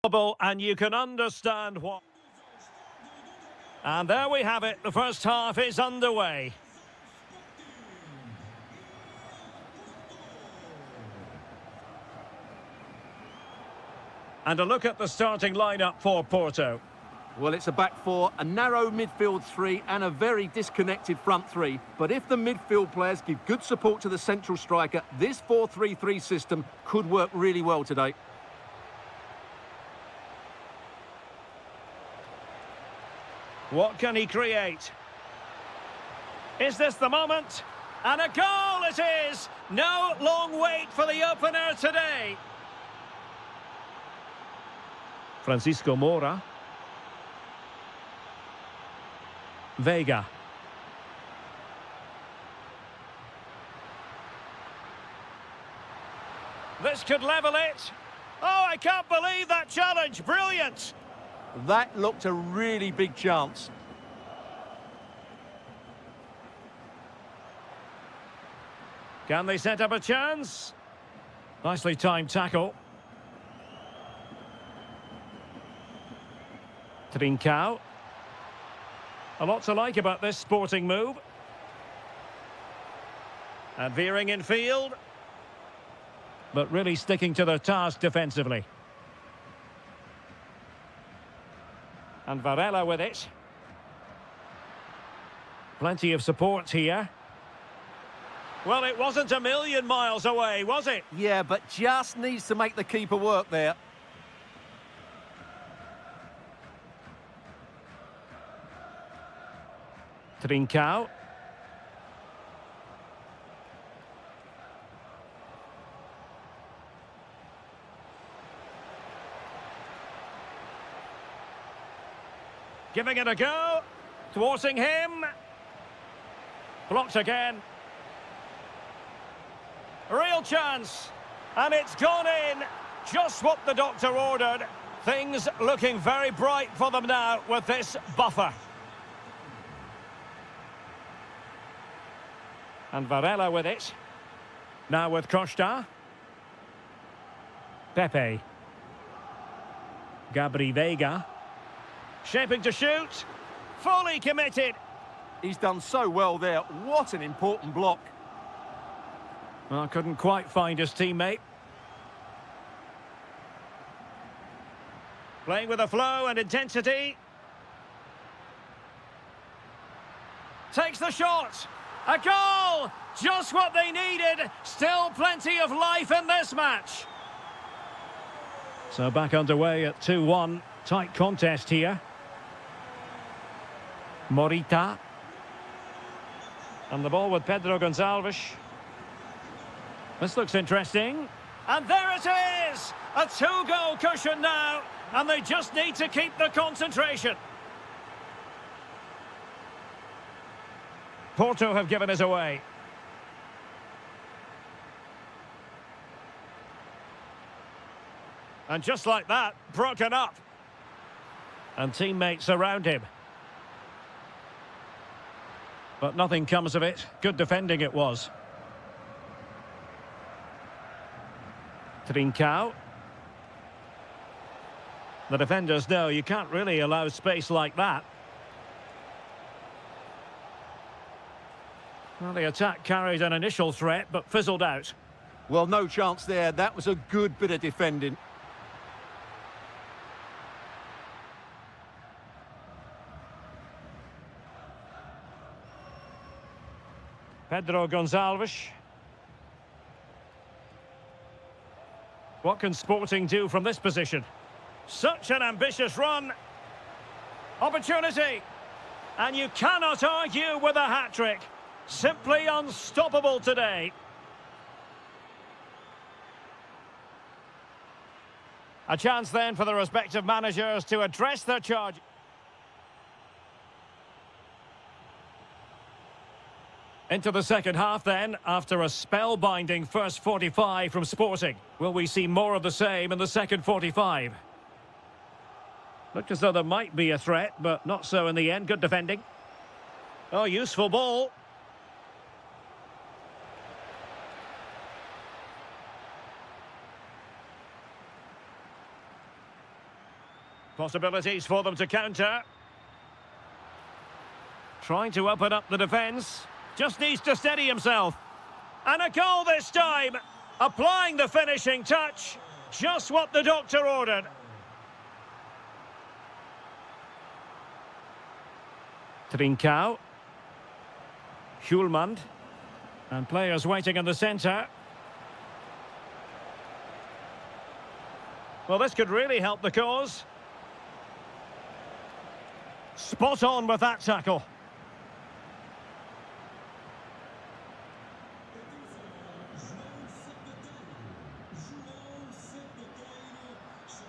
And you can understand what. And there we have it. The first half is underway. And a look at the starting lineup for Porto. Well, it's a back four, a narrow midfield three and a very disconnected front three. But if the midfield players give good support to the central striker, this 4-3-3 system could work really well today. What can he create? Is this the moment? And a goal it is! No long wait for the opener today. Francisco Moura. Vega. This could level it. Oh, I can't believe that challenge. Brilliant. That looked a really big chance. Can they set up a chance? Nicely timed tackle. Trincao. A lot to like about this sporting move. And veering in field. But really sticking to their task defensively. And Varela with it. Plenty of support here. Well, it wasn't a million miles away, was it? Yeah, but just needs to make the keeper work there. Trincao. Giving it a go. Thwarting him. Blocked again. Real chance. And it's gone in. Just what the doctor ordered. Things looking very bright for them now with this buffer. And Varela with it. Now with Costa. Pepe. Gabri Vega. Shaping to shoot. Fully committed. He's done so well there. What an important block. Well, couldn't quite find his teammate. Playing with a flow and intensity. Takes the shot. A goal! Just what they needed. Still plenty of life in this match. So back underway at 2-1. Tight contest here. Morita. And the ball with Pedro Gonçalves. This looks interesting. And there it is! A two-goal cushion now. And they just need to keep the concentration. Porto have given us away. And just like that, broken up. And teammates around him. But nothing comes of it. Good defending it was. Trincao. The defenders know you can't really allow space like that. Well, the attack carried an initial threat, but fizzled out. Well, no chance there. That was a good bit of defending. Pedro Gonçalves. What can Sporting do from this position? Such an ambitious run. Opportunity. And you cannot argue with a hat-trick. Simply unstoppable today. A chance then for the respective managers to address their charge. Into the second half then, after a spellbinding first 45 from Sporting. Will we see more of the same in the second 45? Looked as though there might be a threat, but not so in the end. Good defending. Oh, useful ball. Possibilities for them to counter. Trying to open up the defence. Just needs to steady himself. And a goal this time. Applying the finishing touch. Just what the doctor ordered. Trincao. Hjulmand. And players waiting in the centre. Well, this could really help the cause. Spot on with that tackle.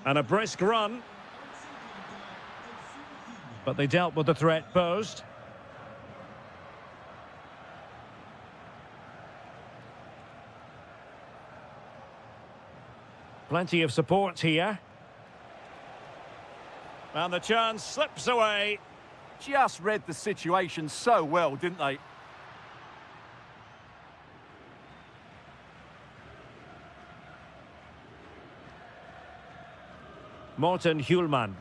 And a brisk run. But they dealt with the threat posed. Plenty of support here. And the chance slips away. Just read the situation so well, didn't they? Morten Hjulmand.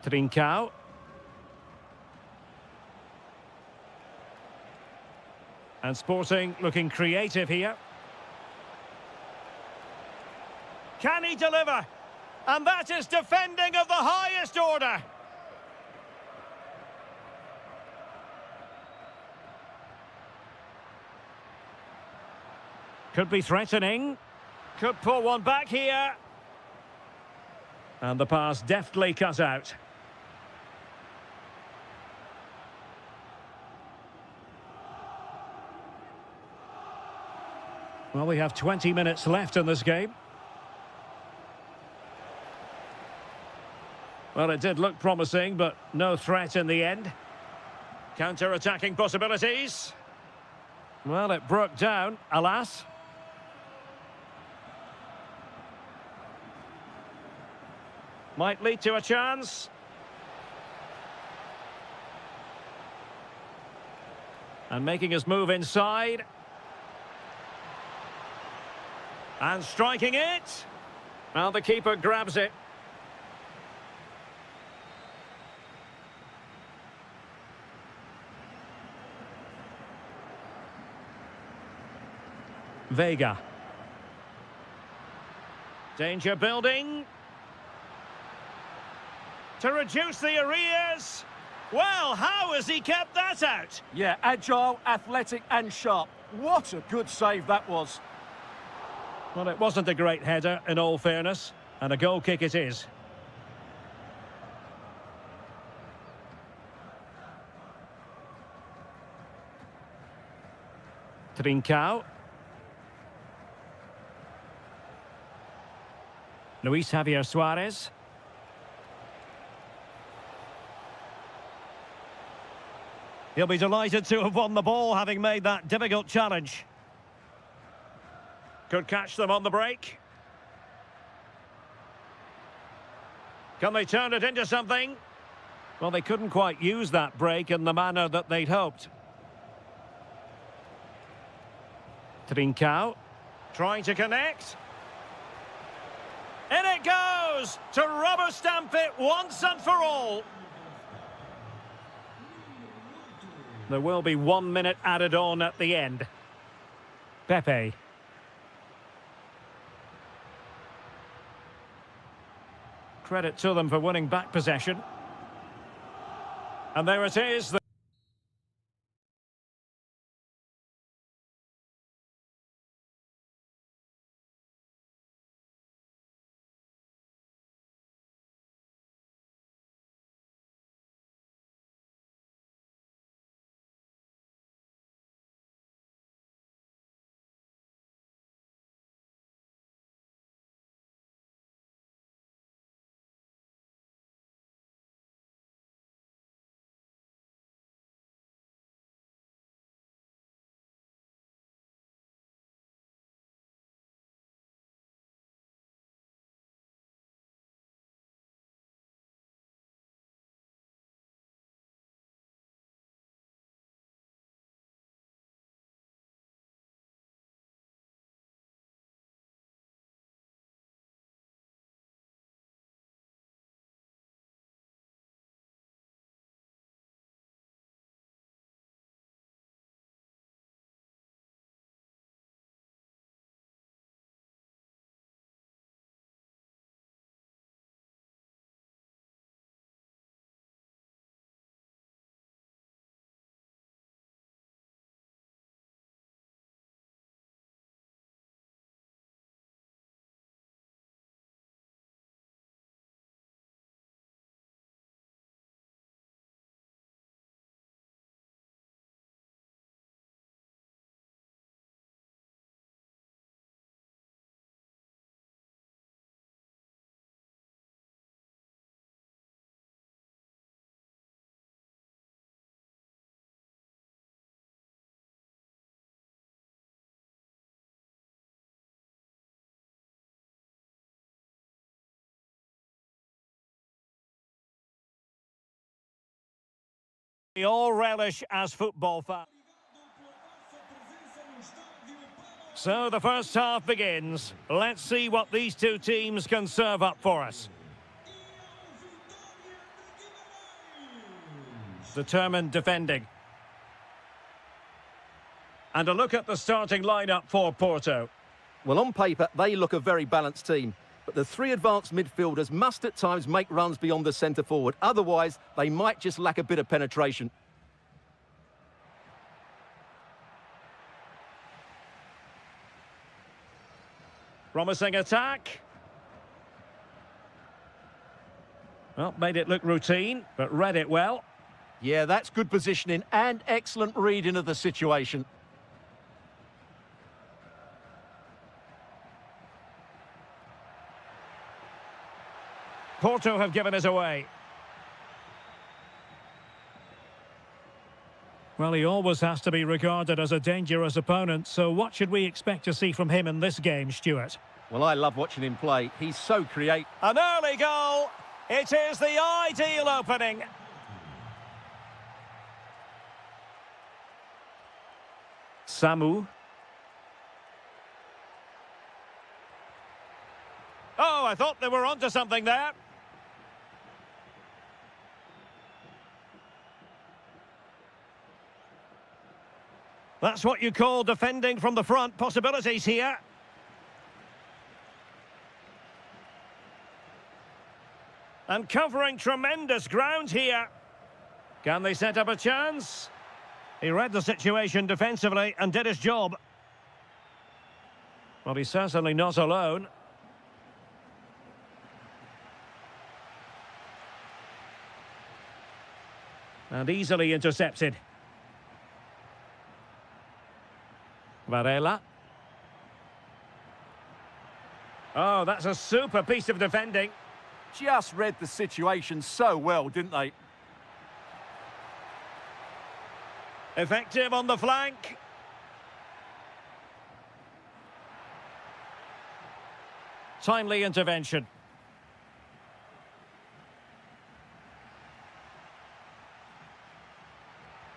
Trincao. And Sporting looking creative here. Can he deliver? And that is defending of the highest order. Could be threatening. Could pull one back here. And the pass deftly cut out. Well, we have 20 minutes left in this game. Well, it did look promising, but no threat in the end. Counter-attacking possibilities. Well, it broke down, alas. Might lead to a chance. And making his move inside. And striking it. Well, the keeper grabs it. Vega. Danger building. To reduce the arrears. Well, how has he kept that out? Yeah, agile, athletic and sharp. What a good save that was. Well, it wasn't a great header, in all fairness. And a goal kick it is. Trincao. Luis Javier Suarez. He'll be delighted to have won the ball, having made that difficult challenge. Could catch them on the break. Can they turn it into something? Well, they couldn't quite use that break in the manner that they'd hoped. Trincao. Trying to connect. In it goes! To rubber stamp it once and for all. There will be 1 minute added on at the end. Pepe. Credit to them for winning back possession. And there it is. We all relish as football fans. So the first half begins. Let's see what these two teams can serve up for us. Determined defending. And a look at the starting lineup for Porto. Well, on paper, they look a very balanced team. But the three advanced midfielders must at times make runs beyond the centre forward. Otherwise, they might just lack a bit of penetration. Promising attack. Well, made it look routine, but read it well. Yeah, that's good positioning and excellent reading of the situation. Porto have given us away. Well, he always has to be regarded as a dangerous opponent, so what should we expect to see from him in this game, Stuart? Well, I love watching him play. He's so creative. An early goal. It is the ideal opening. Samu. Oh, I thought they were onto something there. That's what you call defending from the front. Possibilities here. And covering tremendous ground here. Can they set up a chance? He read the situation defensively and did his job. Well, he's certainly not alone. And easily intercepted. Varela. Oh, that's a super piece of defending. Just read the situation so well, didn't they? Effective on the flank. Timely intervention.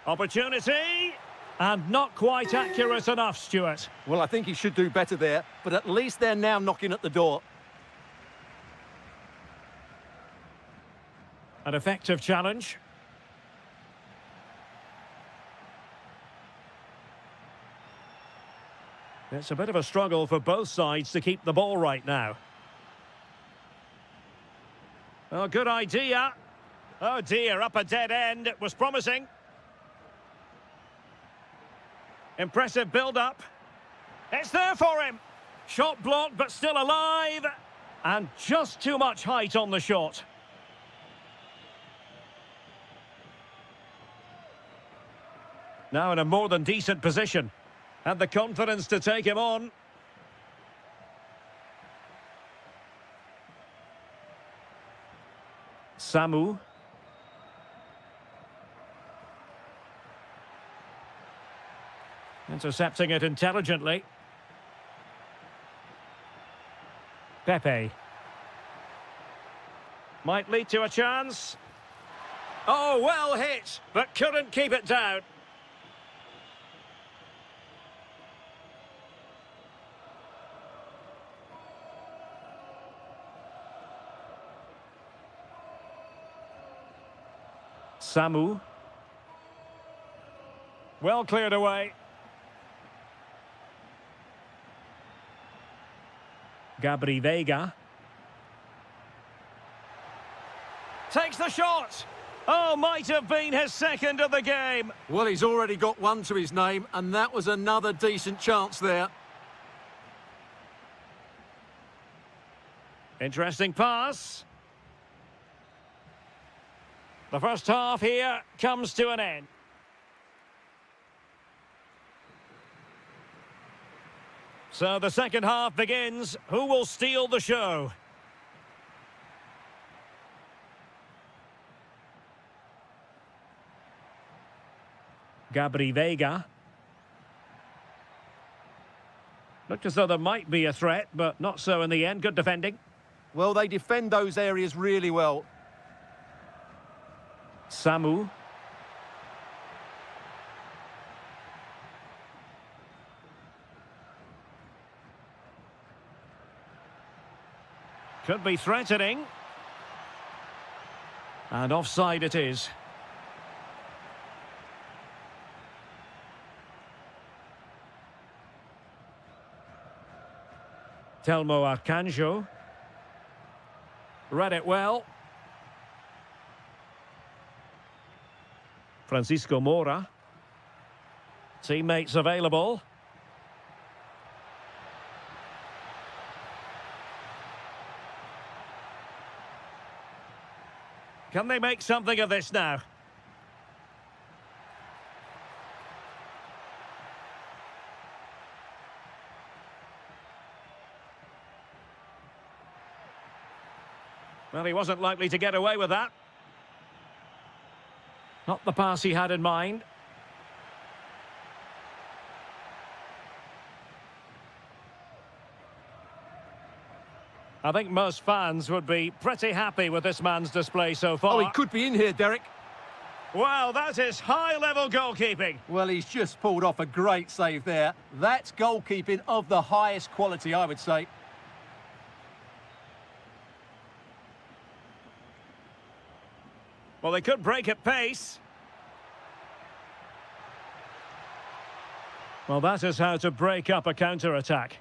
Opportunity. And not quite accurate enough, Stuart. Well, I think he should do better there, but at least they're now knocking at the door. An effective challenge. It's a bit of a struggle for both sides to keep the ball right now. Oh, good idea. Oh dear, up a dead end. It was promising. Impressive build-up. It's there for him. Shot blocked, but still alive. And just too much height on the shot. Now in a more than decent position. Had the confidence to take him on. Samu. Intercepting it intelligently. Pepe. Might lead to a chance. Oh, well hit, but couldn't keep it down. Samu. Well cleared away. Gabri Veiga. Takes the shot. Oh, might have been his second of the game. Well, he's already got one to his name, and that was another decent chance there. Interesting pass. The first half here comes to an end. So the second half begins. Who will steal the show? Gabri Veiga. Looked as though there might be a threat, but not so in the end. Good defending. Well, they defend those areas really well. Samu. Could be threatening. And offside it is. Telmo Arcanjo. Read it well. Francisco Moura. Teammates available. Can they make something of this now? Well, he wasn't likely to get away with that. Not the pass he had in mind. I think most fans would be pretty happy with this man's display so far. Oh, he could be in here, Derek. Well, that is high-level goalkeeping. Well, he's just pulled off a great save there. That's goalkeeping of the highest quality, I would say. Well, they could break at pace. Well, that is how to break up a counter-attack.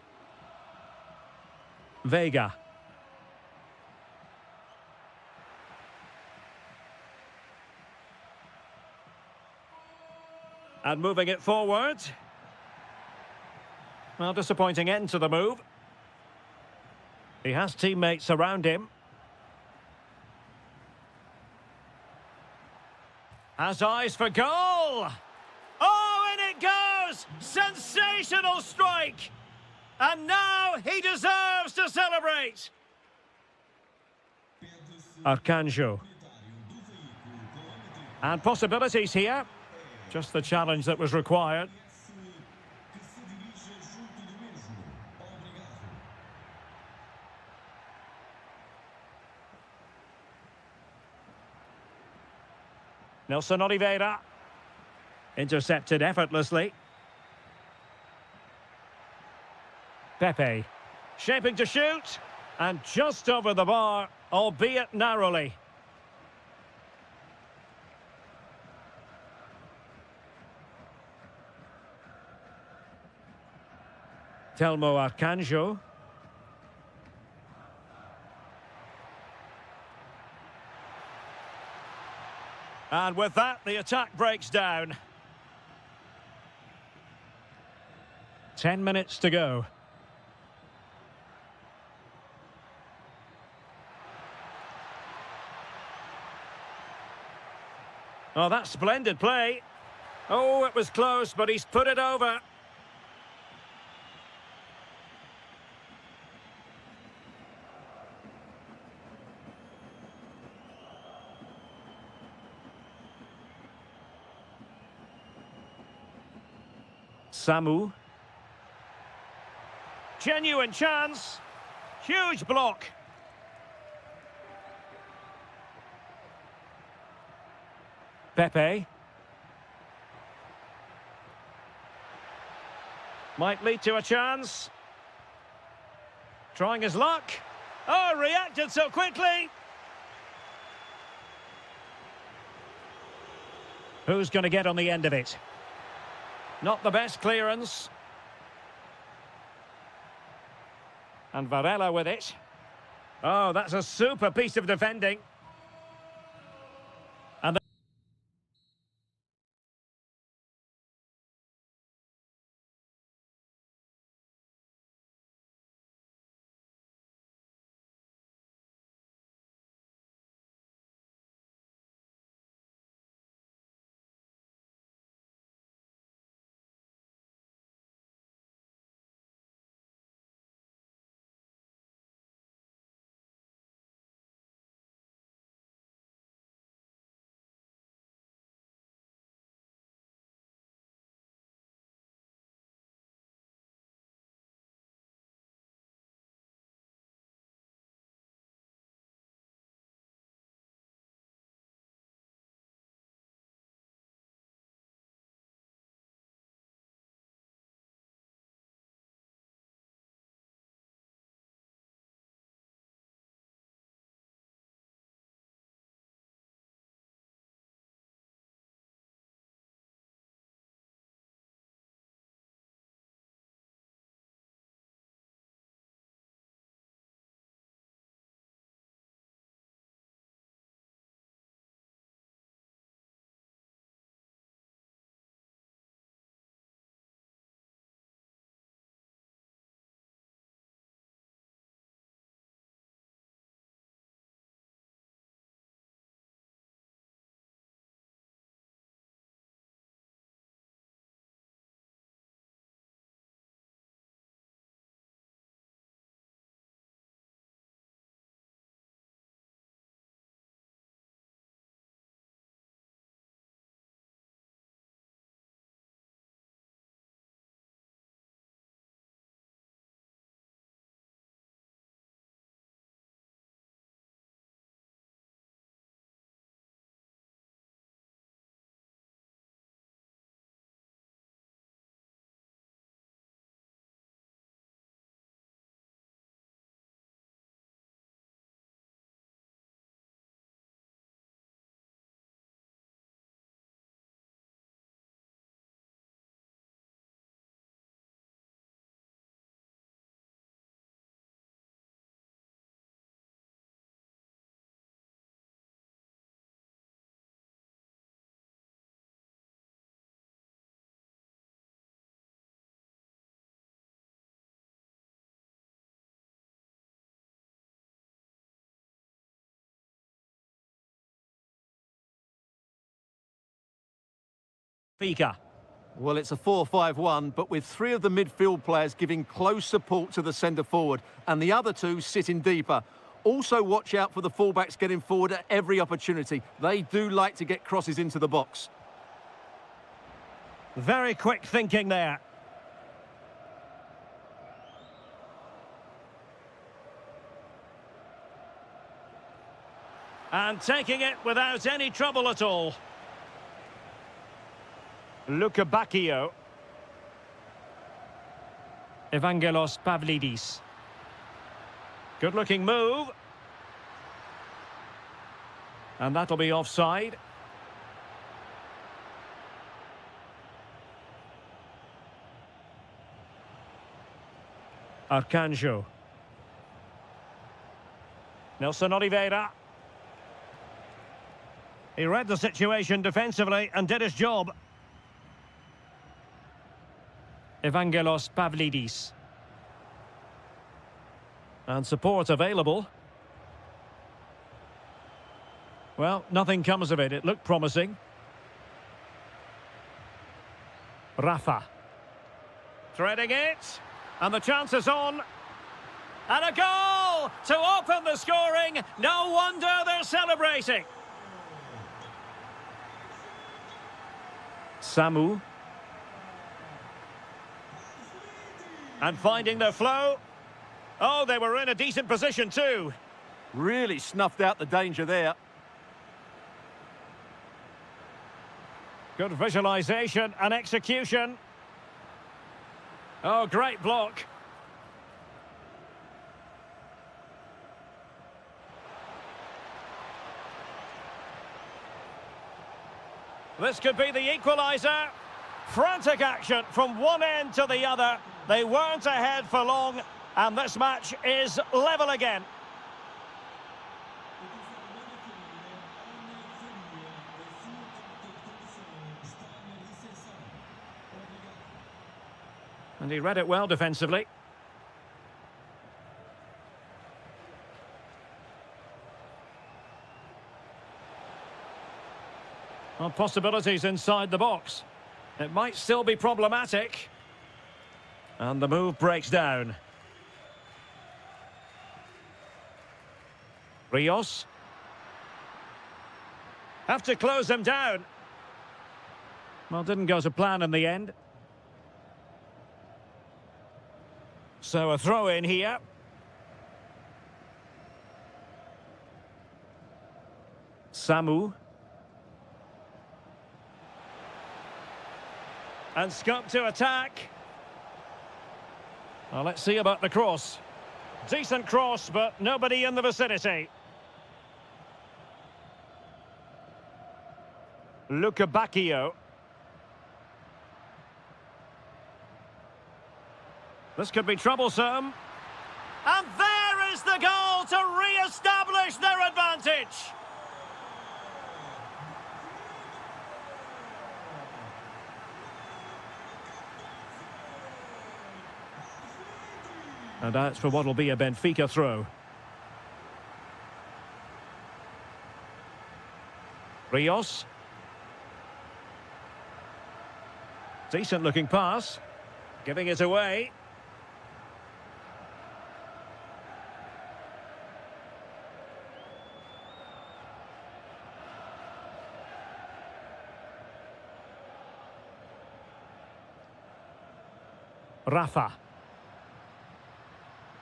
Vega. And moving it forward. Well, disappointing end to the move. He has teammates around him. Has eyes for goal! Oh, in it goes! Sensational strike! And now he deserves to celebrate! Arcanjo. And possibilities here. Just the challenge that was required. Nelson Oliveira. Intercepted effortlessly. Pepe. Shaping to shoot. And just over the bar, albeit narrowly. Telmo Arcanjo. And with that, the attack breaks down. 10 minutes to go. Oh, that's splendid play. Oh, it was close, but he's put it over. Samu. Genuine chance. Huge block. Pepe. Might lead to a chance. Trying his luck. Oh, reacted so quickly. Who's going to get on the end of it? Not the best clearance. And Varela with it. Oh, that's a super piece of defending. Fika. Well, it's a 4-5-1, but with three of the midfield players giving close support to the centre forward and the other two sitting deeper. Also watch out for the fullbacks getting forward at every opportunity. They do like to get crosses into the box. Very quick thinking there. And taking it without any trouble at all. Lukebakio. Evangelos Pavlidis. Good-looking move. And that'll be offside. Arcanjo. Nelson Oliveira. He read the situation defensively and did his job. Evangelos Pavlidis. And support available. Well, nothing comes of it. It looked promising. Rafa. Threading it. And the chance is on. And a goal to open the scoring. No wonder they're celebrating. Samu. And finding their flow. Oh, they were in a decent position too. Really snuffed out the danger there. Good visualisation and execution. Oh, great block. This could be the equaliser. Frantic action from one end to the other. They weren't ahead for long, and this match is level again. And he read it well defensively. Well, possibilities inside the box. It might still be problematic. And the move breaks down. Rios. Have to close them down. Well, didn't go to plan in the end. So a throw in here. Samu. And scope to attack. Well, let's see about the cross. Decent cross, but nobody in the vicinity. Lukebakio. This could be troublesome. And there is the goal to re-establish their advantage. And that's for what will be a Benfica throw. Rios. Decent looking pass. Giving it away. Rafa.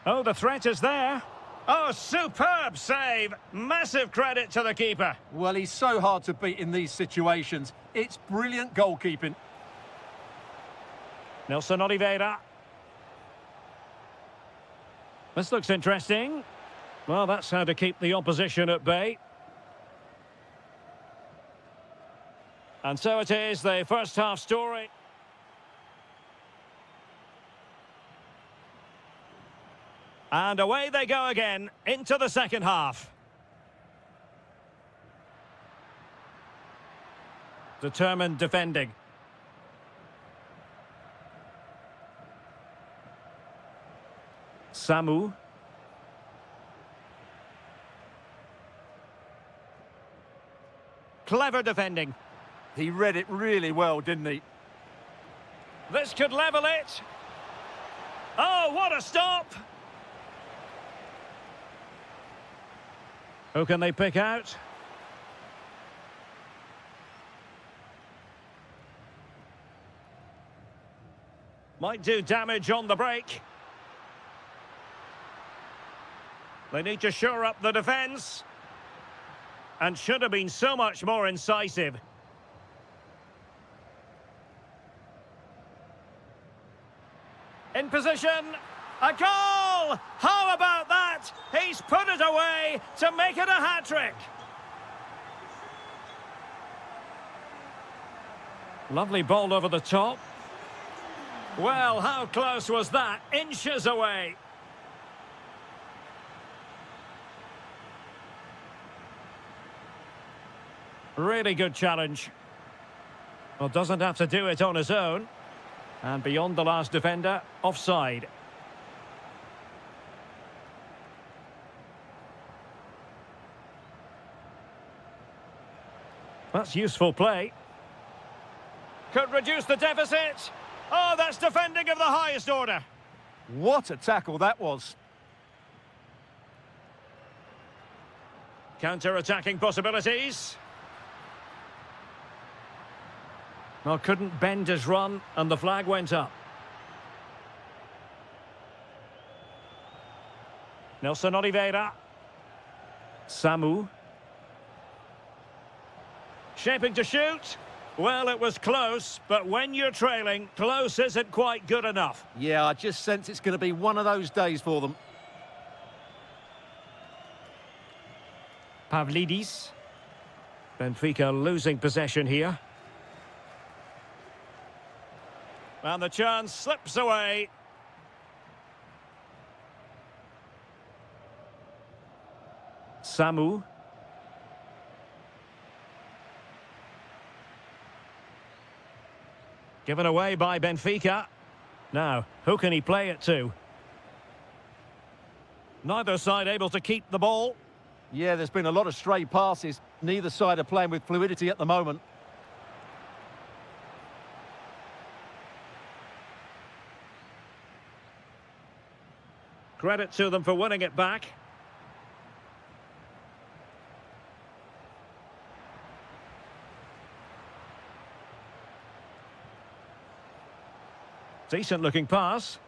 Oh, the threat is there. Oh, superb save. Massive credit to the keeper. Well, he's so hard to beat in these situations. It's brilliant goalkeeping. Nelson Oliveira. This looks interesting. Well, that's how to keep the opposition at bay. And so it is, the first half story. And away they go again, into the second half. Determined defending. Samu. Clever defending. He read it really well, didn't he? This could level it. Oh, what a stop! Who can they pick out? Might do damage on the break. They need to shore up the defence. And should have been so much more incisive. In position. A goal! How about that? He's put it away to make it a hat-trick. Lovely ball over the top. Well, how close was that? Inches away. Really good challenge. Well, doesn't have to do it on his own. And beyond the last defender, offside. That's useful play. Could reduce the deficit. Oh, that's defending of the highest order. What a tackle that was. Counter-attacking possibilities. Well, couldn't bend his run, and the flag went up. Nelson Oliveira. Samu. Shaping to shoot. Well, it was close, but when you're trailing, close isn't quite good enough. Yeah, I just sense it's going to be one of those days for them. Pavlidis. Benfica losing possession here. And the chance slips away. Samu. Given away by Benfica. Now, who can he play it to? Neither side able to keep the ball. Yeah, there's been a lot of stray passes. Neither side are playing with fluidity at the moment. Credit to them for winning it back. Decent looking pass.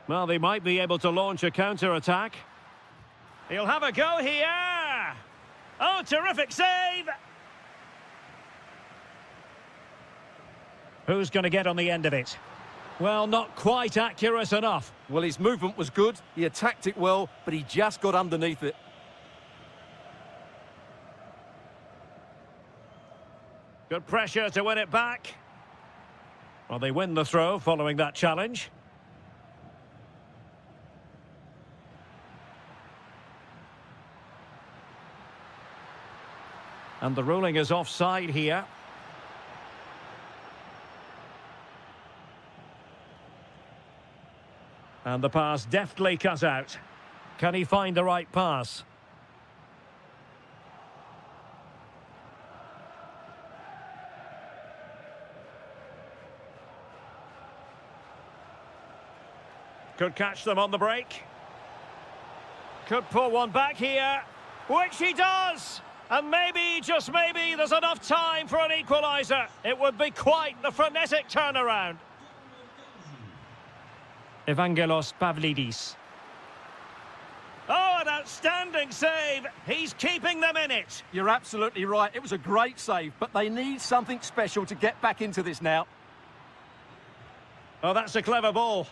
Well, they might be able to launch a counter-attack. He'll have a go here. Oh, terrific save. Who's going to get on the end of it? Well, not quite accurate enough. Well, his movement was good. He attacked it well, but he just got underneath it. Good pressure to win it back. Well, they win the throw following that challenge. And the ruling is offside here. And the pass deftly cut out. Can he find the right pass? Could catch them on the break. Could pull one back here, which he does. And maybe, just maybe, there's enough time for an equaliser. It would be quite the frenetic turnaround. Evangelos Pavlidis. Oh, an outstanding save. He's keeping them in it. You're absolutely right. It was a great save, but they need something special to get back into this now. Oh, that's a clever ball.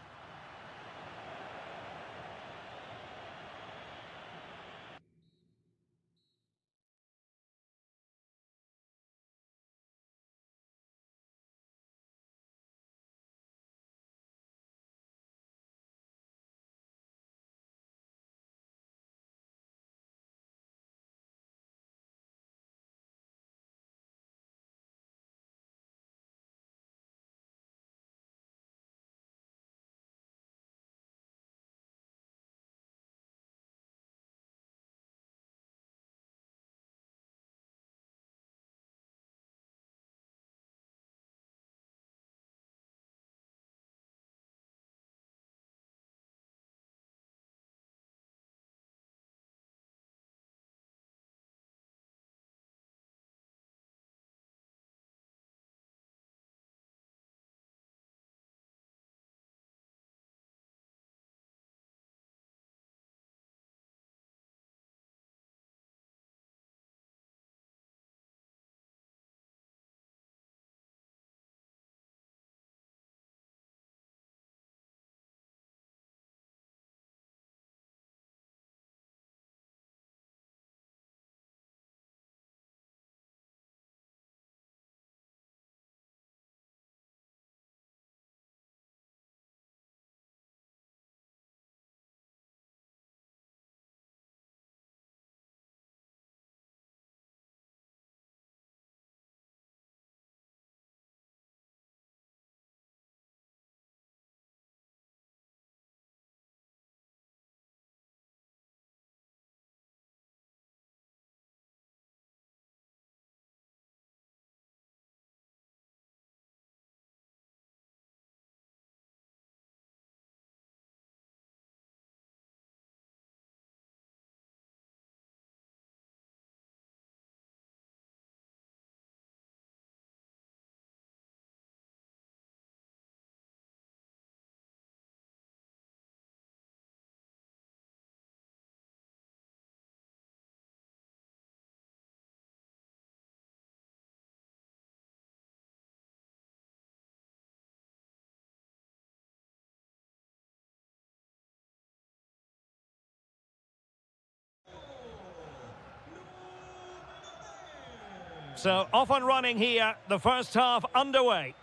So off and running here, the first half underway.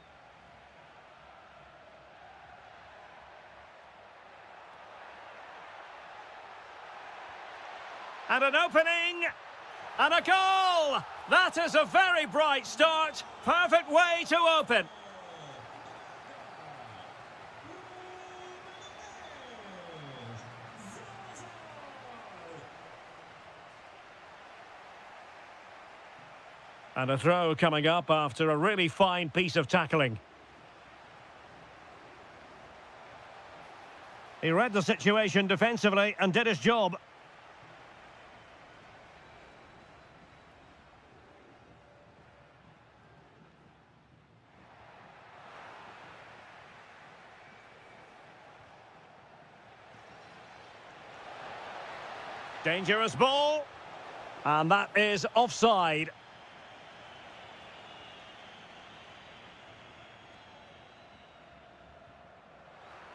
And an opening, and a goal! That is a very bright start. Perfect way to open. And a throw coming up after a really fine piece of tackling. He read the situation defensively and did his job. Dangerous ball. And that is offside.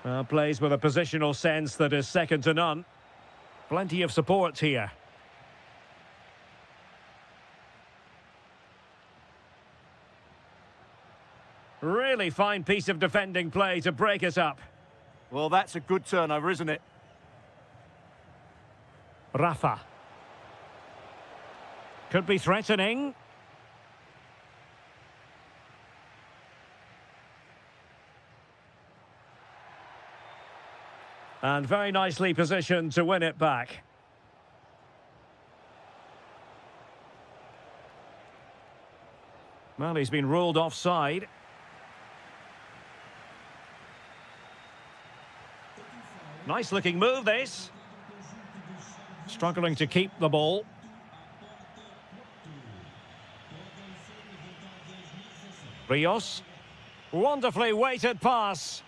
Well, plays with a positional sense that is second to none. Plenty of support here. Really fine piece of defending play to break us up. Well, that's a good turnover, isn't it? Rafa. Could be threatening. And very nicely positioned to win it back. Well, he's been ruled offside. Nice looking move, this. Struggling to keep the ball. Rios. Wonderfully weighted pass.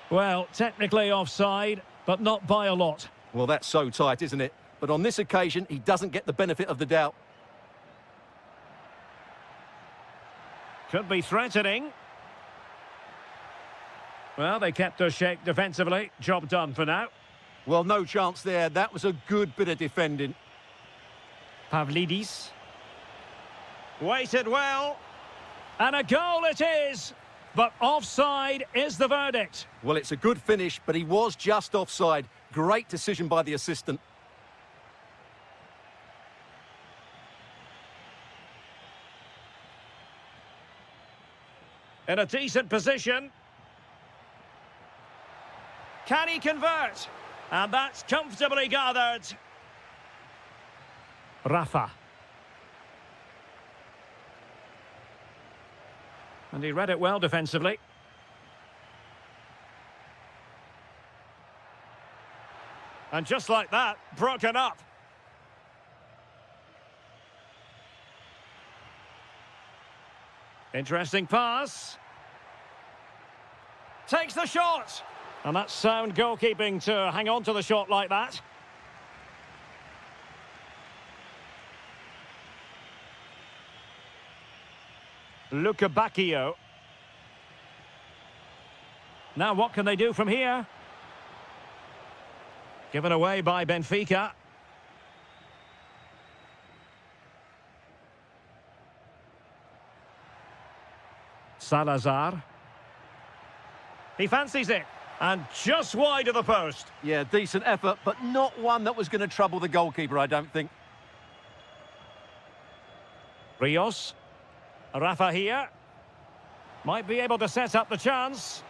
Well, technically offside, but not by a lot. Well, that's so tight, isn't it? But on this occasion, he doesn't get the benefit of the doubt. Could be threatening. Well, they kept us shape defensively. Job done for now. Well, no chance there. That was a good bit of defending. Pavlidis. Waited well. And a goal it is. But offside is the verdict. Well, it's a good finish, but he was just offside. Great decision by the assistant. In a decent position. Can he convert? And that's comfortably gathered. Rafa. And he read it well defensively. And just like that, broken up. Interesting pass. Takes the shot. And that's sound goalkeeping to hang on to the shot like that. Luca Bacchio. Now what can they do from here? Given away by Benfica. Salazar. He fancies it. And just wide of the post. Yeah, decent effort, but not one that was going to trouble the goalkeeper, I don't think. Rios. Rafa here. Might be able to set up the chance.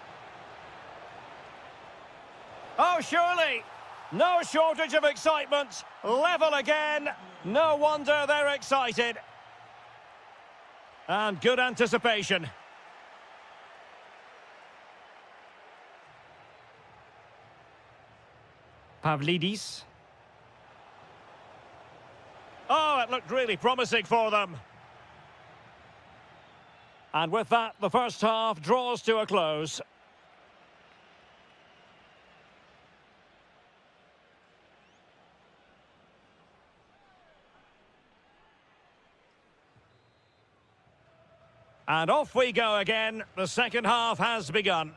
Oh, surely. No shortage of excitement. Level again. No wonder they're excited. And good anticipation. Pavlidis. Oh, it looked really promising for them. And with that, the first half draws to a close. And off we go again. The second half has begun.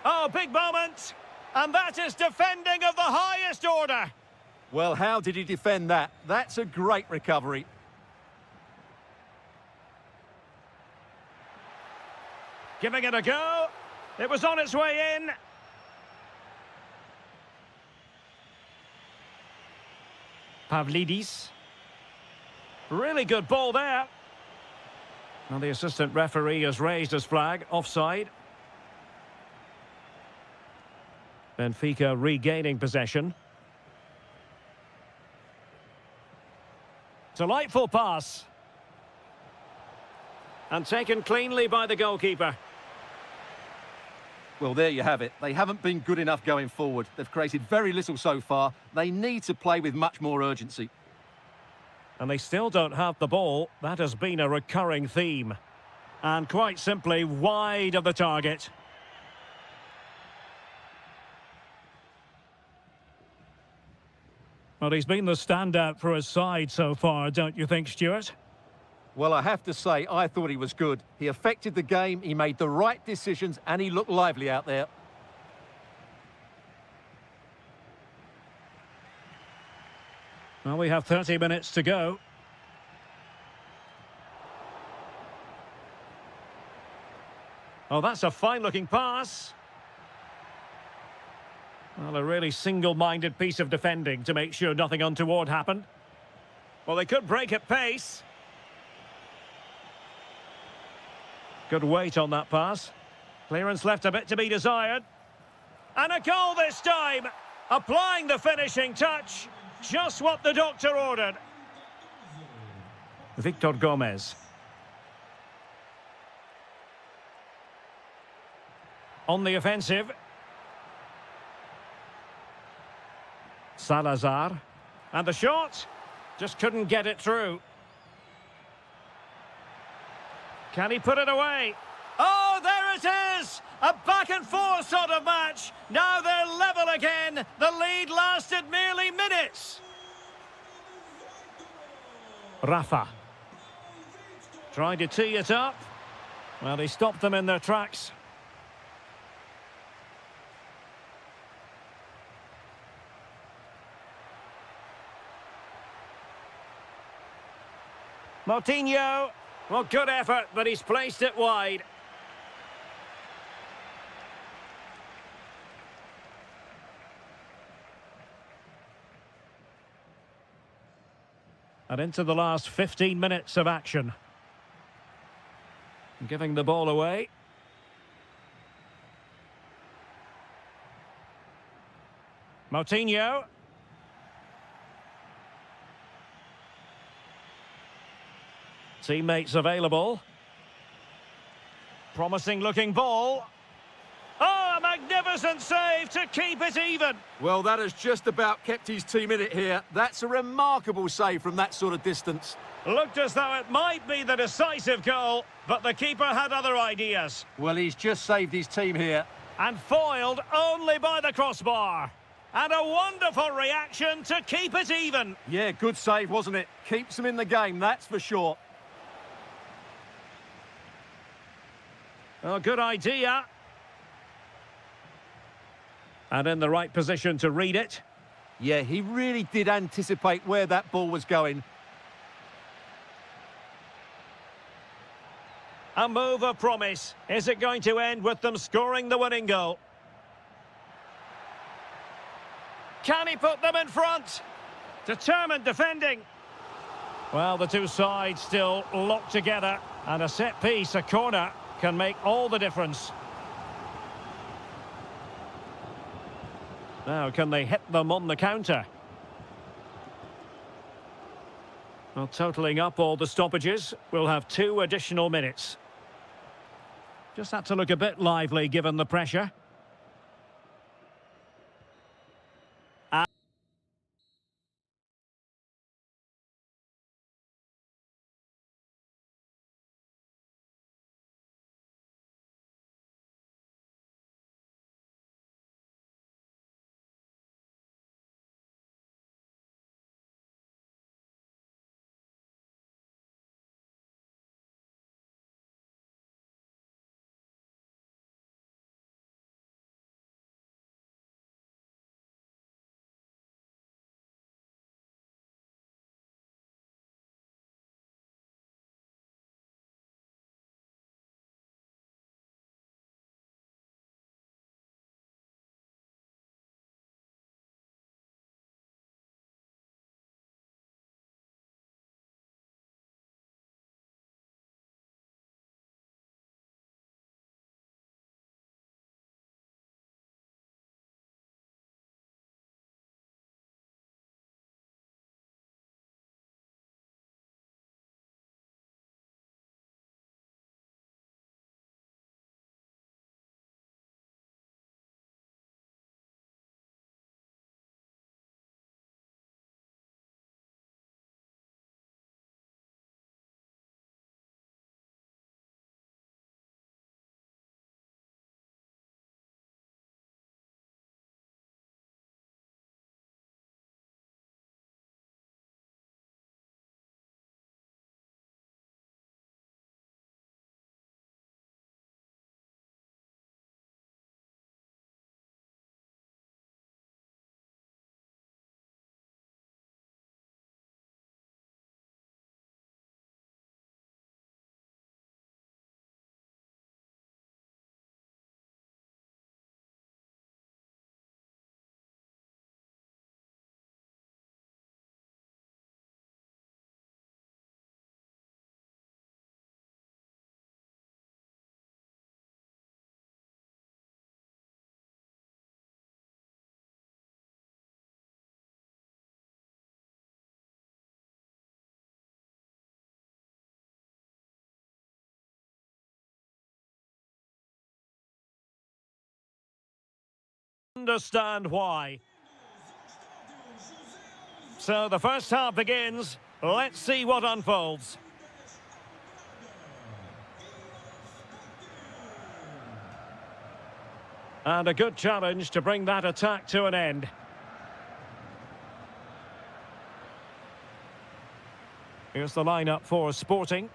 Oh, big moment. And that is defending of the highest order. Well, how did he defend that? That's a great recovery. Giving it a go. It was on its way in. Pavlidis. Really good ball there. Now the assistant referee has raised his flag. Offside. Benfica regaining possession. Delightful pass. And taken cleanly by the goalkeeper. Well, there you have it. They haven't been good enough going forward. They've created very little so far. They need to play with much more urgency. And they still don't have the ball. That has been a recurring theme. And quite simply, wide of the target. Well, he's been the standout for his side so far, don't you think, Stuart? Well, I have to say, I thought he was good. He affected the game, he made the right decisions, and he looked lively out there. Well, we have 30 minutes to go. Oh, that's a fine-looking pass. Well, a really single-minded piece of defending to make sure nothing untoward happened. Well, they could break at pace. Good weight on that pass. Clearance left a bit to be desired. And a goal this time! Applying the finishing touch. Just what the doctor ordered. Victor Gomez. On the offensive. Salazar. And the shot. Just couldn't get it through. Can he put it away? Oh, there it is! A back-and-forth sort of match. Now they're level again. The lead lasted merely minutes. Rafa. Trying to tee it up. Well, he stopped them in their tracks. Moutinho. Well, good effort, but he's placed it wide. And into the last 15 minutes of action. Giving the ball away. Moutinho. Teammates available. Promising looking ball. Oh, a magnificent save to keep it even. Well, that has just about kept his team in it here. That's a remarkable save from that sort of distance. Looked as though it might be the decisive goal, but the keeper had other ideas. Well, he's just saved his team here. And foiled only by the crossbar. And a wonderful reaction to keep it even. Yeah, good save, wasn't it? Keeps them in the game, that's for sure. Oh, good idea. And in the right position to read it. Yeah, he really did anticipate where that ball was going. A move of promise. Is it going to end with them scoring the winning goal? Can he put them in front? Determined defending. Well, the two sides still locked together. And a set piece, a corner, can make all the difference. Now, can they hit them on the counter? Well, totalling up all the stoppages, we'll have 2 additional minutes. Just had to look a bit lively given the pressure. Understand why. So the first half begins. Let's see what unfolds. And a good challenge to bring that attack to an end. Here's the lineup for Sporting.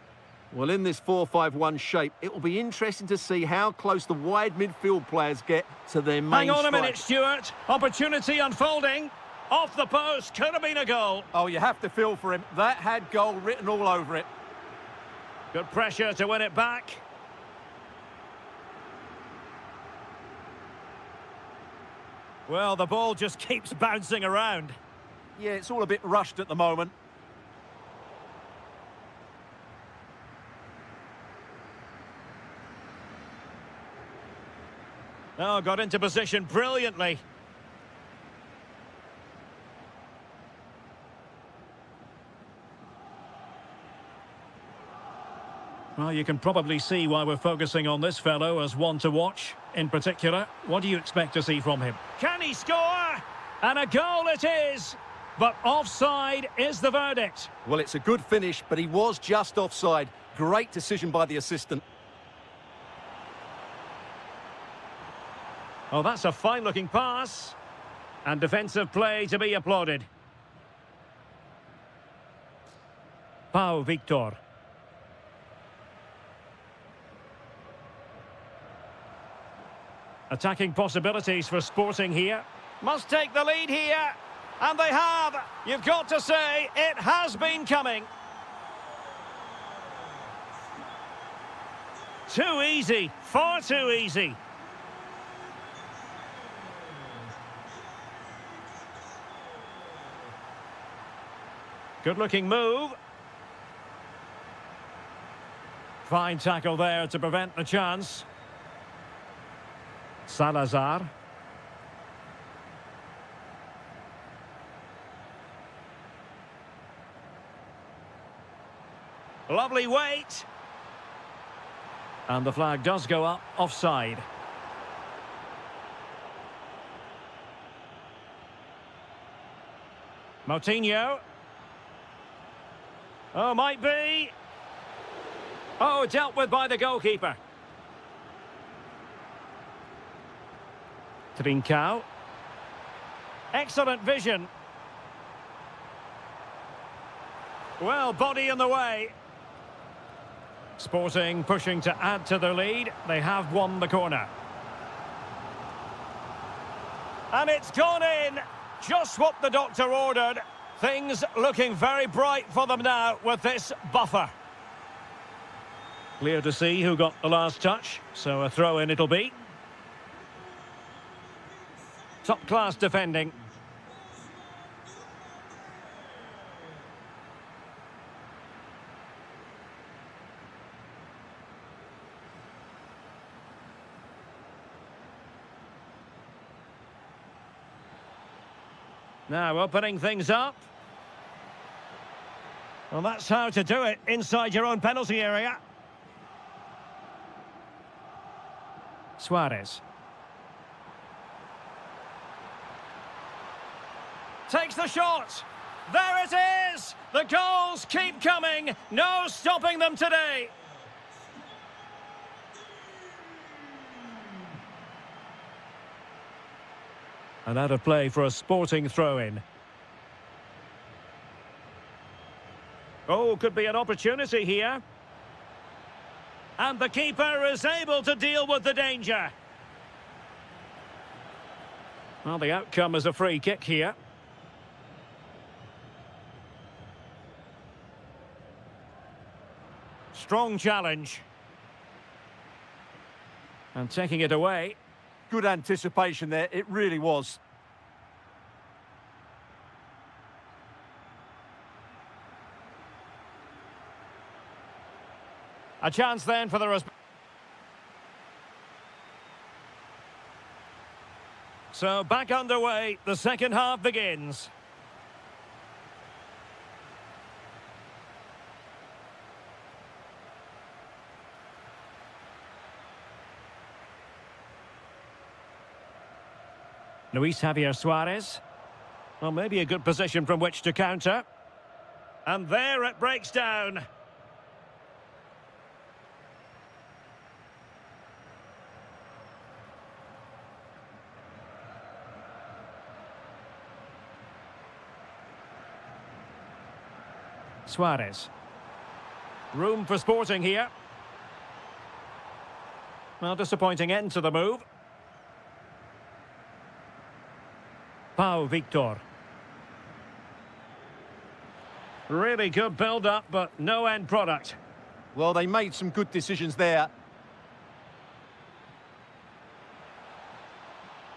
Well, in this 4-5-1 shape, it will be interesting to see how close the wide midfield players get to their main Hang on a strike. minute, Stuart. Opportunity unfolding. Off the post, could have been a goal. Oh, you have to feel for him. That had goal written all over it. Good pressure to win it back. Well, the ball just keeps bouncing around. Yeah, it's all a bit rushed at the moment. Oh, got into position brilliantly. Well, you can probably see why we're focusing on this fellow as one to watch. In particular, what do you expect to see from him? Can he score? And a goal it is! But offside is the verdict. Well, it's a good finish, but he was just offside. Great decision by the assistant. Oh, that's a fine-looking pass. And defensive play to be applauded. Pau Victor. Attacking possibilities for Sporting here. Must take the lead here. And they have. You've got to say, it has been coming. Too easy. Far too easy. Good-looking move. Fine tackle there to prevent the chance. Salazar. Lovely weight. And the flag does go up offside. Moutinho. Oh, might be. Oh, dealt with by the goalkeeper. Trincao. Excellent vision. Well, body in the way. Sporting pushing to add to their lead. They have won the corner. And it's gone in. Just what the doctor ordered. Things looking very bright for them now with this buffer. Clear to see who got the last touch. So a throw-in it'll be. Top-class defending. Now opening things up. Well, that's how to do it inside your own penalty area. Suarez. Takes the shot. There it is. The goals keep coming. No stopping them today. And out of play for a Sporting throw-in. Oh, could be an opportunity here. And the keeper is able to deal with the danger. Well, the outcome is a free kick here. Strong challenge. And taking it away. Good anticipation there, it really was. A chance then for the... So back underway, the second half begins. Luis Javier Suarez. Well, maybe a good position from which to counter. And there it breaks down. Suarez. Room for Sporting here. Well, disappointing end to the move. Pau Victor. Really good build-up, but no end product. Well, they made some good decisions there.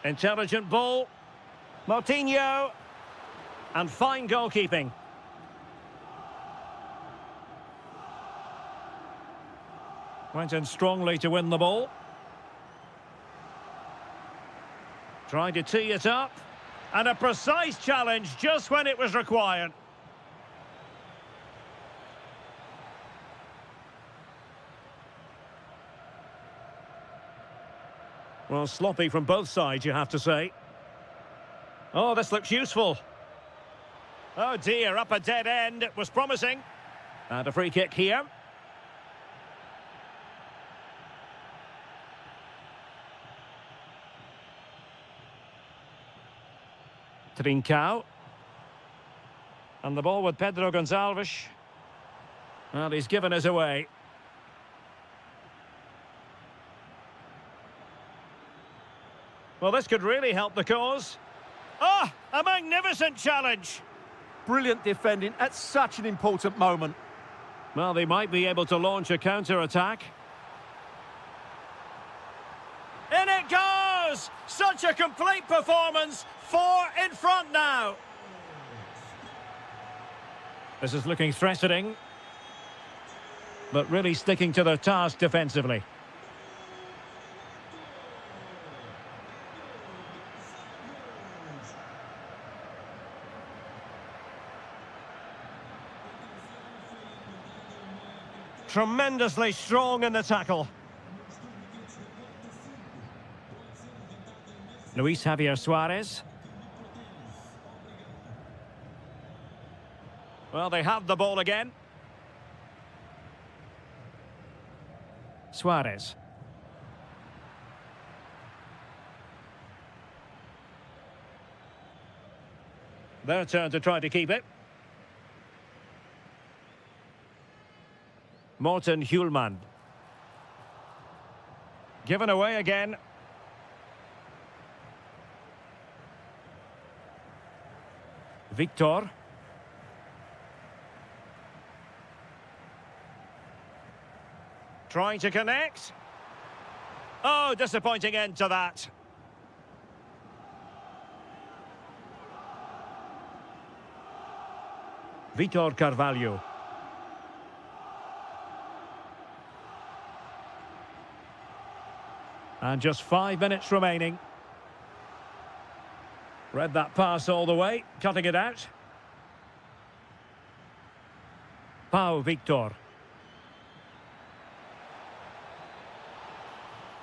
Intelligent ball. Moutinho. And fine goalkeeping. Went in strongly to win the ball. Trying to tee it up. And a precise challenge just when it was required. Well, sloppy from both sides, you have to say. Oh, this looks useful. Oh dear, up a dead end. It was promising. And a free kick here. Trincao. And the ball with Pedro Gonçalves. Well, he's given us away. Well, this could really help the cause. Ah, a magnificent challenge. Brilliant defending at such an important moment. Well, they might be able to launch a counter-attack. In it goes! Such a complete performance. 4 in front now. This is looking threatening, but really sticking to their task defensively. Tremendously strong in the tackle. Luis Javier Suarez. Well, they have the ball again. Suarez. Their turn to try to keep it. Morten Hjulmand. Given away again. Victor. Trying to connect. Oh, disappointing end to that. Vitor Carvalho. And just 5 minutes remaining. Read that pass all the way, cutting it out. Pau Victor.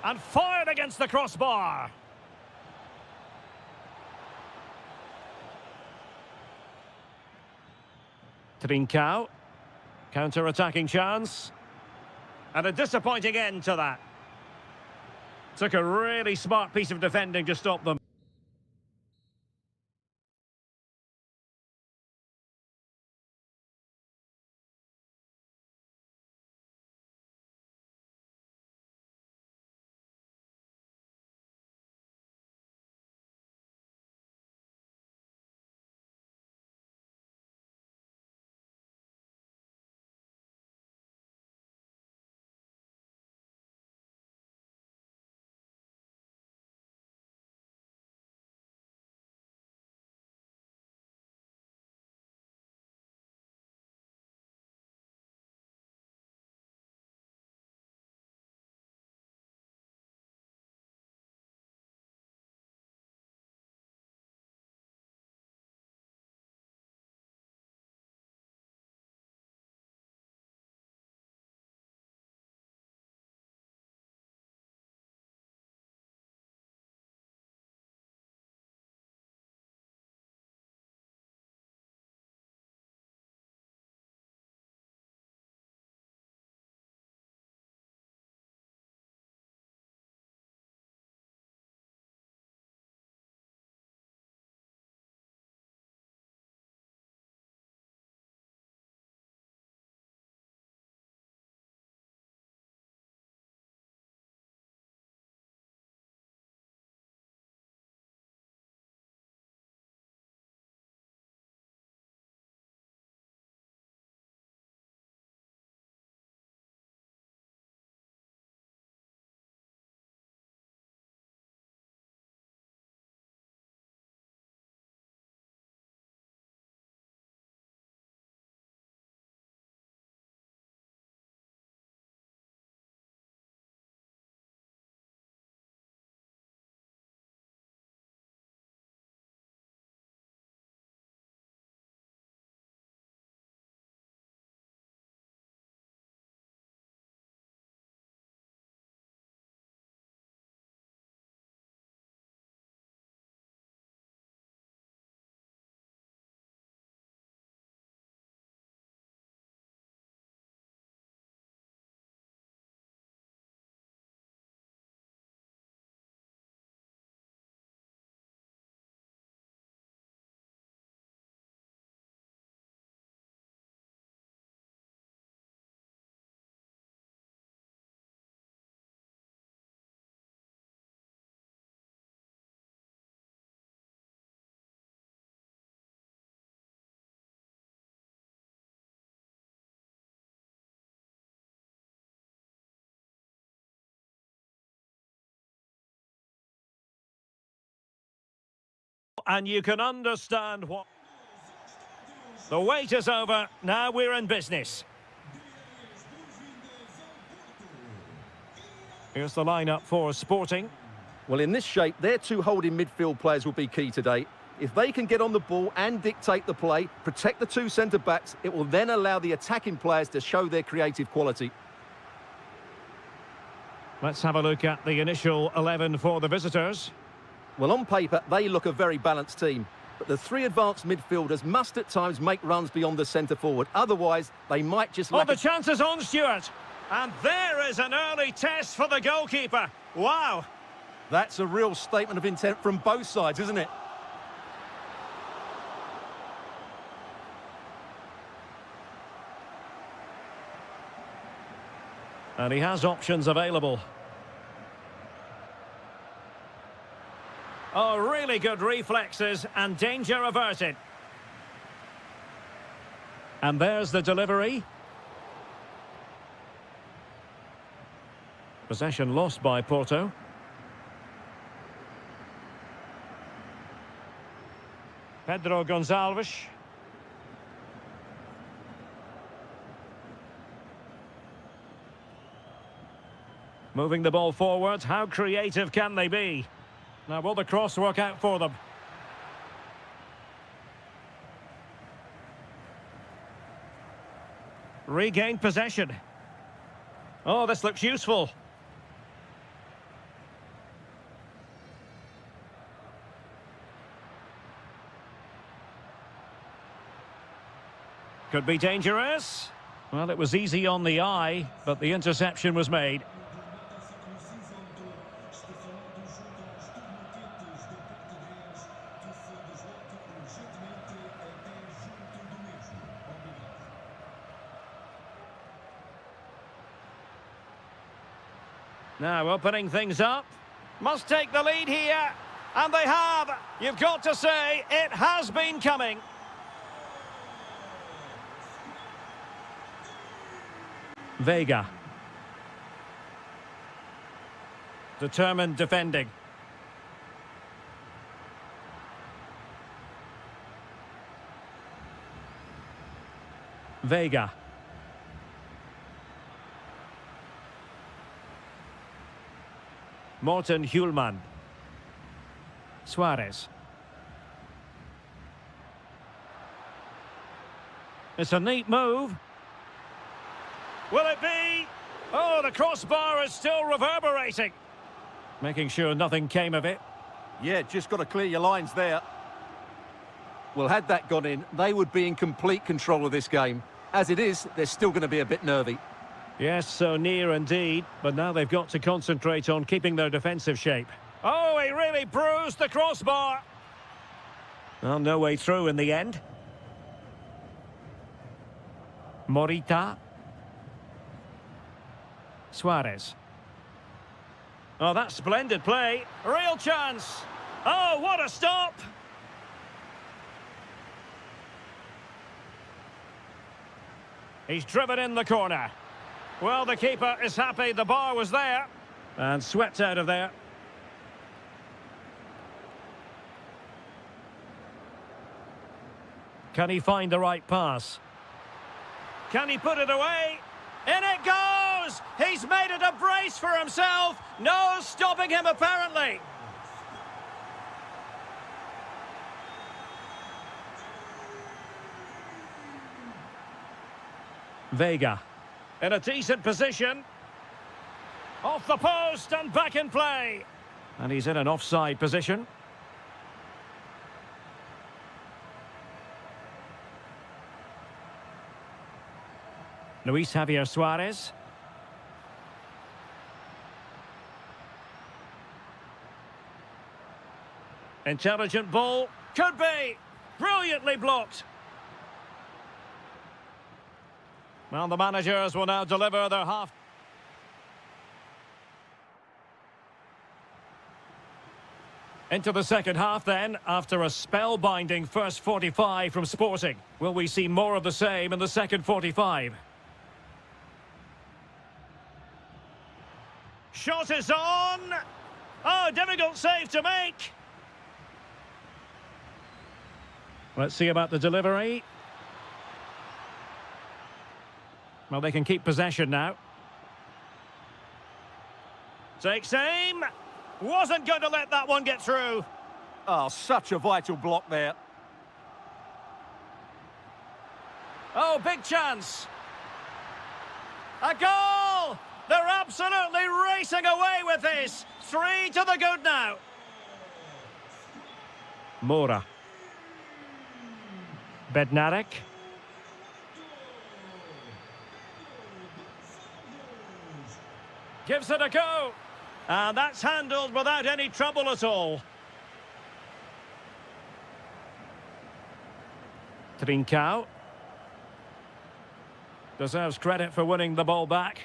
And fired against the crossbar. Trincao. Counter-attacking chance. And a disappointing end to that. Took a really smart piece of defending to stop them. And you can understand what... The wait is over. Now we're in business. Here's the lineup for Sporting. Well, in this shape, their two holding midfield players will be key today. If they can get on the ball and dictate the play, protect the two centre-backs, it will then allow the attacking players to show their creative quality. Let's have a look at the initial 11 for the visitors. Well, on paper, they look a very balanced team. But the three advanced midfielders must at times make runs beyond the centre-forward. Otherwise, they might just lack... Oh, the chance is on, Stuart. And there is an early test for the goalkeeper. Wow. That's a real statement of intent from both sides, isn't it? And he has options available. Oh, really good reflexes and danger averted. And there's the delivery. Possession lost by Porto. Pedro Gonçalves. Moving the ball forward. How creative can they be? Now, will the cross work out for them? Regained possession. Oh, this looks useful. Could be dangerous. Well, it was easy on the eye, but the interception was made. Now opening things up. Must take the lead here. And they have. You've got to say, it has been coming. Vega. Determined defending. Vega. Morten Hjulman. Suarez. It's a neat move. Will it be? Oh, the crossbar is still reverberating. Making sure nothing came of it. Yeah, just got to clear your lines there. Well, had that gone in, they would be in complete control of this game. As it is, they're still going to be a bit nervy. Yes, so near indeed, but now they've got to concentrate on keeping their defensive shape. Oh, he really bruised the crossbar. Well, no way through in the end. Morita. Suarez. Oh, that's splendid play. Real chance. Oh, what a stop. He's driven in the corner. Well, the keeper is happy the bar was there. And swept out of there. Can he find the right pass? Can he put it away? In it goes! He's made it a brace for himself. No stopping him, apparently. Vega. In a decent position. Off the post and back in play. And he's in an offside position. Luis Javier Suarez. Intelligent ball. Could be. Brilliantly blocked. Well, the managers will now deliver their half. Into the second half then, after a spellbinding first 45 from Sporting. Will we see more of the same in the second 45? Shot is on! Oh, difficult save to make! Let's see about the delivery. Well, they can keep possession now. Takes aim. Wasn't going to let that one get through. Oh, such a vital block there. Oh, big chance. A goal! They're absolutely racing away with this. 3 to the good now. Mora. Bednarek. Gives it a go. And that's handled without any trouble at all. Trincao. Deserves credit for winning the ball back.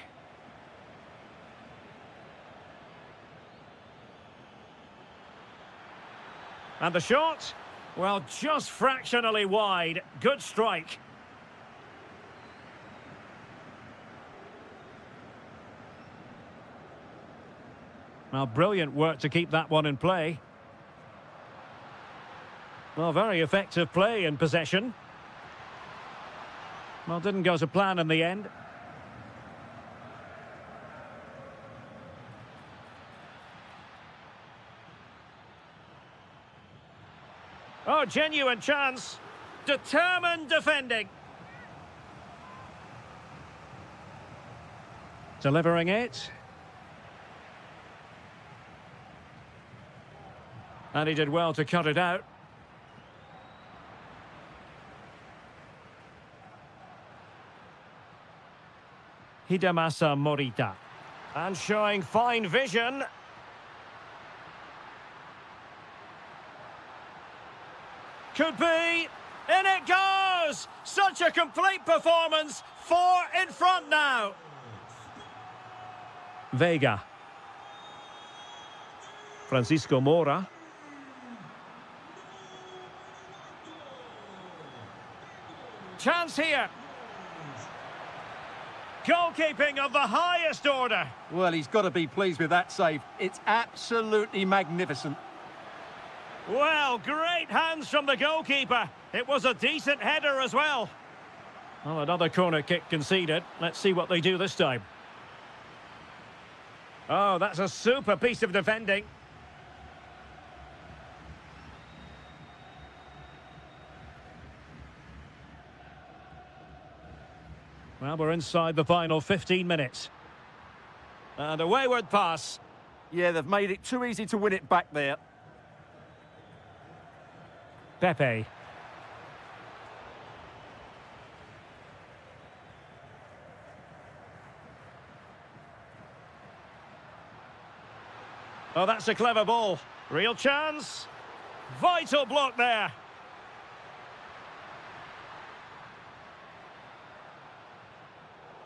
And the shot? Well, just fractionally wide. Good strike. Well, brilliant work to keep that one in play. Well, very effective play in possession. Well, didn't go to plan in the end. Oh, genuine chance. Determined defending. Delivering it. And he did well to cut it out. Hidemasa Morita. And showing fine vision. Could be. In it goes! Such a complete performance. 4 in front now. Vega. Francisco Mora. Chance here. Goalkeeping of the highest order. Well, he's got to be pleased with that save. It's absolutely magnificent. Well, great hands from the goalkeeper. It was a decent header as well. Well, another corner kick conceded. Let's see what they do this time. Oh, that's a super piece of defending. Well, we're inside the final 15 minutes. And a wayward pass. Yeah, they've made it too easy to win it back there. Pepe. Oh, that's a clever ball. Real chance. Vital block there.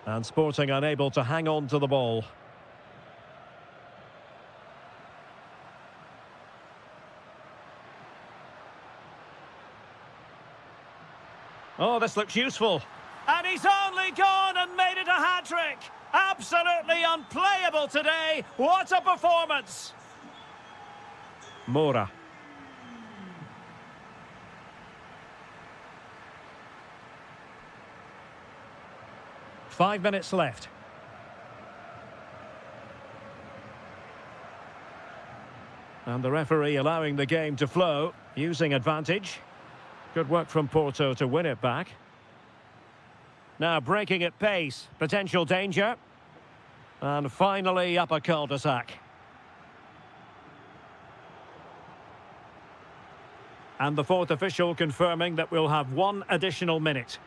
And Sporting unable to hang on to the ball. Oh, this looks useful. And he's only gone and made it a hat-trick. Absolutely unplayable today. What a performance. Mora. Five minutes left. And the referee allowing the game to flow, using advantage. Good work from Porto to win it back. Now breaking at pace, potential danger. And finally up a cul-de-sac. And the fourth official confirming that we'll have 1 additional minute.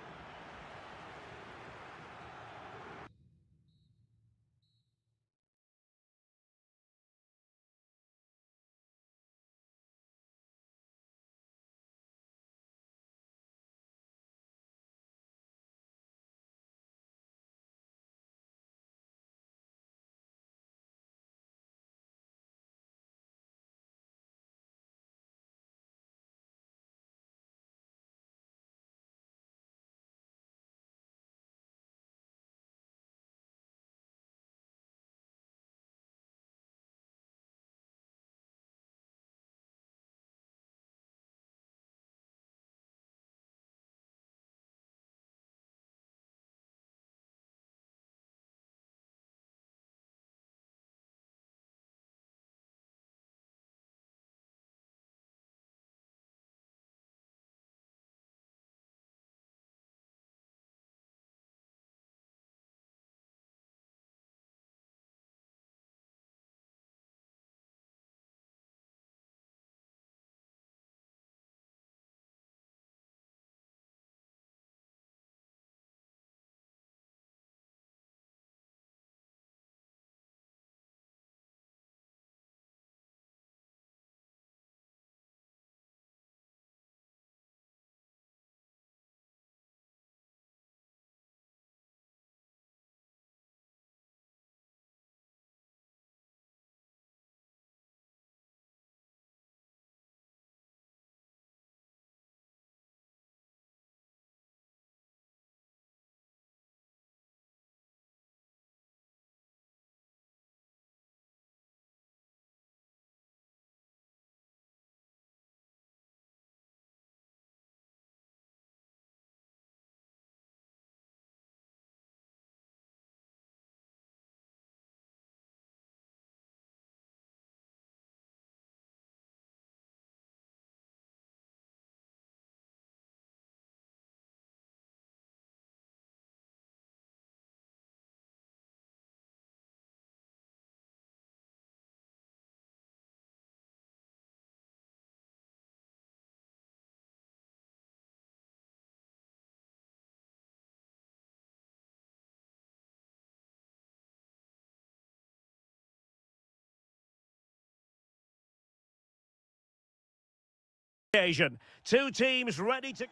occasion. Two teams ready to...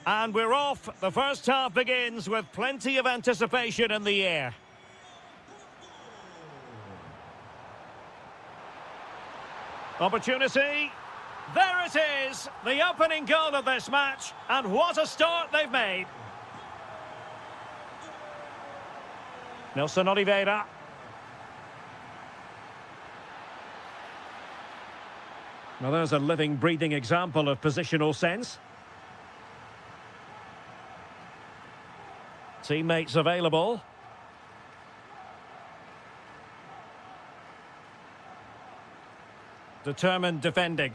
And we're off. The first half begins with plenty of anticipation in the air. Opportunity. There it is, the opening goal of this match, and what a start they've made. Nelson Oliveira. Well, there's a living, breathing example of positional sense. Teammates available. Determined defending.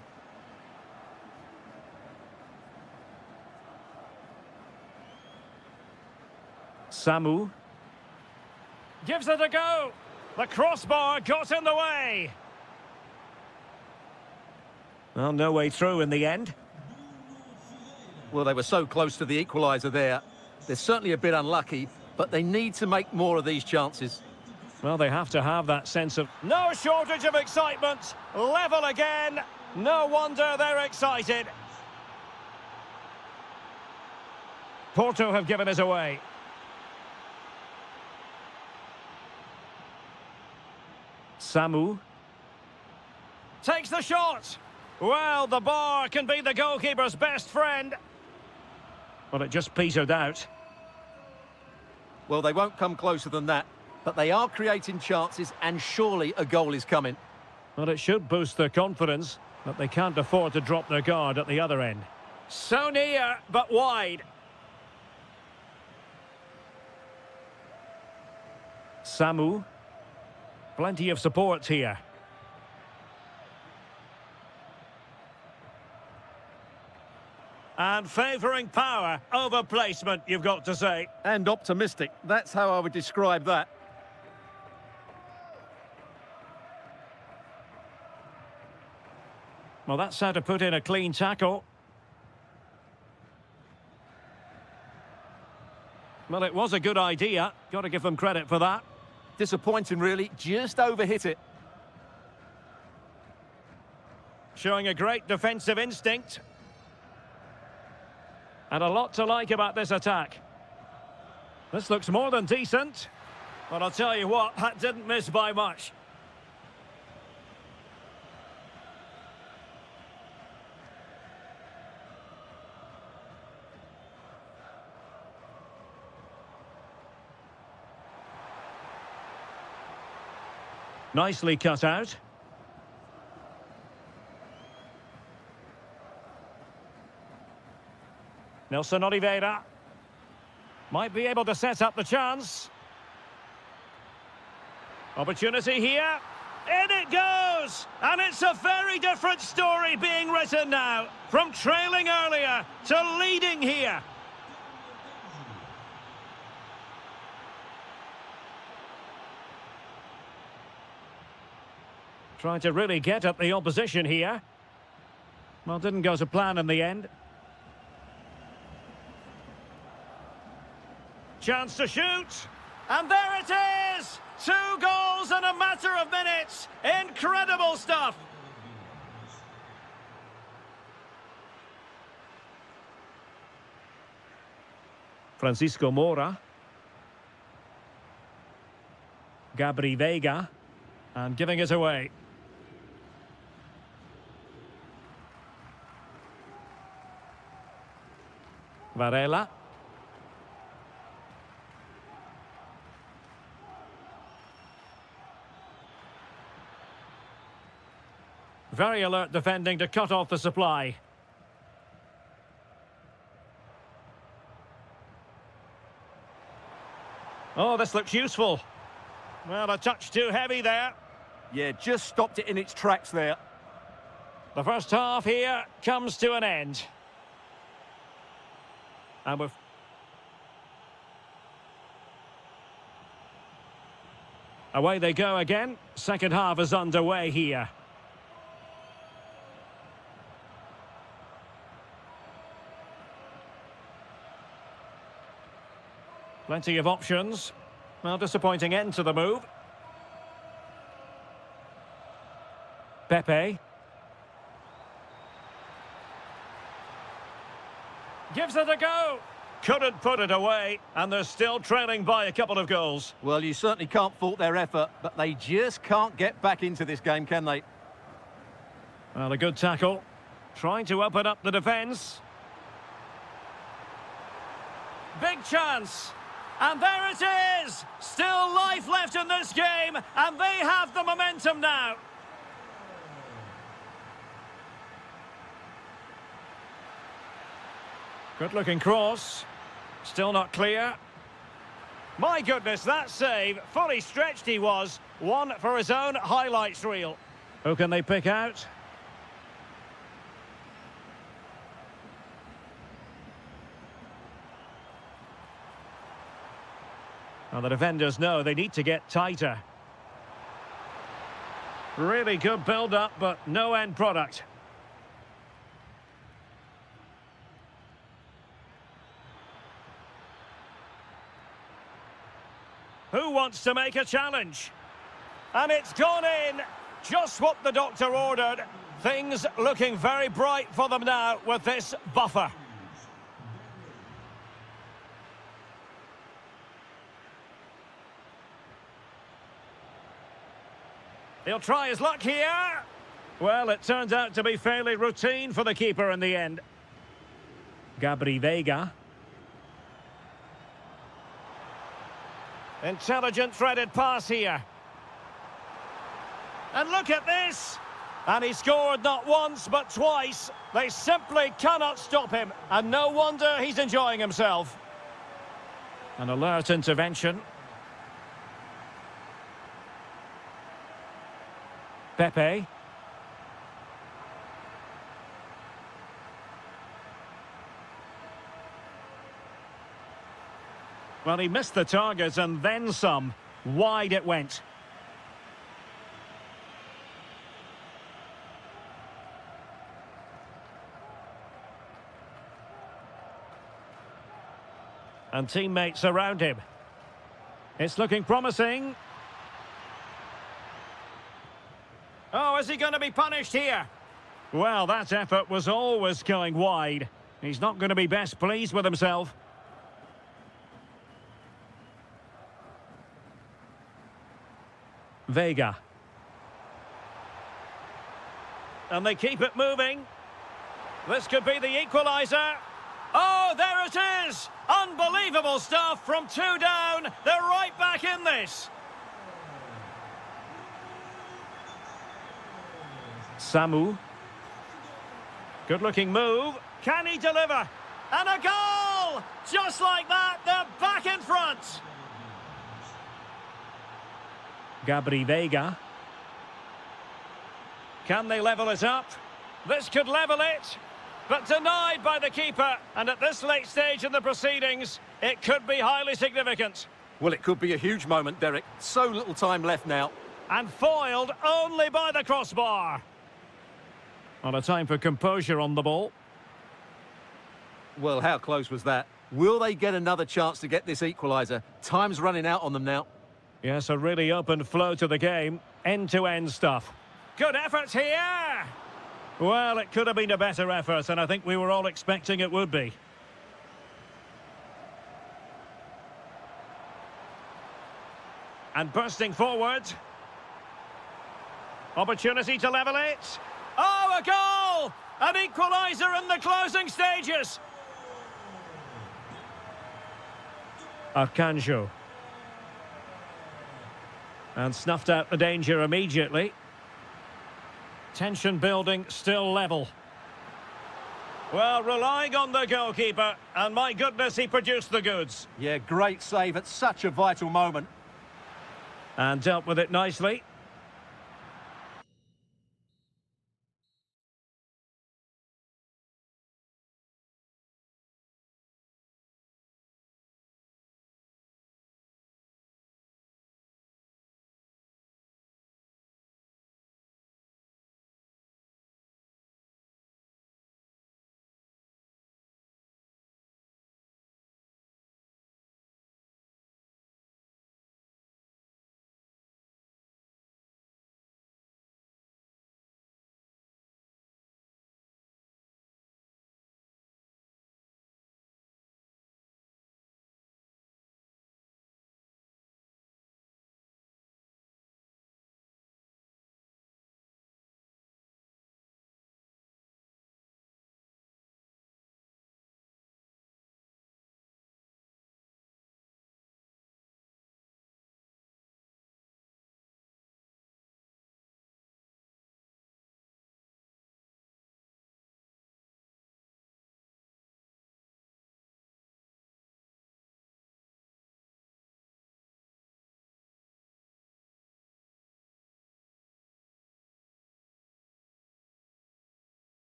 Samu. Gives it a go. The crossbar got in the way. Well, no way through in the end. Well, they were so close to the equaliser there. They're certainly a bit unlucky, but they need to make more of these chances. Well, they have to have that sense of... No shortage of excitement. Level again. No wonder they're excited. Porto have given us away. Samu. Takes the shot. Well, the bar can be the goalkeeper's best friend. Well, it just petered out. Well, they won't come closer than that, but they are creating chances, and surely a goal is coming. Well, it should boost their confidence, but they can't afford to drop their guard at the other end. So near, but wide. Samu. Plenty of support here. And favouring power over placement, you've got to say. And optimistic. That's how I would describe that. Well, that's how to put in a clean tackle. Well, it was a good idea. Got to give them credit for that. Disappointing, really. Just overhit it. Showing a great defensive instinct. And a lot to like about this attack. This looks more than decent. But I'll tell you what, that didn't miss by much. Nicely cut out. Nelson Oliveira might be able to set up the chance. Opportunity here. In it goes! And it's a very different story being written now. From trailing earlier to leading here. Trying to really get at the opposition here. Well, didn't go to plan in the end. Chance to shoot. And there it is! 2 goals in a matter of minutes. Incredible stuff. Francisco Moura. Gabri Veiga. And giving it away. Varela. Very alert defending to cut off the supply. Oh, this looks useful. Well, a touch too heavy there. Yeah, just stopped it in its tracks there. The first half here comes to an end. And we've... Away they go again. Second half is underway here. Plenty of options. Well, disappointing end to the move. Pepe. Gives it a go. Couldn't put it away, and they're still trailing by a couple of goals. Well, you certainly can't fault their effort, but they just can't get back into this game, can they? Well, a good tackle. Trying to open up the defence. Big chance. And there it is! Still life left in this game, and they have the momentum now. Good-looking cross. Still not clear. My goodness, that save. Fully stretched he was. One for his own highlights reel. Who can they pick out? Well, the defenders know they need to get tighter. Really good build-up, but no end product. Who wants to make a challenge? And it's gone in. Just what the doctor ordered. Things looking very bright for them now with this buffer. He'll try his luck here. Well, it turns out to be fairly routine for the keeper in the end. Gabri Veiga. Intelligent threaded pass here. And look at this! And he scored not once, but twice. They simply cannot stop him. And no wonder he's enjoying himself. An alert intervention. Pepe. Well, he missed the target and then some. Wide it went. And teammates around him. It's looking promising. Oh, is he going to be punished here? Well, that effort was always going wide. He's not going to be best pleased with himself. Veiga. And they keep it moving. This could be the equaliser. Oh, there it is! Unbelievable stuff from 2 down. They're right back in this. Samu. Good-looking move. Can he deliver? And a goal! Just like that, they're back in front. Gabri Veiga. Can they level it up? This could level it, but denied by the keeper. And at this late stage in the proceedings, it could be highly significant. Well, it could be a huge moment, Derek. So little time left now. And foiled only by the crossbar. On a time for composure on the ball. Well, how close was that? Will they get another chance to get this equaliser? Time's running out on them now. Yes, a really open flow to the game. End-to-end stuff. Good effort here! Well, it could have been a better effort, and I think we were all expecting it would be. And bursting forward. Opportunity to level it. Oh, a goal! An equaliser in the closing stages. Arcanjo. And snuffed out the danger immediately. Tension building, still level. Well, relying on the goalkeeper, and my goodness, he produced the goods. Yeah, great save at such a vital moment. And dealt with it nicely.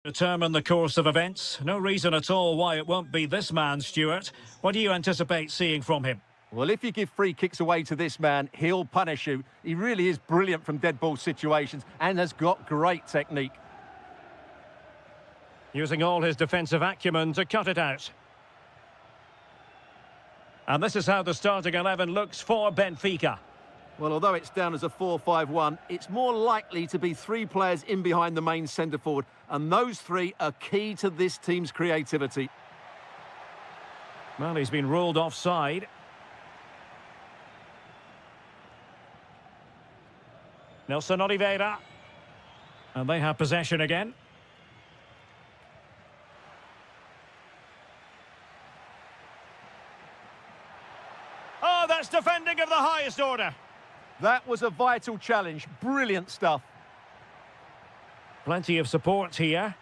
Determine the course of events. No reason at all why it won't be this man, Stuart. What do you anticipate seeing from him? Well, if you give free kicks away to this man, he'll punish you. He really is brilliant from dead ball situations and has got great technique. Using all his defensive acumen to cut it out. And this is how the starting 11 looks for Benfica. Well, although it's down as a 4-5-1, it's more likely to be three players in behind the main centre-forward, and those three are key to this team's creativity. Well, he's been ruled offside. Nelson Oliveira. And they have possession again. Oh, that's defending of the highest order. That was a vital challenge. Brilliant stuff. Plenty of support here.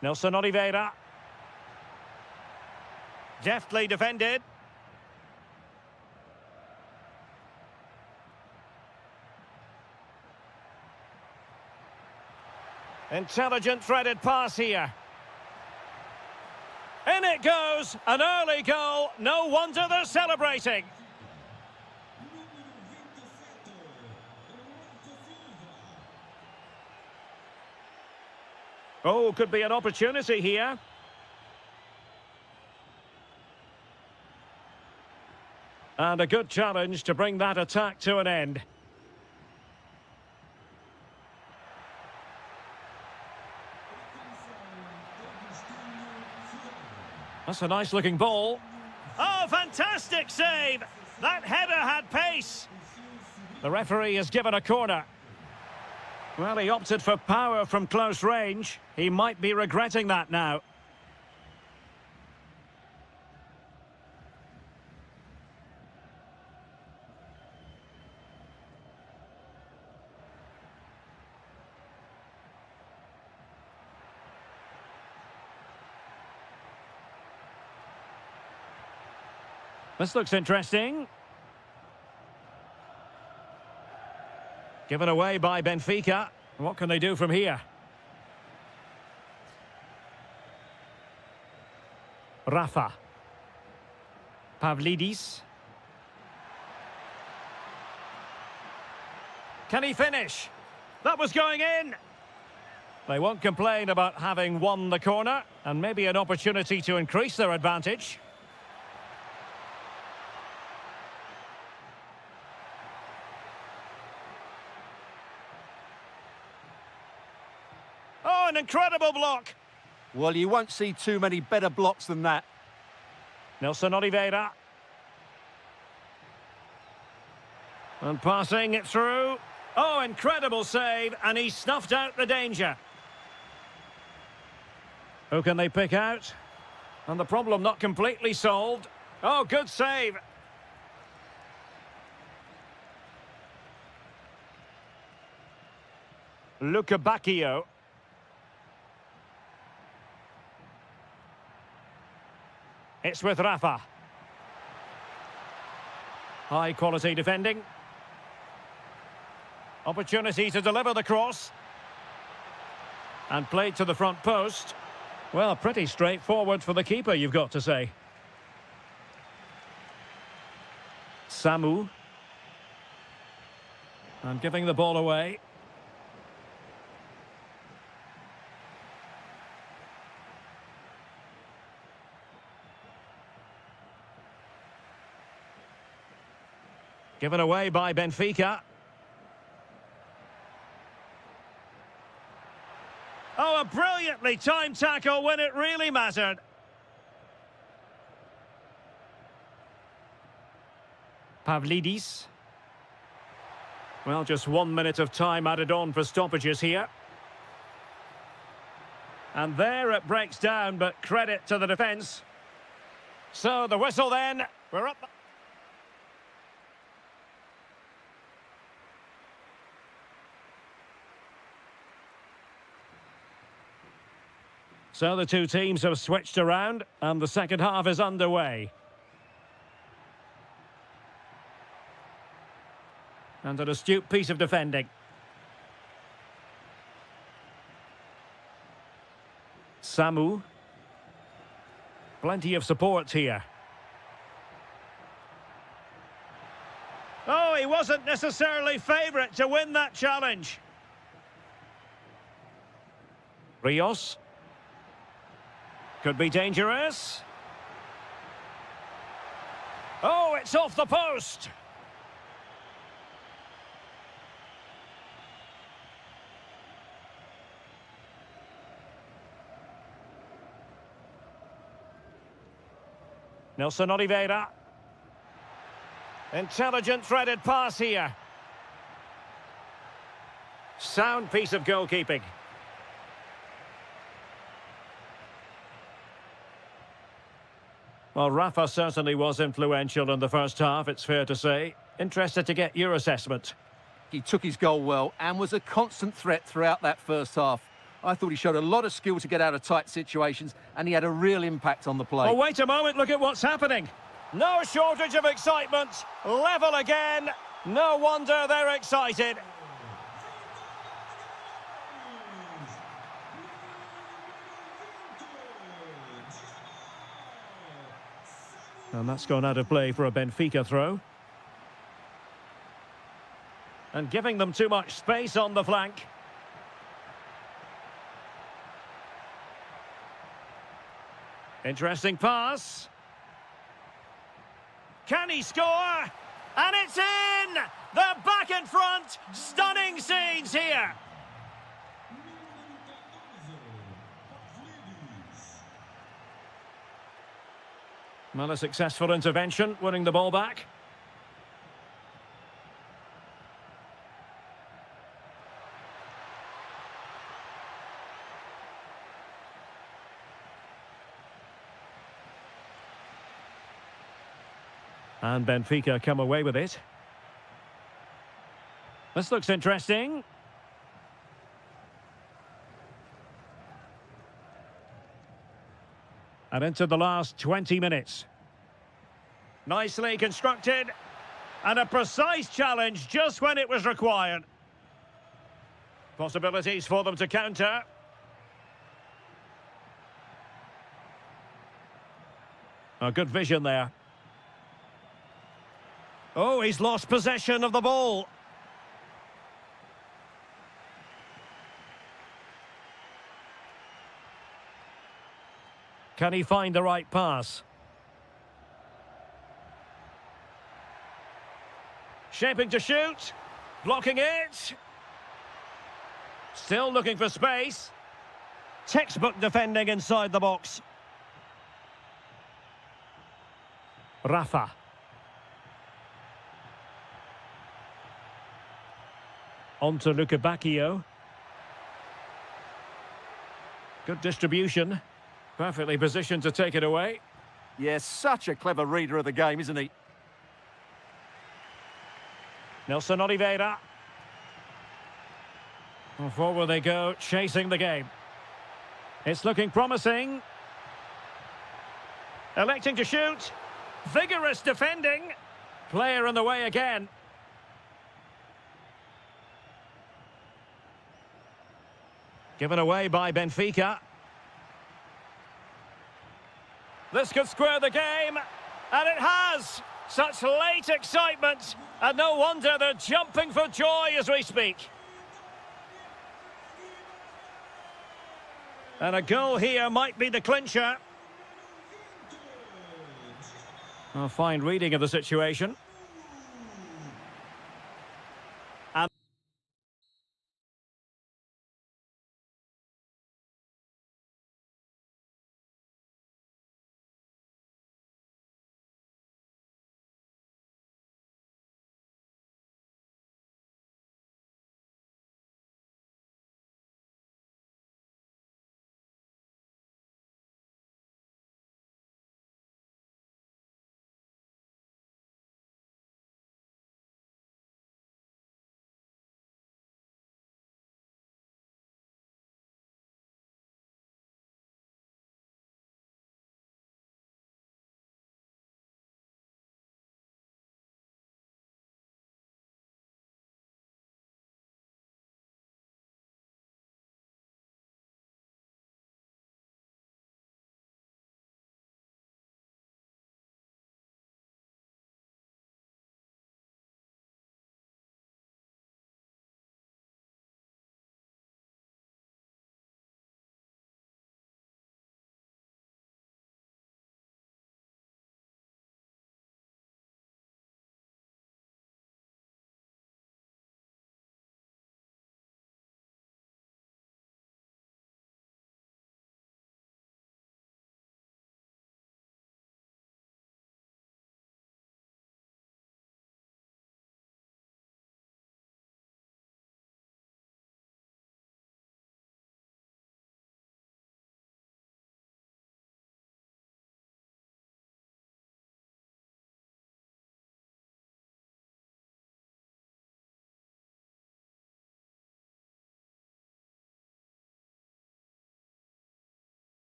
Nelson Oliveira. Deftly defended. Intelligent threaded pass here. In it goes, an early goal. No wonder they're celebrating. Oh, could be an opportunity here. And a good challenge to bring that attack to an end. That's a nice looking ball. Oh, fantastic save! That header had pace. The referee has given a corner. Well, he opted for power from close range. He might be regretting that now. This looks interesting. Given away by Benfica. What can they do from here? Rafa. Pavlidis. Can he finish? That was going in. They won't complain about having won the corner, and maybe an opportunity to increase their advantage. Oh, an incredible block. Well, you won't see too many better blocks than that. Nelson Oliveira. And passing it through. Oh, incredible save, and he snuffed out the danger. Who can they pick out? And the problem not completely solved. Oh, good save. Luca Bacchio. It's with Rafa. High quality defending. Opportunity to deliver the cross. And played to the front post. Well, pretty straightforward for the keeper, you've got to say. Samu. And giving the ball away. Given away by Benfica. Oh, a brilliantly timed tackle when it really mattered. Pavlidis. Well, just 1 minute of time added on for stoppages here. And there it breaks down, but credit to the defence. So the whistle then. We're up. So the two teams have switched around, and the second half is underway. And an astute piece of defending. Samu. Plenty of support here. Oh, he wasn't necessarily favourite to win that challenge. Rios. Could be dangerous. Oh, it's off the post. Nelson Oliveira. Intelligent threaded pass here. Sound piece of goalkeeping. Well, Rafa certainly was influential in the first half, it's fair to say. Interested to get your assessment. He took his goal well and was a constant threat throughout that first half. I thought he showed a lot of skill to get out of tight situations, and he had a real impact on the play. Oh, wait a moment, look at what's happening. No shortage of excitement. Level again. No wonder they're excited. And that's gone out of play for a Benfica throw. And giving them too much space on the flank. Interesting pass. Can he score? And it's in! They're back in front! Stunning scenes here! Well, a successful intervention, winning the ball back. And Benfica come away with it. This looks interesting. And into the last 20 minutes. Nicely constructed. And a precise challenge just when it was required. Possibilities for them to counter. A good vision there. Oh, he's lost possession of the ball. Can he find the right pass? Shaping to shoot. Blocking it. Still looking for space. Textbook defending inside the box. Rafa. On to Luka Bacchio. Good distribution. Perfectly positioned to take it away. Yes, such a clever reader of the game, isn't he? Nelson Oliveira. Well, forward they go, chasing the game. It's looking promising. Electing to shoot. Vigorous defending. Player in the way again. Given away by Benfica. This could square the game, and it has! Such late excitement, and no wonder they're jumping for joy as we speak. And a goal here might be the clincher. A fine reading of the situation.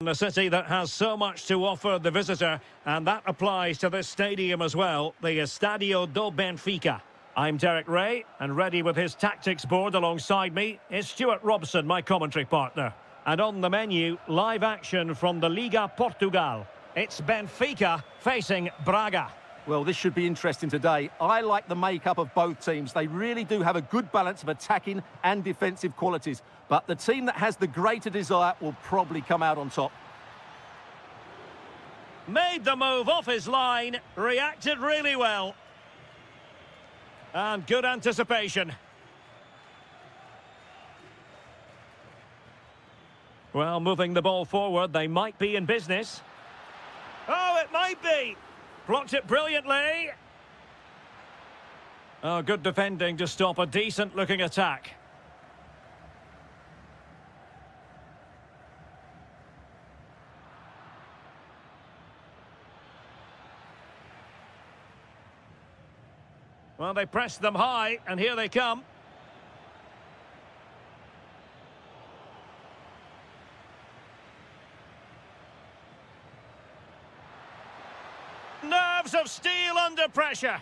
A city that has so much to offer the visitor, and that applies to this stadium as well, the Estadio do Benfica. I'm Derek Ray, and ready with his tactics board alongside me is Stuart Robson, my commentary partner. And on the menu, live action from the Liga Portugal. It's Benfica facing Braga. Well, this should be interesting today. I like the makeup of both teams. They really do have a good balance of attacking and defensive qualities. But the team that has the greater desire will probably come out on top. Made the move off his line, reacted really well. And good anticipation. Well, moving the ball forward, they might be in business. Oh, it might be. Blocked it brilliantly. Oh, good defending to stop a decent-looking attack. Well, they pressed them high, and here they come. Nerves of steel under pressure.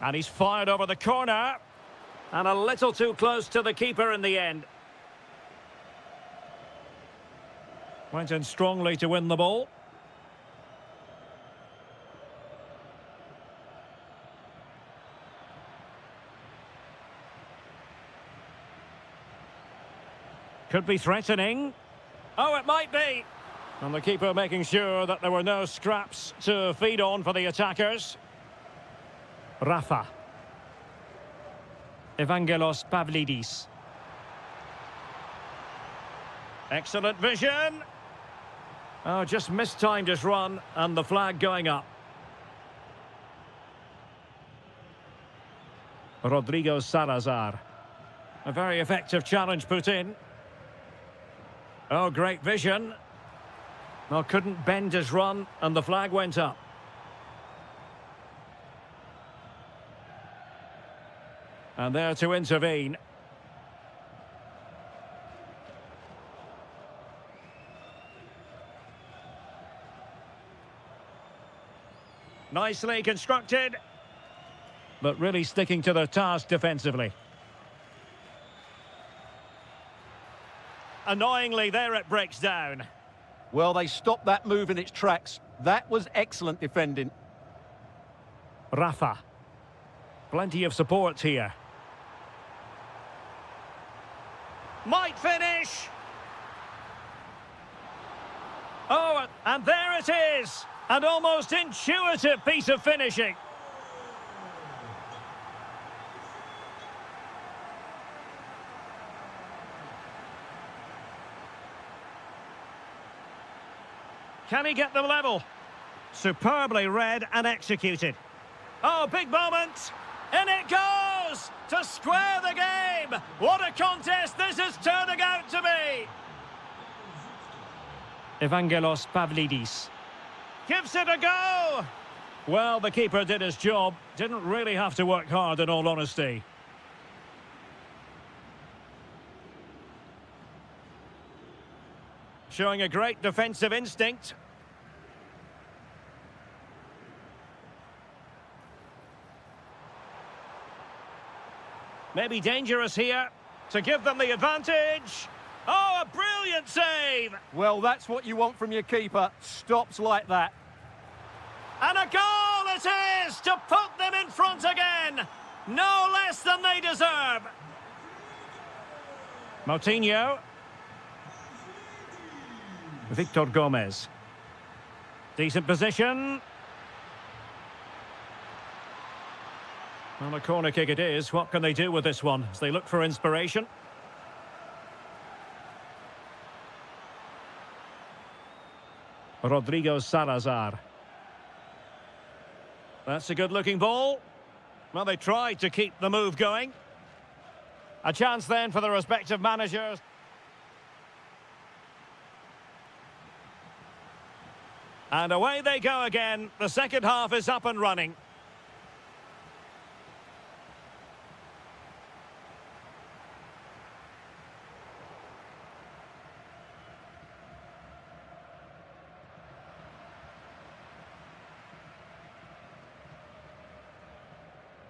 And he's fired over the corner. And a little too close to the keeper in the end. Went in strongly to win the ball. Could be threatening. Oh, it might be. And the keeper making sure that there were no scraps to feed on for the attackers. Rafa. Evangelos Pavlidis. Excellent vision. Oh, just mistimed his run, and the flag going up. Rodrigo Salazar. A very effective challenge put in. Oh, great vision. Well, couldn't bend his run, and the flag went up. And there to intervene. Nicely constructed, but really sticking to their task defensively. Annoyingly, there it breaks down. Well, they stopped that move in its tracks. That was excellent defending. Rafa. Plenty of support here. Might finish. Oh, and there it is. An almost intuitive piece of finishing. Can he get them level? Superbly read and executed. Oh, big moment. And it goes to square the game. What a contest this is turning out to be. Evangelos Pavlidis. Gives it a go. Well, the keeper did his job. Didn't really have to work hard, in all honesty. Showing a great defensive instinct. Maybe dangerous here to give them the advantage. Oh, a brilliant save! Well, that's what you want from your keeper. Stops like that. And a goal it is to put them in front again. No less than they deserve. Moutinho. Victor Gomez. Decent position. Well, a corner kick it is. What can they do with this one as they look for inspiration? Rodrigo Salazar. That's a good-looking ball. Well, they tried to keep the move going. A chance then for the respective managers. And away they go again. The second half is up and running.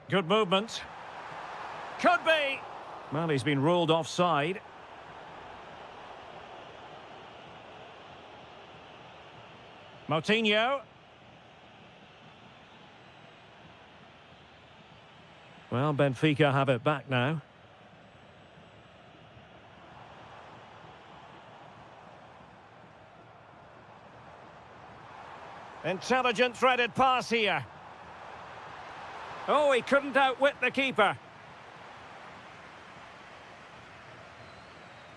Good movement. Could be. Well, he's been ruled offside. Moutinho. Well, Benfica have it back now. Intelligent threaded pass here. Oh, he couldn't outwit the keeper.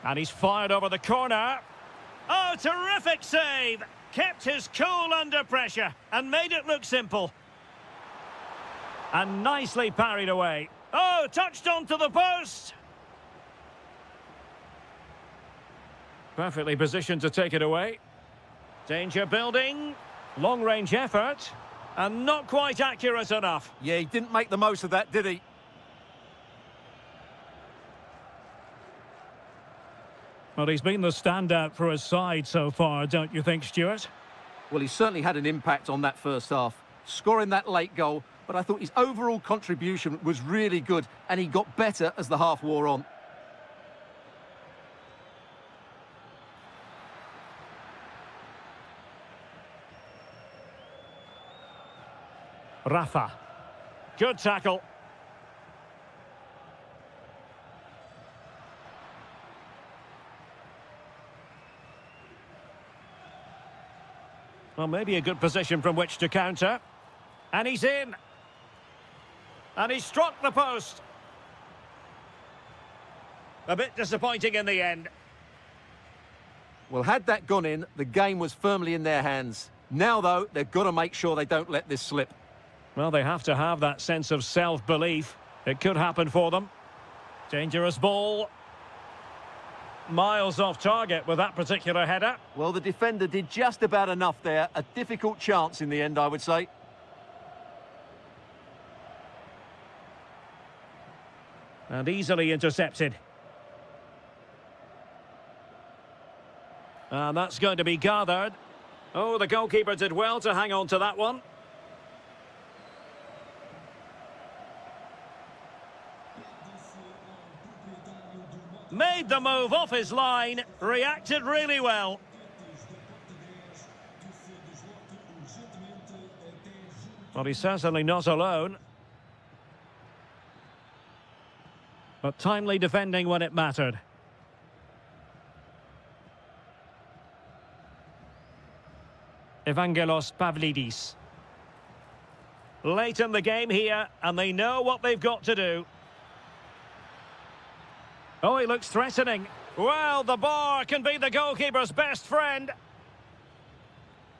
And he's fired over the corner. Oh, terrific save! Kept his cool under pressure and made it look simple. And nicely parried away. Oh, touched onto the post! Perfectly positioned to take it away. Danger building. Long-range effort. And not quite accurate enough. Yeah, he didn't make the most of that, did he? Well, he's been the standout for his side so far, don't you think, Stuart? Well, he certainly had an impact on that first half, scoring that late goal, but I thought his overall contribution was really good, and he got better as the half wore on. Rafa. Good tackle. Well, maybe a good position from which to counter. And he's in. And he struck the post. A bit disappointing in the end. Well, had that gone in, the game was firmly in their hands. Now, though, they've got to make sure they don't let this slip. Well, they have to have that sense of self-belief. It could happen for them. Dangerous ball. Miles off target with that particular header. Well, the defender did just about enough there. A difficult chance in the end, I would say. And easily intercepted. And that's going to be gathered. Oh, the goalkeeper did well to hang on to that one. Made the move off his line, reacted really well. Well, he's certainly not alone. But timely defending when it mattered. Evangelos Pavlidis. Late in the game here, and they know what they've got to do. Oh, he looks threatening. Well, the bar can be the goalkeeper's best friend.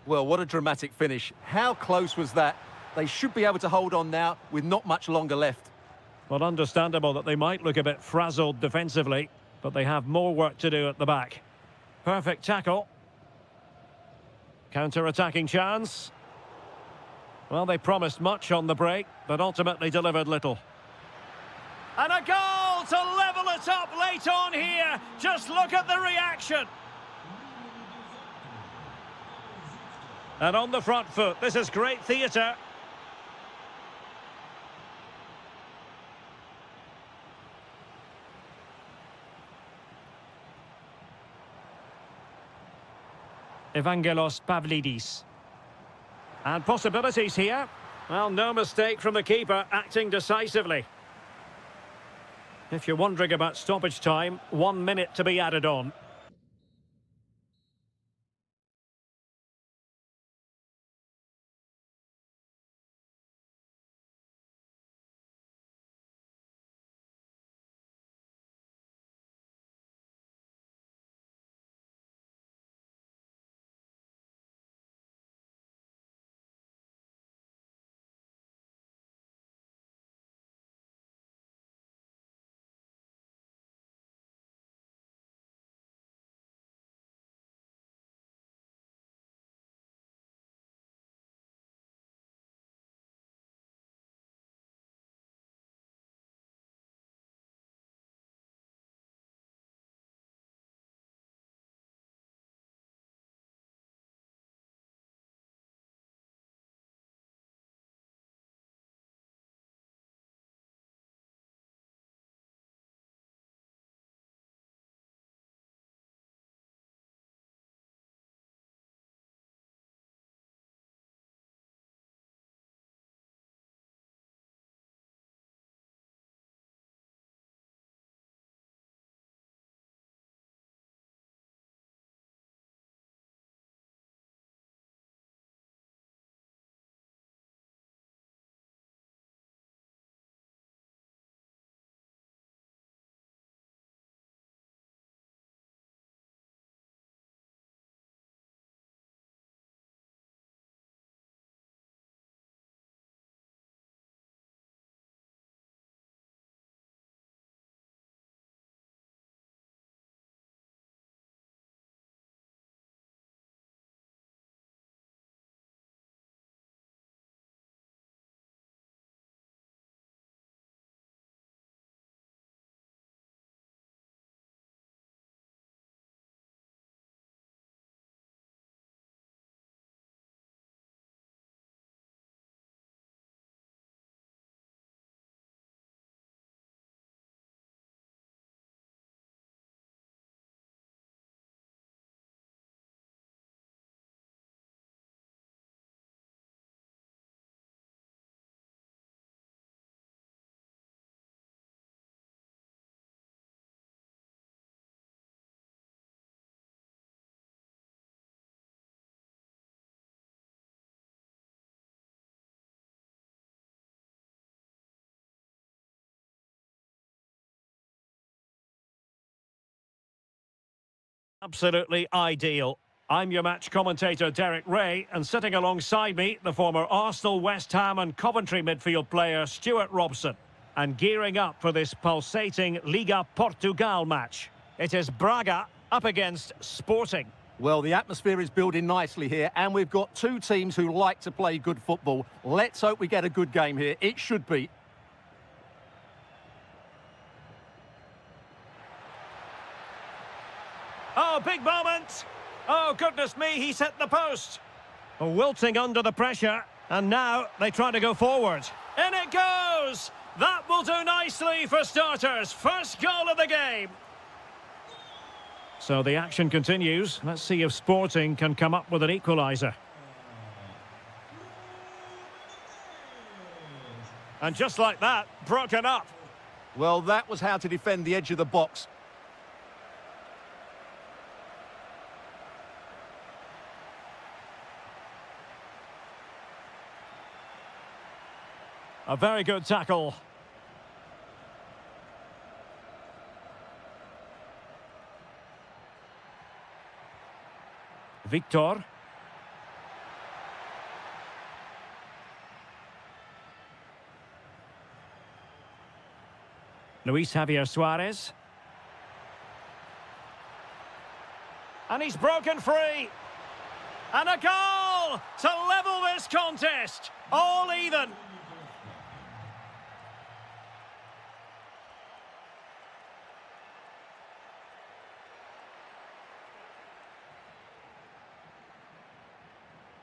Well, what a dramatic finish. How close was that? They should be able to hold on now with not much longer left. Well, understandable that they might look a bit frazzled defensively, but they have more work to do at the back. Perfect tackle. Counter-attacking chance. Well, they promised much on the break, but ultimately delivered little. And a goal to level it up late on here. Just look at the reaction. And on the front foot, this is great theatre. Evangelos Pavlidis. And possibilities here. Well, no mistake from the keeper, acting decisively. If you're wondering about stoppage time, 1 minute to be added on. Absolutely ideal. I'm your match commentator, Derek Ray, and sitting alongside me, the former Arsenal, West Ham and Coventry midfield player, Stuart Robson. And gearing up for this pulsating Liga Portugal match. It is Braga up against Sporting. Well, the atmosphere is building nicely here, and we've got two teams who like to play good football. Let's hope we get a good game here. It should be. Oh, big moment! Oh, goodness me, he's hit the post. Wilting under the pressure, and now they try to go forward. In it goes! That will do nicely for starters. First goal of the game. So the action continues. Let's see if Sporting can come up with an equaliser. And just like that, broken up. Well, that was how to defend the edge of the box. A very good tackle. Victor. Luis Javier Suarez. And he's broken free. And a goal to level this contest. All even.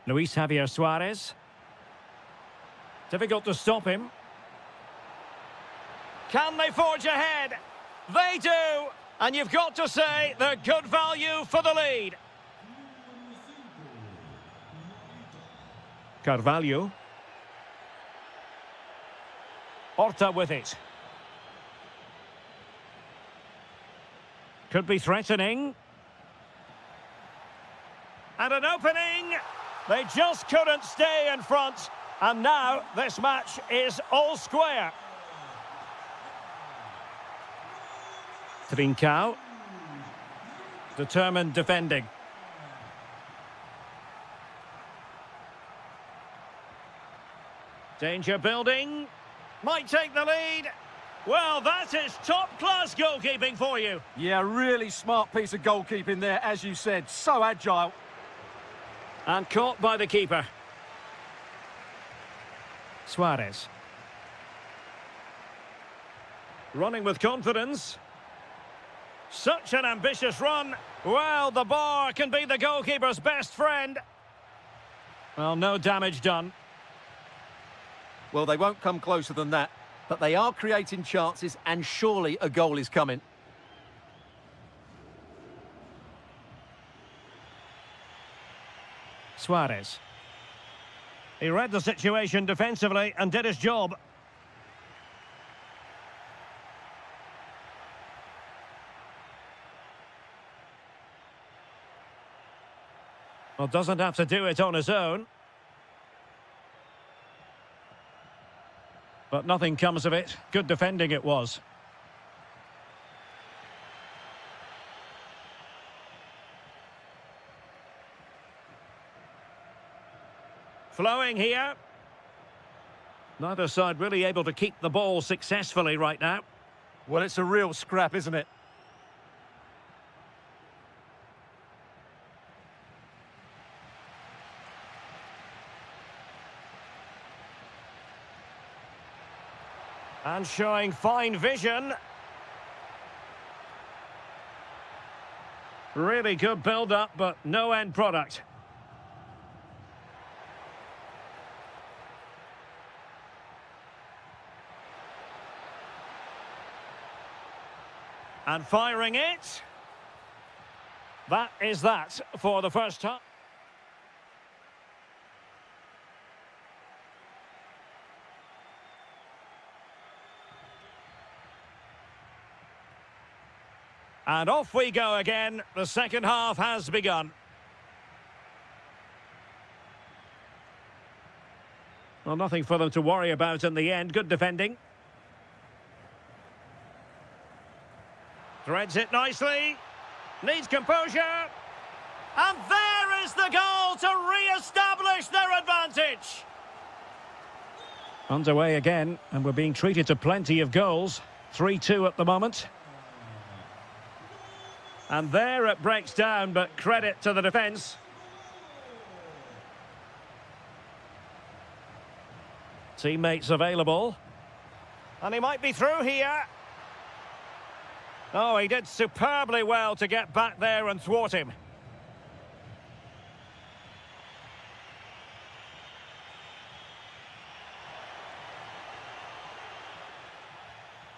Luis Javier Suarez. Difficult to stop him. Can they forge ahead? They do! And you've got to say they're good value for the lead. Carvalho. Horta with it. Could be threatening. And an opening! They just couldn't stay in front, and now this match is all square. Trincao. Determined defending. Danger building. Might take the lead. Well, that is top-class goalkeeping for you. Yeah, really smart piece of goalkeeping there, as you said. So agile. And caught by the keeper. Suarez. Running with confidence. Such an ambitious run. Well, the bar can be the goalkeeper's best friend. Well, no damage done. Well, they won't come closer than that, but they are creating chances, and surely a goal is coming. Suarez. He read the situation defensively and did his job. Well, doesn't have to do it on his own. But nothing comes of it. Good defending it was. Flowing here. Neither side really able to keep the ball successfully right now. Well, it's a real scrap, isn't it? And showing fine vision. Really good build-up, but no end product. And firing it. That is that for the first time. And off we go again. The second half has begun. Well, nothing for them to worry about in the end. Good defending. Threads it nicely. Needs composure. And there is the goal to re-establish their advantage. Underway again, and we're being treated to plenty of goals. 3-2 at the moment. And there it breaks down, but credit to the defence. Teammates available. And he might be through here. Oh, he did superbly well to get back there and thwart him.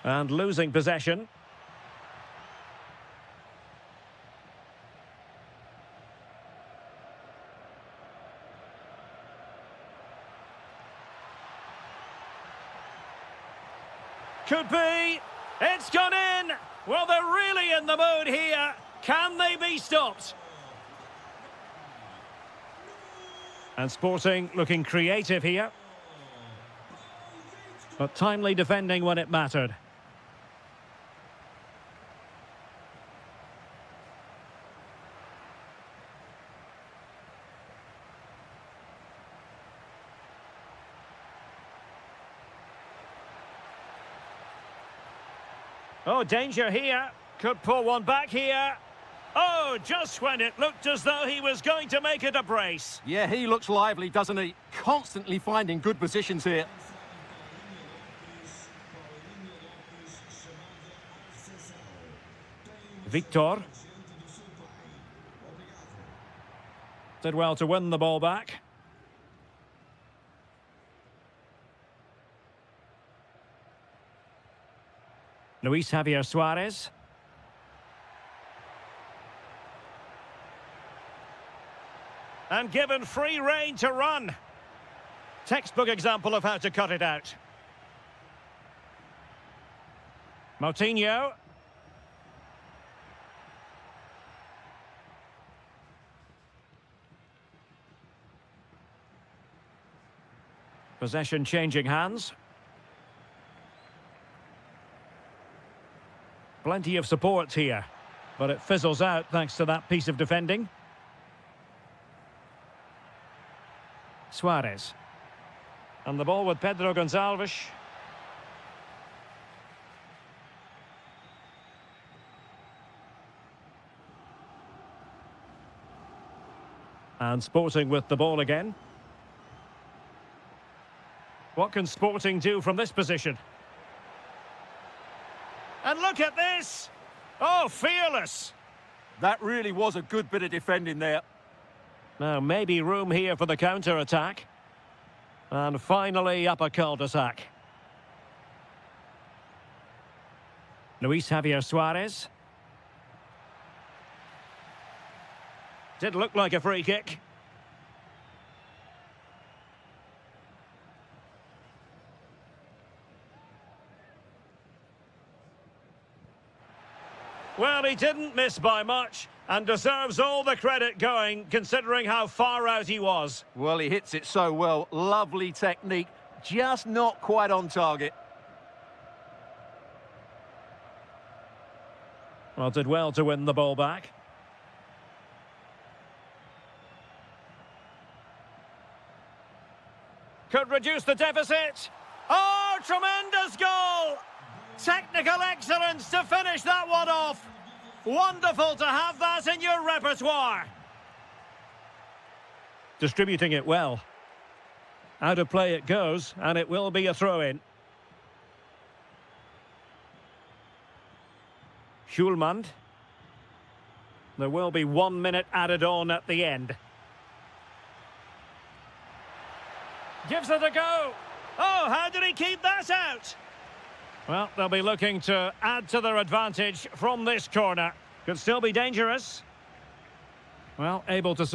And losing possession. Could be. It's gone in. Well, they're really in the mood here. Can they be stopped? And Sporting looking creative here. But timely defending when it mattered. Oh, danger here. Could pull one back here. Oh, just when it looked as though he was going to make it a brace. Yeah, he looks lively, doesn't he? Constantly finding good positions here. Victor. Did well to win the ball back. Luis Javier Suarez. And given free rein to run. Textbook example of how to cut it out. Moutinho. Possession changing hands. Plenty of support here, but it fizzles out thanks to that piece of defending. Suarez. And the ball with Pedro Gonçalves. And Sporting with the ball again. What can Sporting do from this position? And look at this! Oh, fearless! That really was a good bit of defending there. Now, maybe room here for the counter-attack. And finally, up a cul-de-sac. Luis Javier Suarez. Did look like a free kick. Well, he didn't miss by much and deserves all the credit going, considering how far out he was. Well, he hits it so well. Lovely technique, just not quite on target. Well, did well to win the ball back. Could reduce the deficit. Oh, tremendous goal! Technical excellence to finish that one off. Wonderful to have that in your repertoire. Distributing it well. Out of play it goes, and it will be a throw-in. Schulman. There will be 1 minute added on at the end. Gives it a go. Oh, how did he keep that out? Well, they'll be looking to add to their advantage from this corner. Could still be dangerous. Well, able to...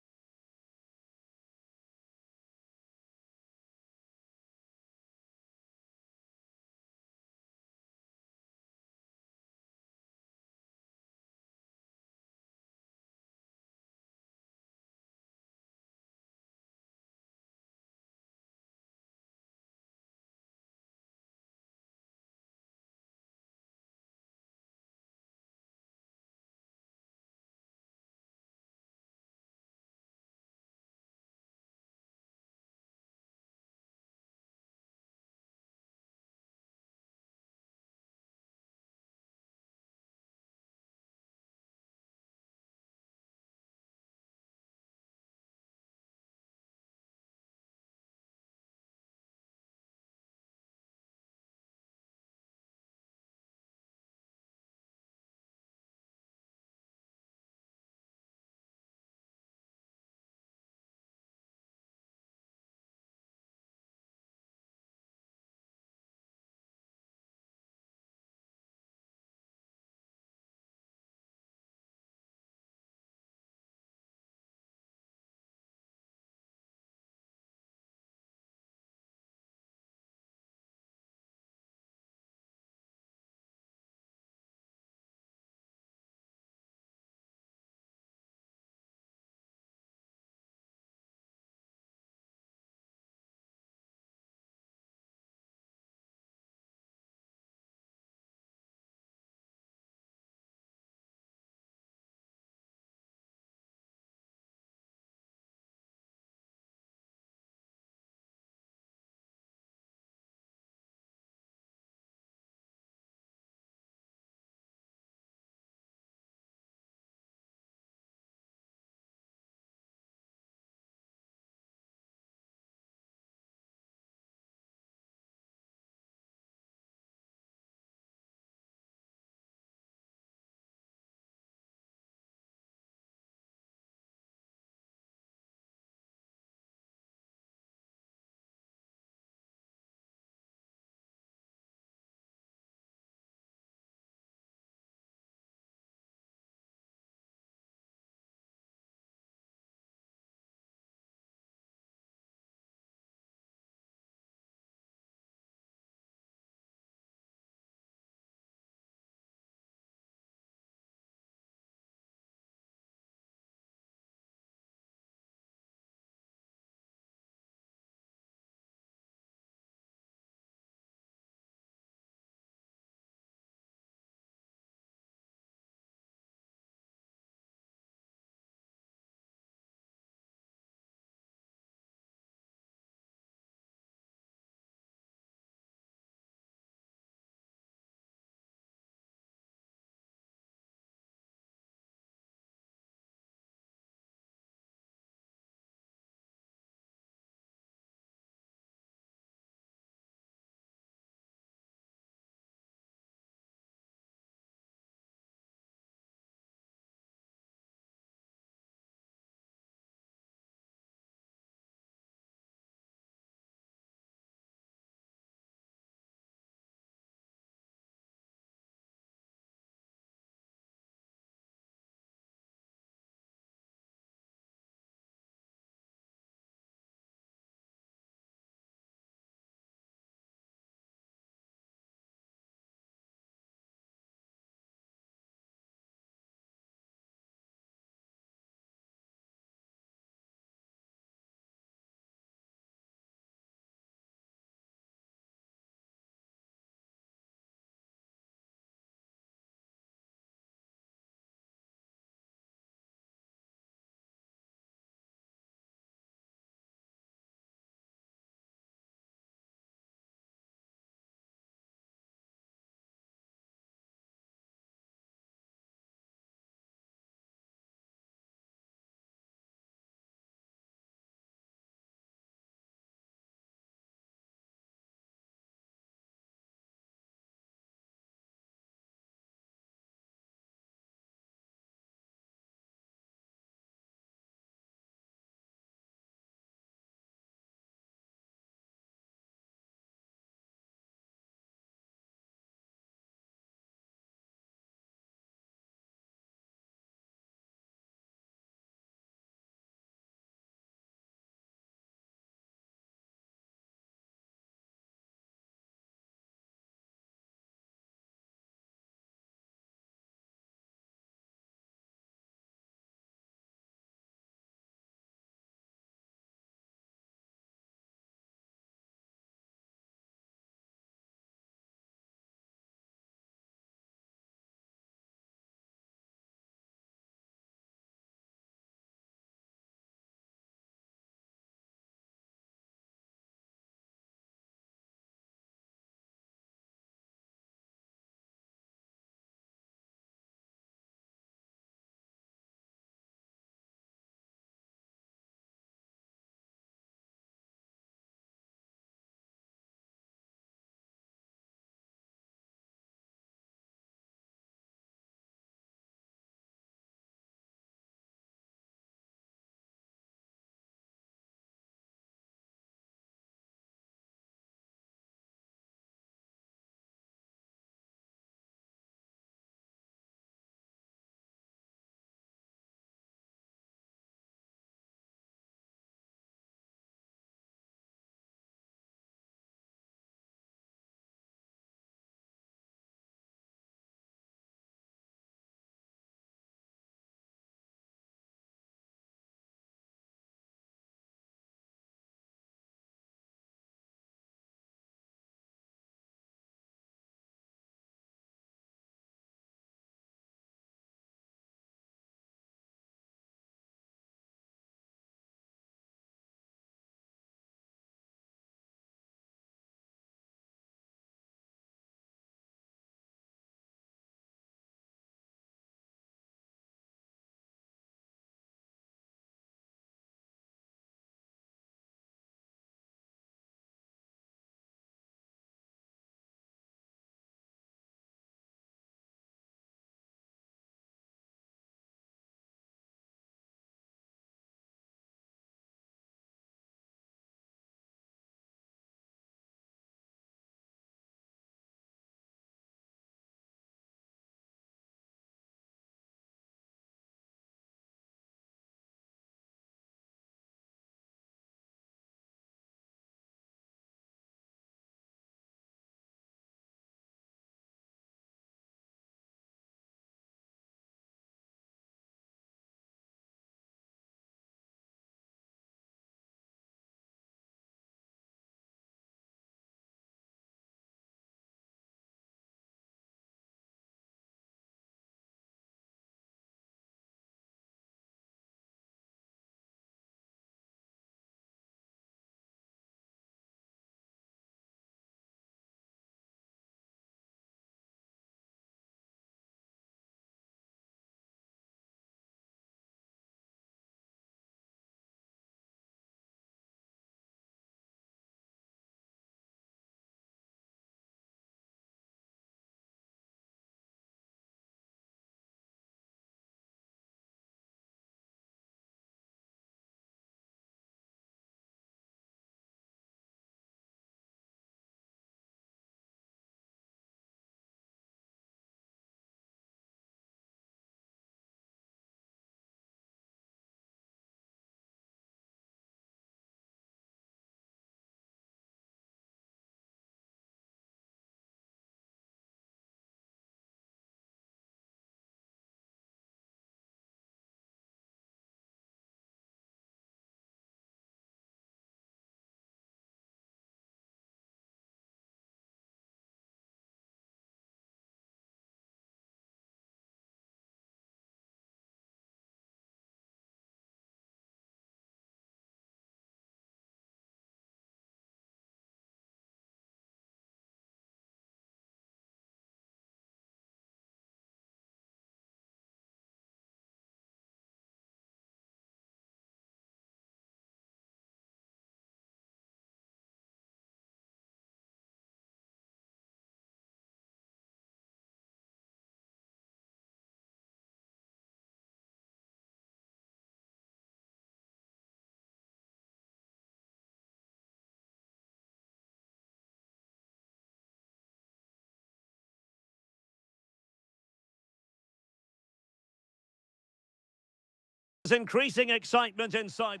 There's increasing excitement inside.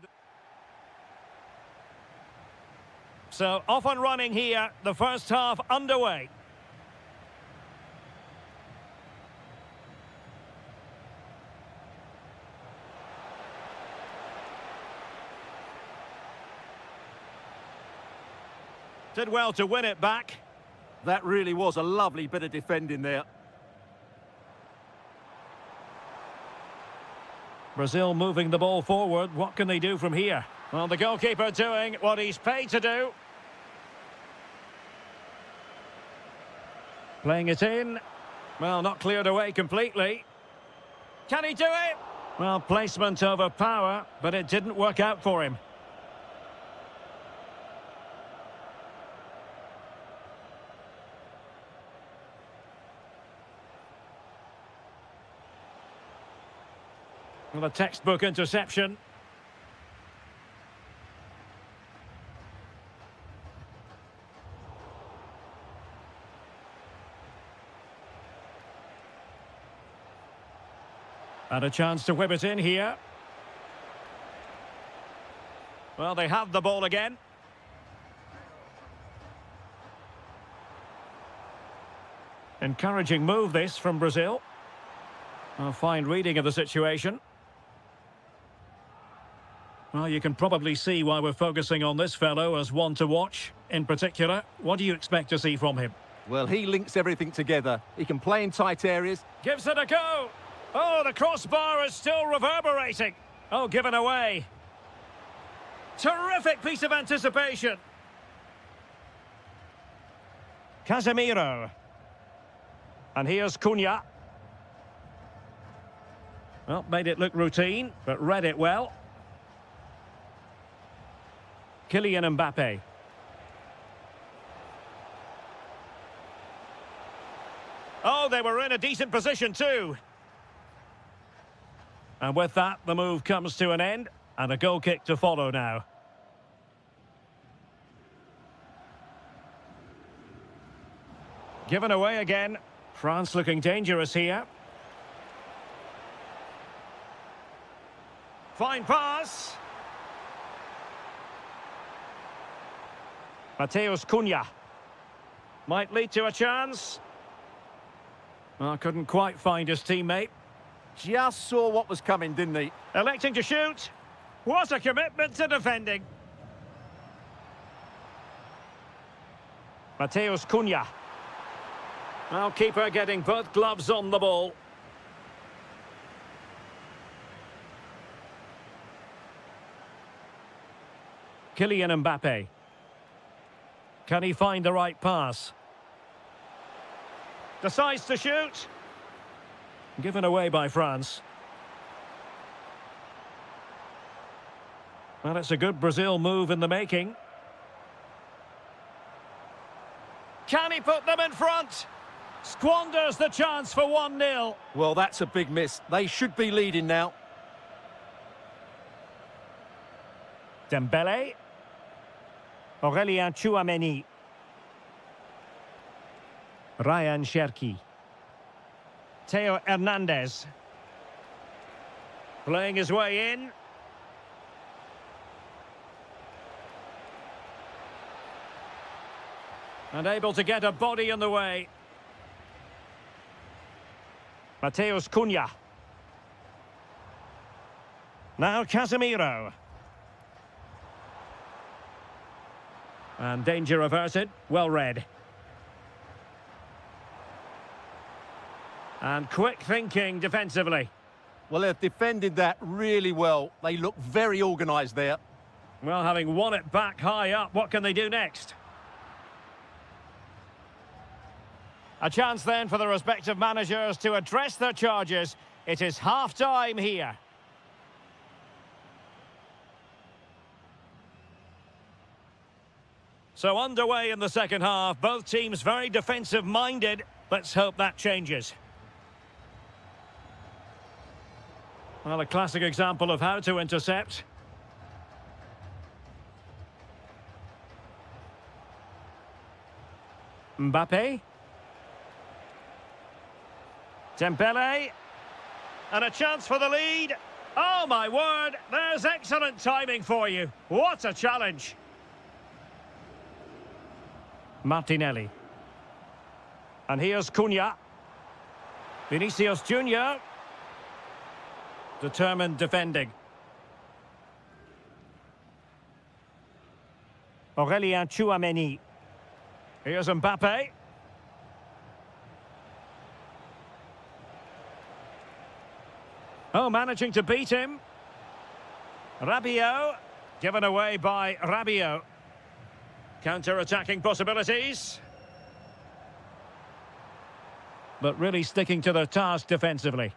So off and running here, the first half underway. Did well to win it back. That really was a lovely bit of defending there. Brazil moving the ball forward. What can they do from here? Well, the goalkeeper doing what he's paid to do. Playing it in. Well, not cleared away completely. Can he do it? Well, placement over power, but it didn't work out for him. Well, a textbook interception. And a chance to whip it in here. Well, they have the ball again. Encouraging move this from Brazil. A fine reading of the situation. Well, you can probably see why we're focusing on this fellow as one to watch. In particular, what do you expect to see from him? Well, he links everything together. He can play in tight areas. Gives it a go. Oh, the crossbar is still reverberating. Oh, given away. Terrific piece of anticipation. Casemiro. And here's Cunha. Well, made it look routine, but read it well. Kylian Mbappe. Oh, they were in a decent position too. And with that, the move comes to an end, and a goal kick to follow now. Given away again. France looking dangerous here. Fine pass. Mateus Cunha. Might lead to a chance. Well, couldn't quite find his teammate. Just saw what was coming, didn't he? Electing to shoot. What a commitment to defending. Mateus Cunha. Well, keeper getting both gloves on the ball. Kylian Mbappe. Can he find the right pass? Decides to shoot. Given away by France. Well, it's a good Brazil move in the making. Can he put them in front? Squanders the chance for 1-0. Well, that's a big miss. They should be leading now. Dembele. Aurélien Tchouameni. Ryan Cherki. Theo Hernandez. Playing his way in. And able to get a body in the way. Mateus Cunha. Now Casemiro. And danger averted. Well read. And quick thinking defensively. Well, they've defended that really well. They look very organised there. Well, having won it back high up, what can they do next? A chance then for the respective managers to address their charges. It is half-time here. So underway in the second half, both teams very defensive-minded. Let's hope that changes. Well, a classic example of how to intercept. Mbappe. Dembele. And a chance for the lead. Oh, my word, there's excellent timing for you. What a challenge. Martinelli. And here's Cunha. Vinicius Junior. Determined defending. Aurélien Tchouameni. Here's Mbappe. Oh, managing to beat him. Rabiot. Given away by Rabiot. Counter-attacking possibilities. But really sticking to their task defensively.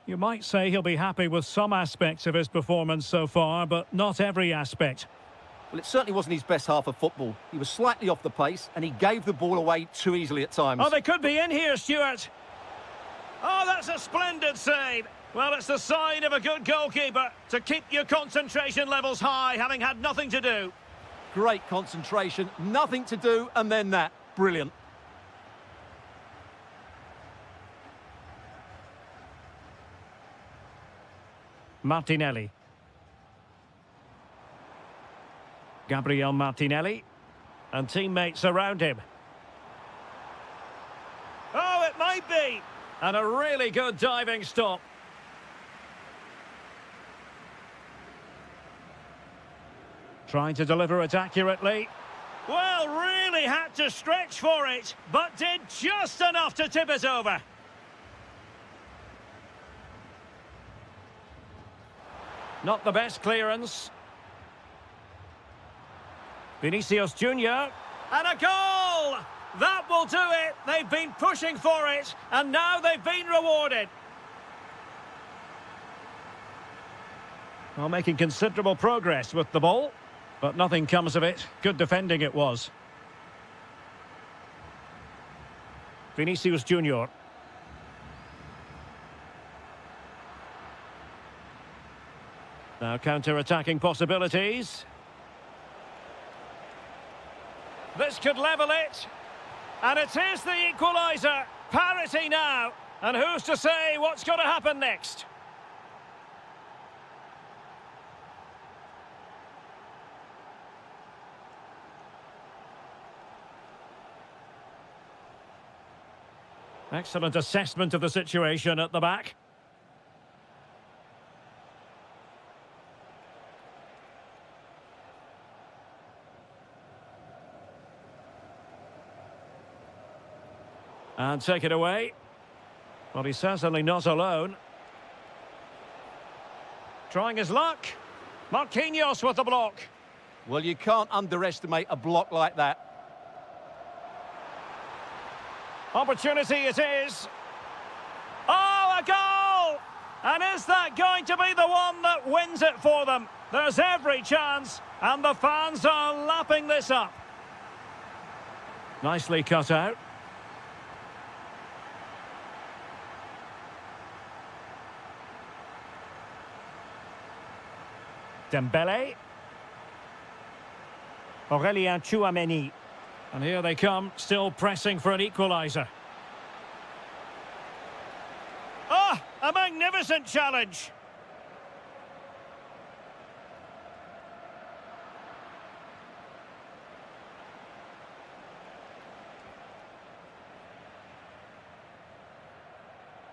You might say he'll be happy with some aspects of his performance so far, but not every aspect. Well, it certainly wasn't his best half of football. He was slightly off the pace, and he gave the ball away too easily at times. Oh, they could be in here, Stuart. Oh, that's a splendid save. Well, it's the sign of a good goalkeeper to keep your concentration levels high, having had nothing to do. Great concentration, nothing to do, and then that. Brilliant. Martinelli. Gabriel Martinelli. And teammates around him. Oh, it might be. And a really good diving stop. Trying to deliver it accurately. Well, really had to stretch for it, but did just enough to tip it over. Not the best clearance. Vinicius Junior. And a goal! That will do it. They've been pushing for it, and now they've been rewarded. Well, making considerable progress with the ball, but nothing comes of it. Good defending it was. Vinicius Junior. Now counter-attacking possibilities. This could level it. And it is the equaliser. Parity now. And who's to say what's going to happen next? Excellent assessment of the situation at the back. And take it away. Well, he's certainly not alone. Trying his luck. Marquinhos with the block. Well, you can't underestimate a block like that. Opportunity it is. Oh, a goal! And is that going to be the one that wins it for them? There's every chance, and the fans are lapping this up. Nicely cut out. Dembele. Aurélien Tchouameni. And here they come, still pressing for an equaliser. Ah, a magnificent challenge.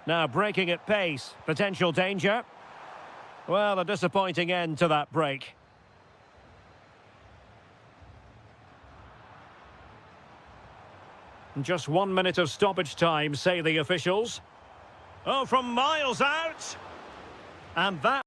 Now breaking at pace, potential danger. Well, a disappointing end to that break. Just 1 minute of stoppage time, say the officials. Oh, from miles out. And that...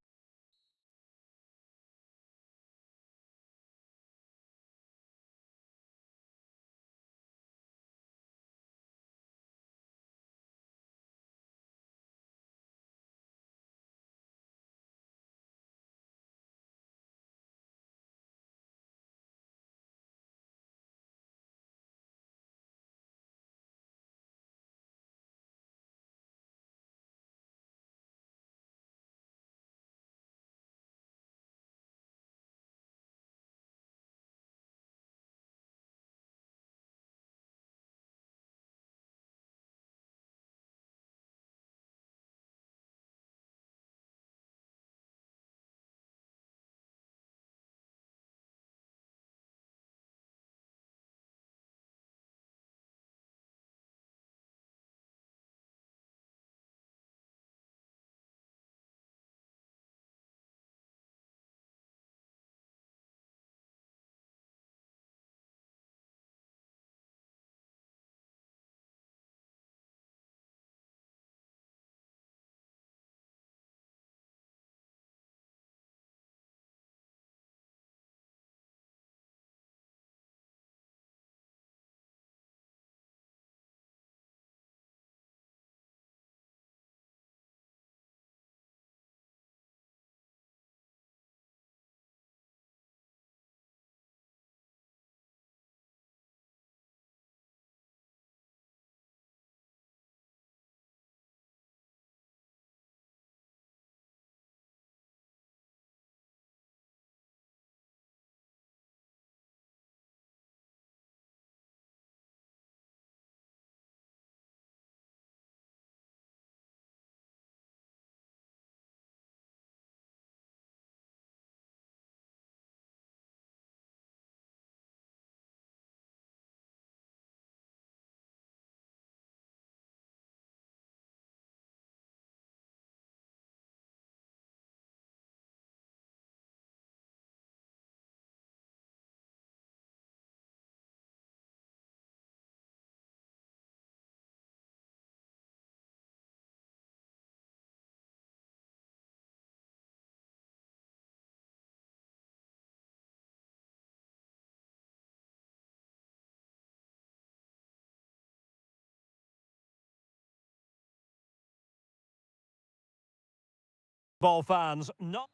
Ball fans, not...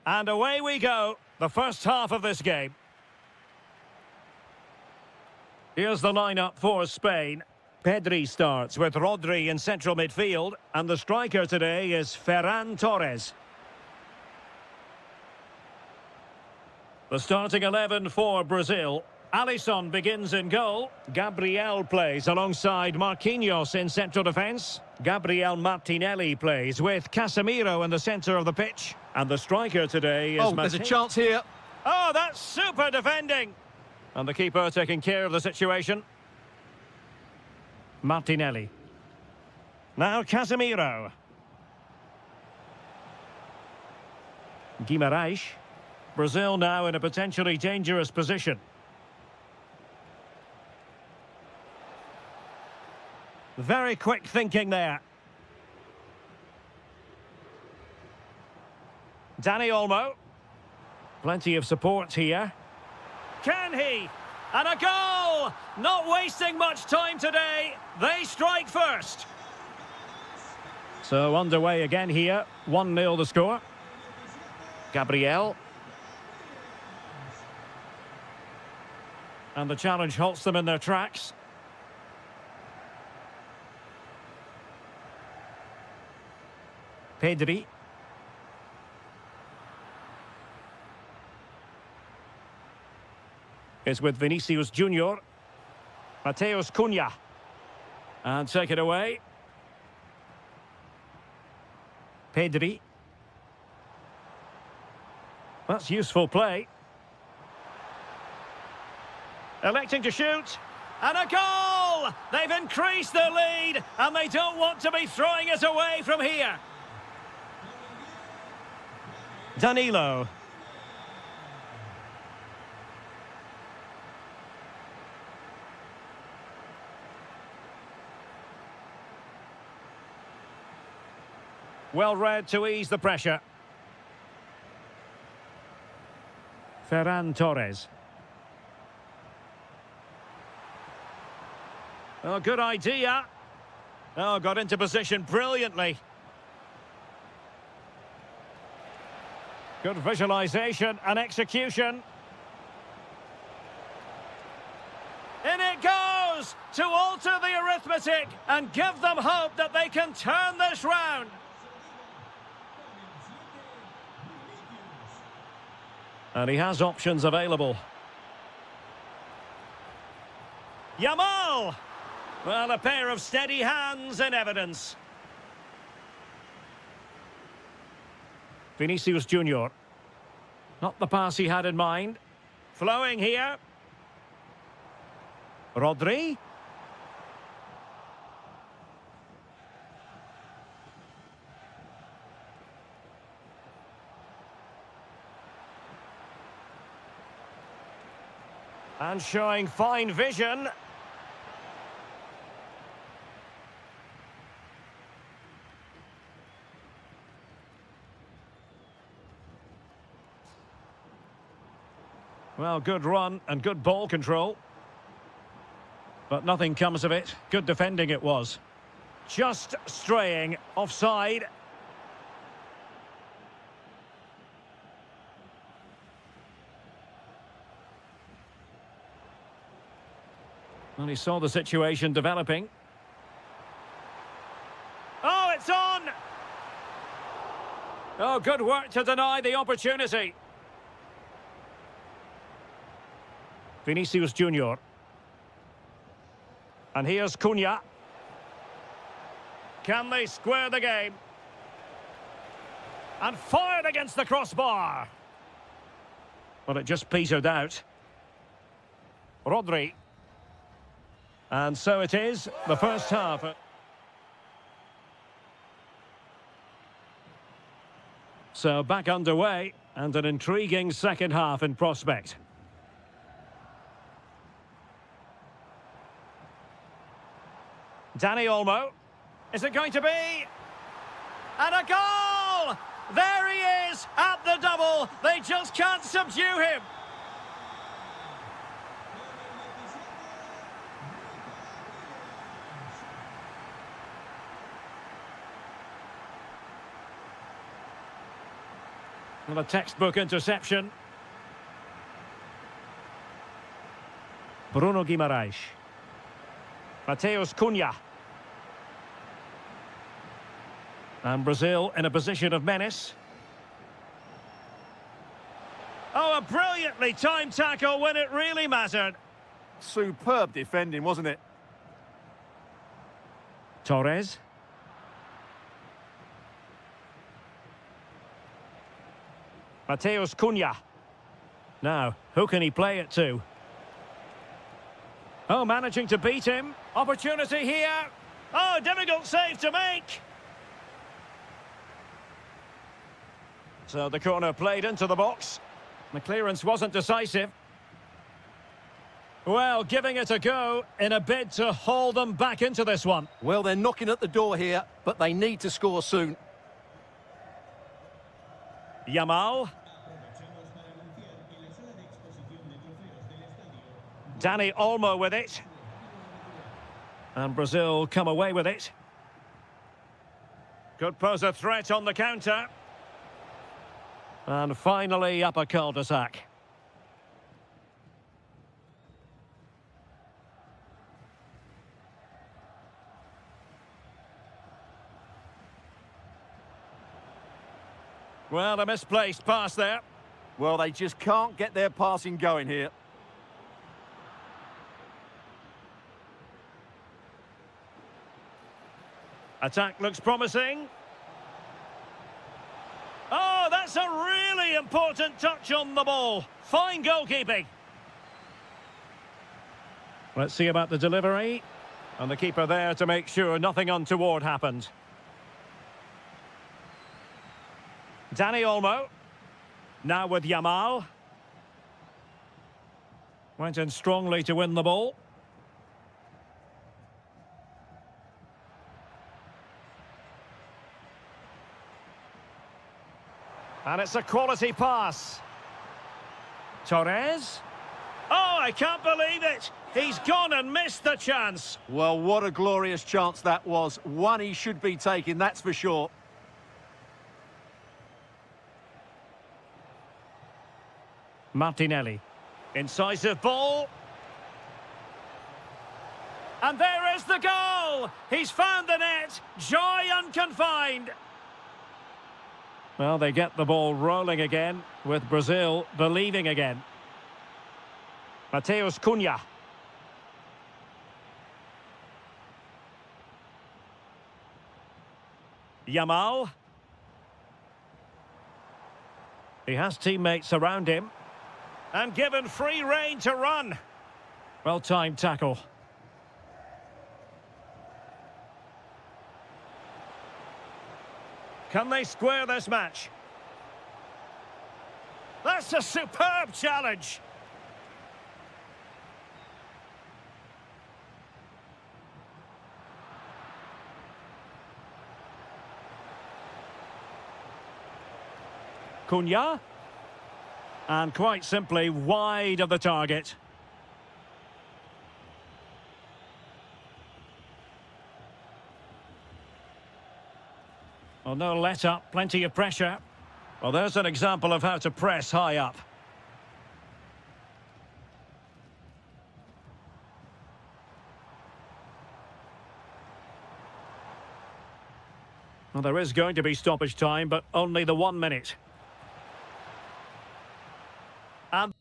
And away we go, the first half of this game. Here's the lineup for Spain. Pedri starts with Rodri in central midfield, and the striker today is Ferran Torres. The starting 11 for Brazil. Alisson begins in goal. Gabriel plays alongside Marquinhos in central defence. Gabriel Martinelli plays with Casemiro in the centre of the pitch. And the striker today is... Oh, there's a chance here. Oh, that's super defending. And the keeper taking care of the situation. Martinelli. Now Casemiro. Guimarães. Brazil now in a potentially dangerous position. Very quick thinking there. Dani Olmo. Plenty of support here. Can he? And a goal! Not wasting much time today. They strike first. So underway again here. 1-0 the score. Gabriel. And the challenge halts them in their tracks. Pedri. Is with Vinicius Junior. Mateus Cunha. And take it away. Pedri. That's useful play. Electing to shoot. And a goal! They've increased their lead, and they don't want to be throwing it away from here. Danilo. Well read to ease the pressure. Ferran Torres. Oh, good idea. Oh, got into position brilliantly. Good visualization and execution. In it goes to alter the arithmetic and give them hope that they can turn this round. And he has options available. Yamal! Well, a pair of steady hands in evidence. Vinicius Junior. Not the pass he had in mind. Flowing here. Rodri. And showing fine vision. Well, good run and good ball control. But nothing comes of it. Good defending it was. Just straying offside. Well, he saw the situation developing. Oh, it's on! Oh, good work to deny the opportunity. Vinicius Junior. And here's Cunha. Can they square the game? And fired against the crossbar. Well, it just petered out. Rodri. And so it is, the first half. So back underway, and an intriguing second half in prospect. Dani Olmo. Is it going to be? And a goal! There he is at the double. They just can't subdue him. Well, a textbook interception. Bruno Guimaraes. Mateus Cunha. And Brazil in a position of menace. Oh, a brilliantly timed tackle when it really mattered. Superb defending, wasn't it? Torres. Mateus Cunha. Now, who can he play it to? Oh, managing to beat him. Opportunity here. Oh, difficult save to make. So the corner played into the box. The clearance wasn't decisive. Well, giving it a go in a bid to haul them back into this one. Well, they're knocking at the door here, but they need to score soon. Yamal. Dani Olmo with it. And Brazil come away with it. Could pose a threat on the counter. And finally up a cul-de-sac. Well, a misplaced pass there. Well, they just can't get their passing going here. Attack looks promising. Oh, that's a really important touch on the ball. Fine goalkeeping. Let's see about the delivery. And the keeper there to make sure nothing untoward happened. Dani Olmo. Now with Yamal. Went in strongly to win the ball. And it's a quality pass. Torres. Oh, I can't believe it. He's gone and missed the chance. Well, what a glorious chance that was. One he should be taking, that's for sure. Martinelli. Incisive ball. And there is the goal. He's found the net. Joy unconfined. Well, they get the ball rolling again, with Brazil believing again. Mateus Cunha. Yamal. He has teammates around him. And given free rein to run. Well-timed tackle. Can they square this match? That's a superb challenge. Cunha. And quite simply wide of the target. Well, no let up, plenty of pressure. Well, there's an example of how to press high up. Well, there is going to be stoppage time, but only the 1 minute. And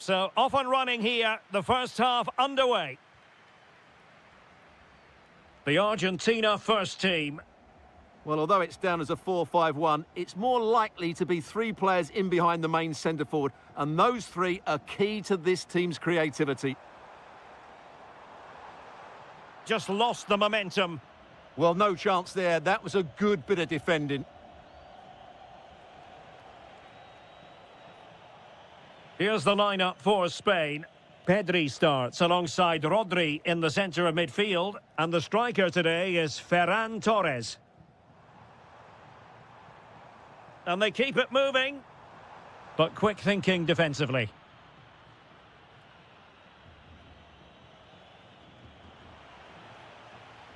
So off and running here, the first half underway. The Argentina first team. Well, although it's down as a 4-5-1, it's more likely to be three players in behind the main centre forward, and those three are key to this team's creativity. Just lost the momentum. Well, no chance there. That was a good bit of defending. Here's the lineup for Spain. Pedri starts alongside Rodri in the centre of midfield, and the striker today is Ferran Torres. And they keep it moving, but quick thinking defensively.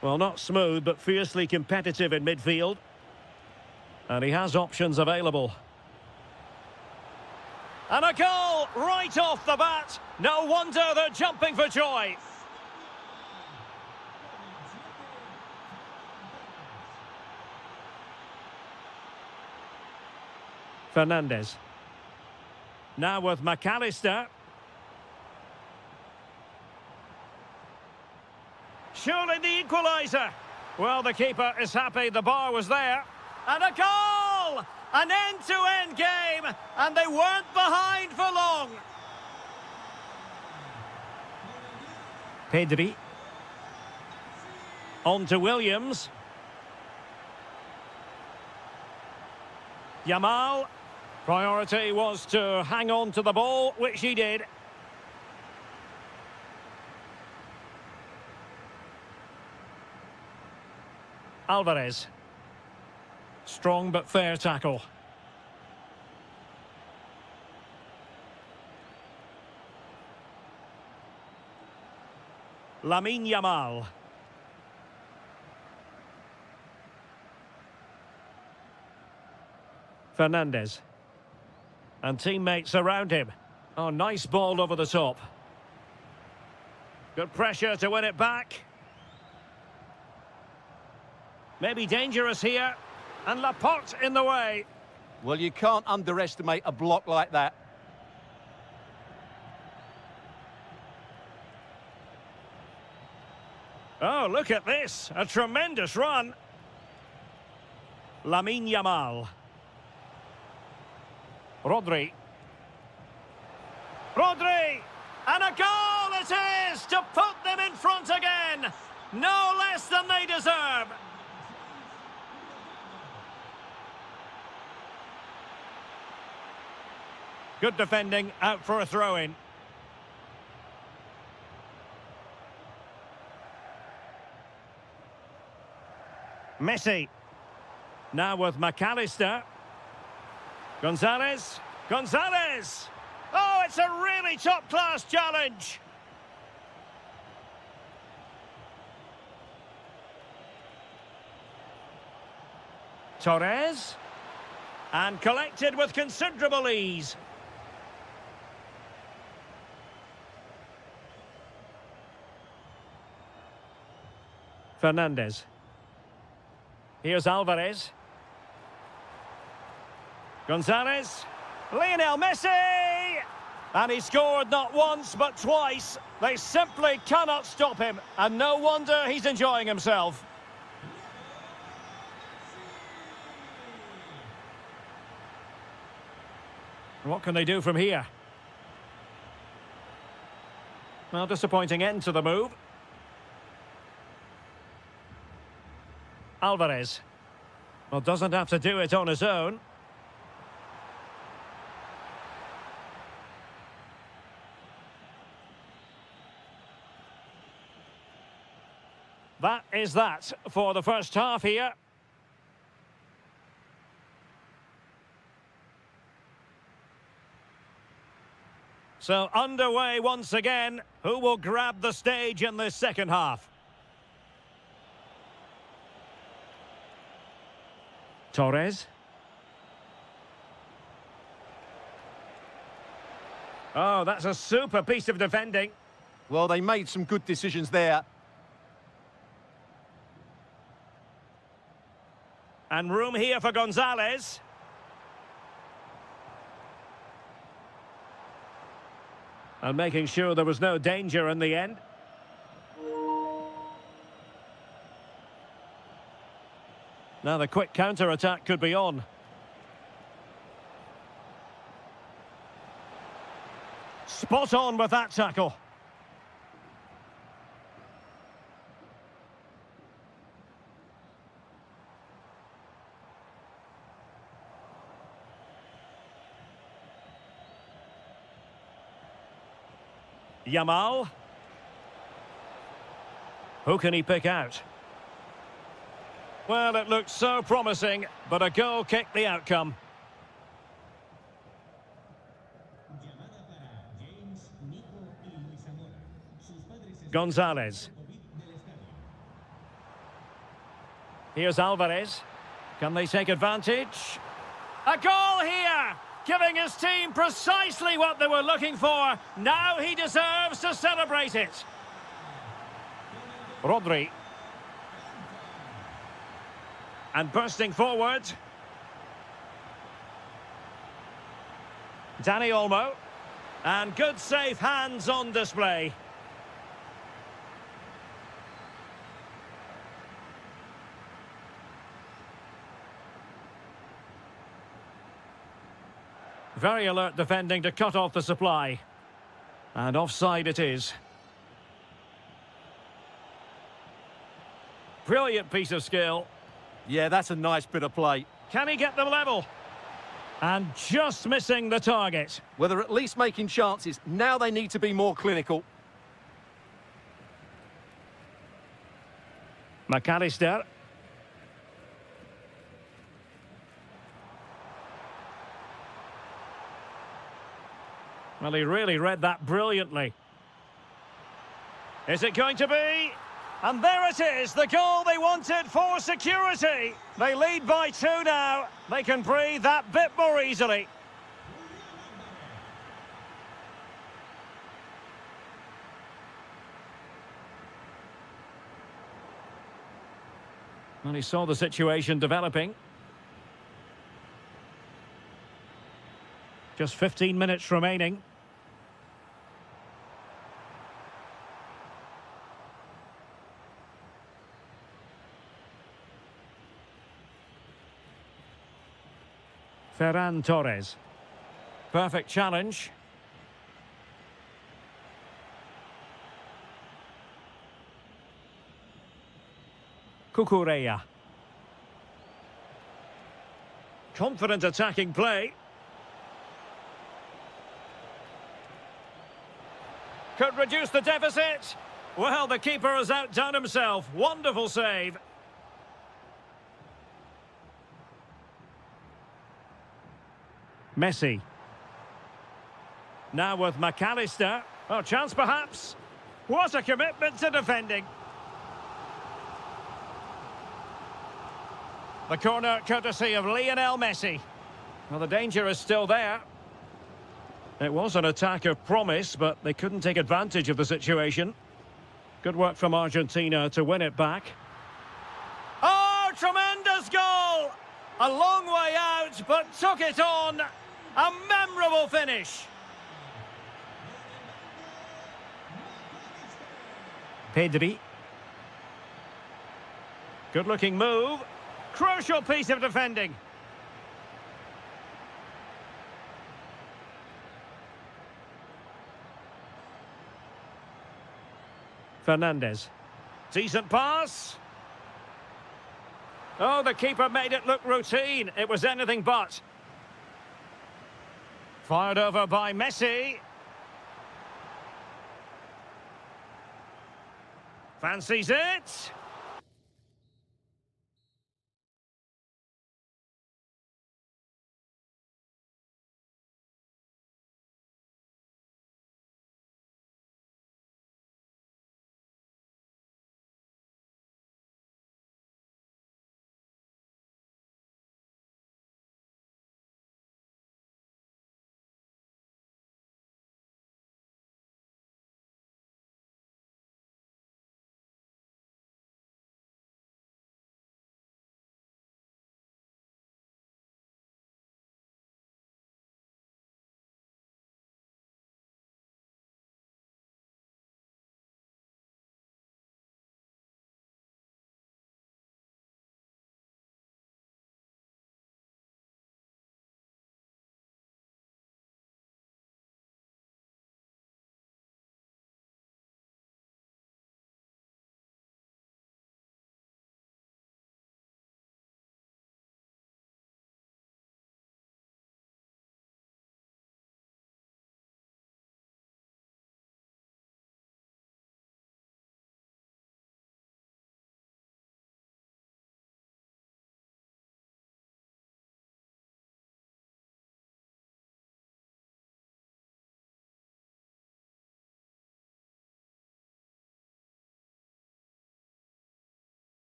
Well, not smooth, but fiercely competitive in midfield. And he has options available. And a goal right off the bat. No wonder they're jumping for joy. Fernandez. Now with McAllister. Surely the equaliser. Well, the keeper is happy the bar was there. And a goal! An end-to-end game, and they weren't behind for long. Pedri. On to Williams. Yamal. Priority was to hang on to the ball, which he did. Alvarez. Strong but fair tackle. Lamine Yamal. Fernandez. And teammates around him. Oh, nice ball over the top. Good pressure to win it back. Maybe dangerous here. And Laporte in the way. Well, you can't underestimate a block like that. Oh, look at this. A tremendous run. Lamine Yamal. Rodri. Rodri! And a goal it is to put them in front again. No less than they deserve. Good defending, out for a throw-in. Messi. Now with McAllister. Gonzalez. Gonzalez! Oh, it's a really top-class challenge. Torres. And collected with considerable ease. Fernandez. Here's Alvarez. Gonzalez. Lionel Messi! And he scored not once but twice. They simply cannot stop him. And no wonder he's enjoying himself. What can they do from here? Well, disappointing end to the move. Alvarez. Well, doesn't have to do it on his own. That is that for the first half here. So underway once again. Who will grab the stage in this second half? Torres. Oh, that's a super piece of defending. Well, they made some good decisions there. And room here for Gonzalez. And making sure there was no danger in the end. Now the quick counter-attack could be on. Spot on with that tackle. Yamal. Who can he pick out? Well, it looked so promising, but a goal kicked the outcome. Gonzalez. Here's Alvarez. Can they take advantage? A goal here! Giving his team precisely what they were looking for. Now he deserves to celebrate it. Rodri. And bursting forward. Dani Olmo. And good safe hands on display. Very alert defending to cut off the supply. And offside it is. Brilliant piece of skill. Yeah, that's a nice bit of play. Can he get them level? And just missing the target. Well, they're at least making chances. Now they need to be more clinical. McAllister. Well, he really read that brilliantly. Is it going to be? And there it is, the goal they wanted for security. They lead by 2 now. They can breathe that bit more easily. And he saw the situation developing. Just 15 minutes remaining. Ferran Torres. Perfect challenge. Cucurella. Confident attacking play. Could reduce the deficit. Well, the keeper has outdone himself. Wonderful save. Messi. Now with McAllister. Oh, chance perhaps. What a commitment to defending. The corner courtesy of Lionel Messi. Well, the danger is still there. It was an attack of promise, but they couldn't take advantage of the situation. Good work from Argentina to win it back. Oh, tremendous goal! A long way out, but took it on. A memorable finish. Pedri. Good-looking move. Crucial piece of defending. Fernandez. Decent pass. Oh, the keeper made it look routine. It was anything but. Fired over by Messi. Fancies it.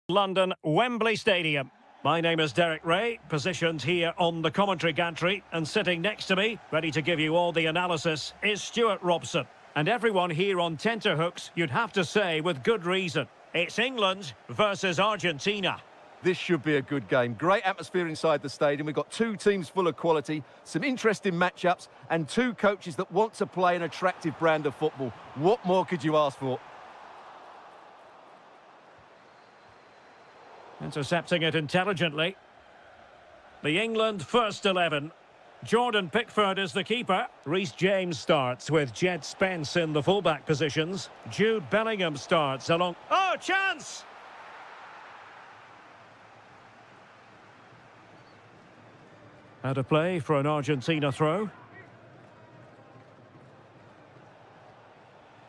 London, Wembley Stadium. My name is Derek Ray, positioned here on the commentary gantry, and sitting next to me, ready to give you all the analysis, is Stuart Robson. And everyone here on tenterhooks, you'd have to say with good reason. It's England versus Argentina. This should be a good game. Great atmosphere inside the stadium. We've got two teams full of quality, some interesting matchups, and two coaches that want to play an attractive brand of football. What more could you ask for? Intercepting it intelligently. The England first 11. Jordan Pickford is the keeper. Reece James starts with Jed Spence in the fullback positions. Jude Bellingham starts along... Oh, chance! Out of play for an Argentina throw.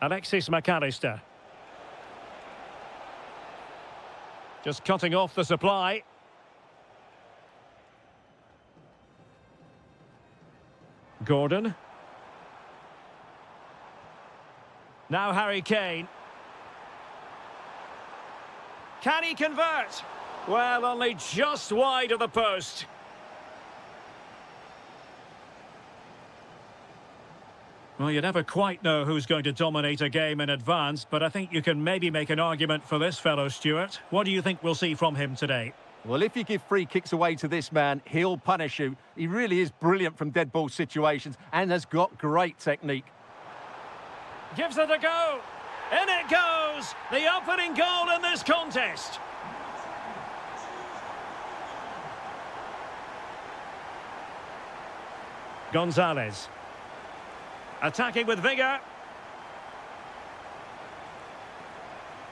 Alexis McAllister. Just cutting off the supply. Gordon. Now Harry Kane. Can he convert? Well, only just wide of the post. Well, you never quite know who's going to dominate a game in advance, but I think you can maybe make an argument for this fellow, Stuart. What do you think we'll see from him today? Well, if you give free kicks away to this man, he'll punish you. He really is brilliant from dead ball situations and has got great technique. Gives it a go. In it goes. The opening goal in this contest. Gonzalez. Attacking with vigour.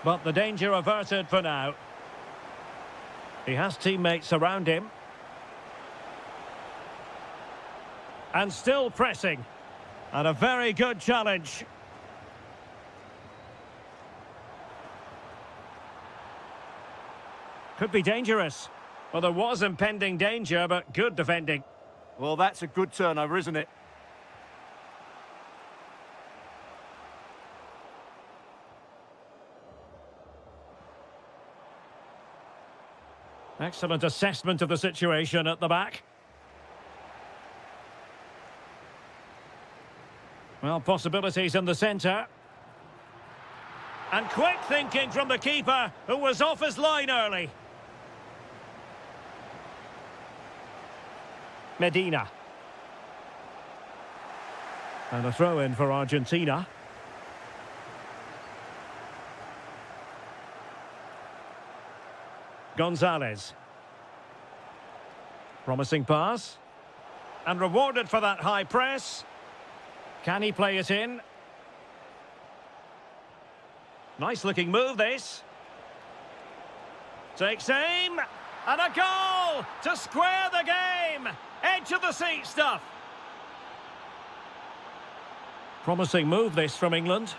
But the danger averted for now. He has teammates around him. And still pressing. And a very good challenge. Could be dangerous. Well, there was impending danger, but good defending. Well, that's a good turnover, isn't it? Excellent assessment of the situation at the back. Well, possibilities in the centre. And quick thinking from the keeper, who was off his line early. Medina. And a throw-in for Argentina. Gonzalez. Promising pass. And rewarded for that high press. Can he play it in? Nice looking move, this. Takes aim. And a goal to square the game. Edge of the seat stuff. Promising move, this, from England.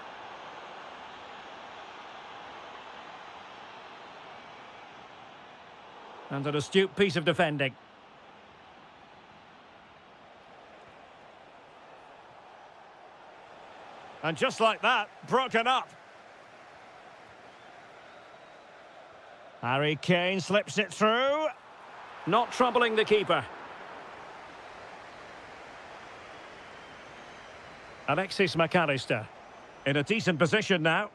And an astute piece of defending. And just like that, broken up. Harry Kane slips it through. Not troubling the keeper. Alexis McAllister. In a decent position now.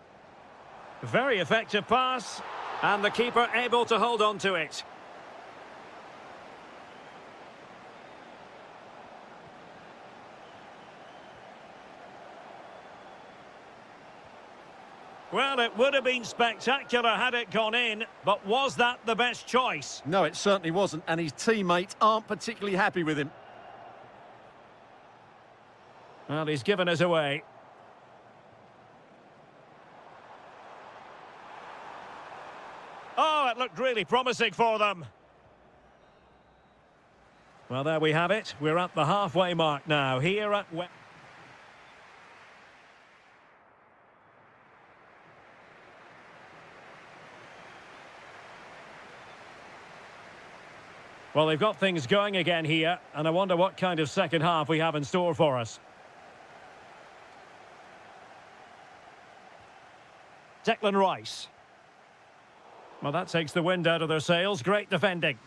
Very effective pass. And the keeper able to hold on to it. Well, it would have been spectacular had it gone in, but was that the best choice? No, it certainly wasn't, and his teammates aren't particularly happy with him. Well, he's given us away. Oh, it looked really promising for them. Well, there we have it. We're at the halfway mark now, here at... Well, they've got things going again here, and I wonder what kind of second half we have in store for us. Declan Rice. Well, that takes the wind out of their sails. Great defending.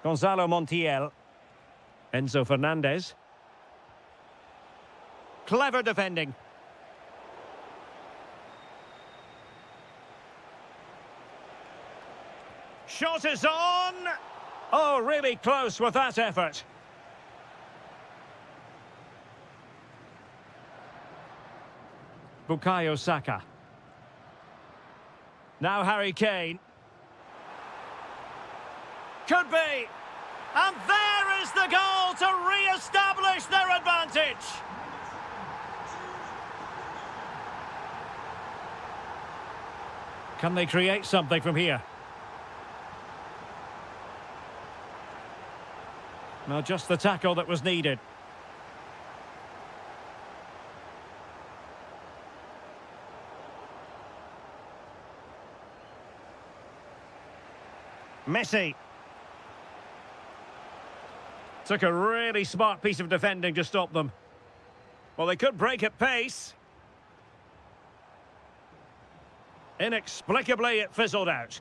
Gonzalo Montiel. Enzo Fernandez. Clever defending. Shot is on! Oh, really close with that effort. Bukayo Saka. Now Harry Kane. Could be. And there is the goal to re-establish their advantage. Can they create something from here? No, just the tackle that was needed. Messi. Took a really smart piece of defending to stop them. Well, they could break at pace. Inexplicably, it fizzled out.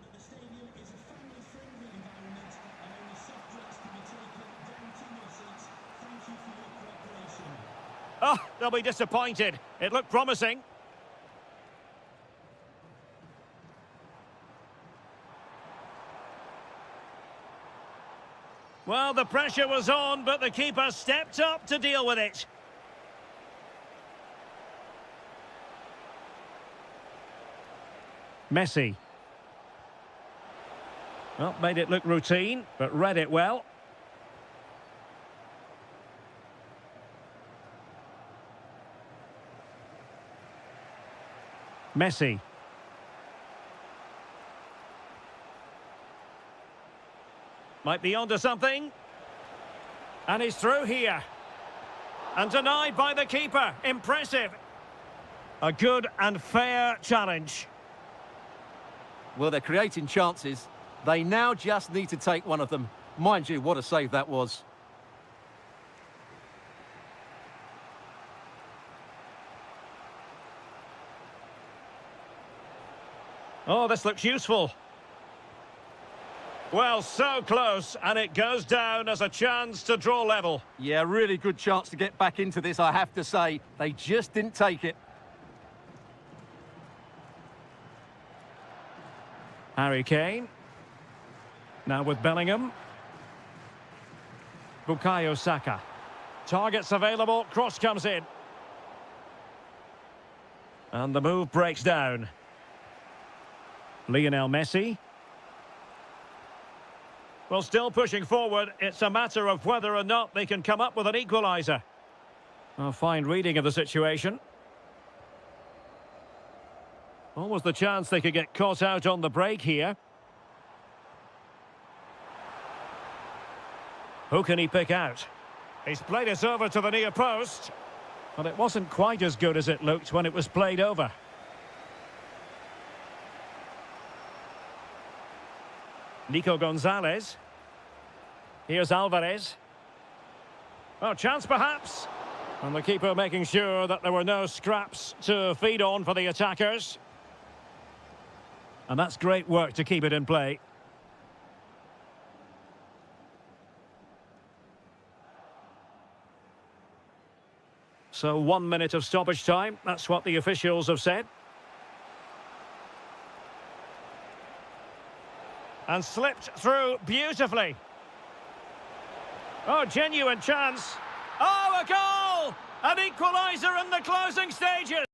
Oh, they'll be disappointed. It looked promising. Well, the pressure was on, but the keeper stepped up to deal with it. Messi. Well, made it look routine, but read it well. Messi. Might be onto something. And he's through here. And denied by the keeper. Impressive. A good and fair challenge. Well, they're creating chances. They now just need to take one of them. Mind you, what a save that was. Oh, this looks useful. Well, so close, and it goes down as a chance to draw level. Yeah, really good chance to get back into this, I have to say. They just didn't take it. Harry Kane. Now with Bellingham. Bukayo Saka. Targets available, cross comes in. And the move breaks down. Lionel Messi. Well, still pushing forward. It's a matter of whether or not they can come up with an equaliser. A fine reading of the situation. Almost the chance they could get caught out on the break here. Who can he pick out? He's played it over to the near post. But it wasn't quite as good as it looked when it was played over. Nico Gonzalez. Here's Alvarez. Oh, chance perhaps. And the keeper making sure that there were no scraps to feed on for the attackers. And that's great work to keep it in play. So 1 minute of stoppage time. That's what the officials have said. And slipped through beautifully. Oh, genuine chance. Oh, a goal! An equaliser in the closing stages.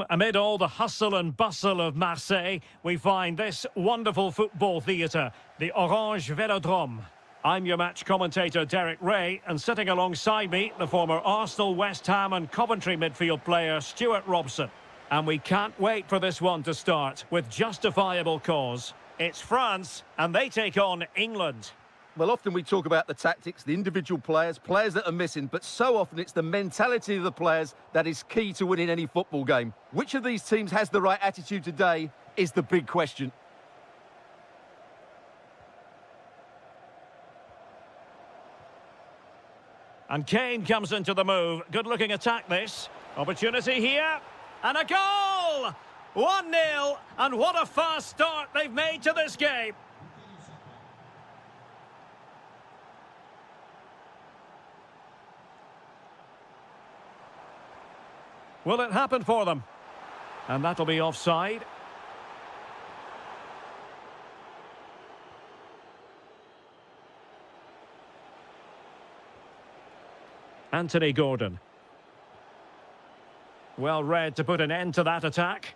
Amid all the hustle and bustle of Marseille, we find this wonderful football theatre, the Orange Velodrome. I'm your match commentator, Derek Ray, and sitting alongside me, the former Arsenal, West Ham and Coventry midfield player, Stuart Robson. And we can't wait for this one to start, with justifiable cause. It's France, and they take on England. Well, often we talk about the tactics, the individual players that are missing, but so often it's the mentality of the players that is key to winning any football game. Which of these teams has the right attitude today is the big question. And Kane comes into the move. Good-looking attack, this. Opportunity here. And a goal! 1-0, and what a fast start they've made to this game. Will it happen for them? And that'll be offside. Anthony Gordon. Well read to put an end to that attack.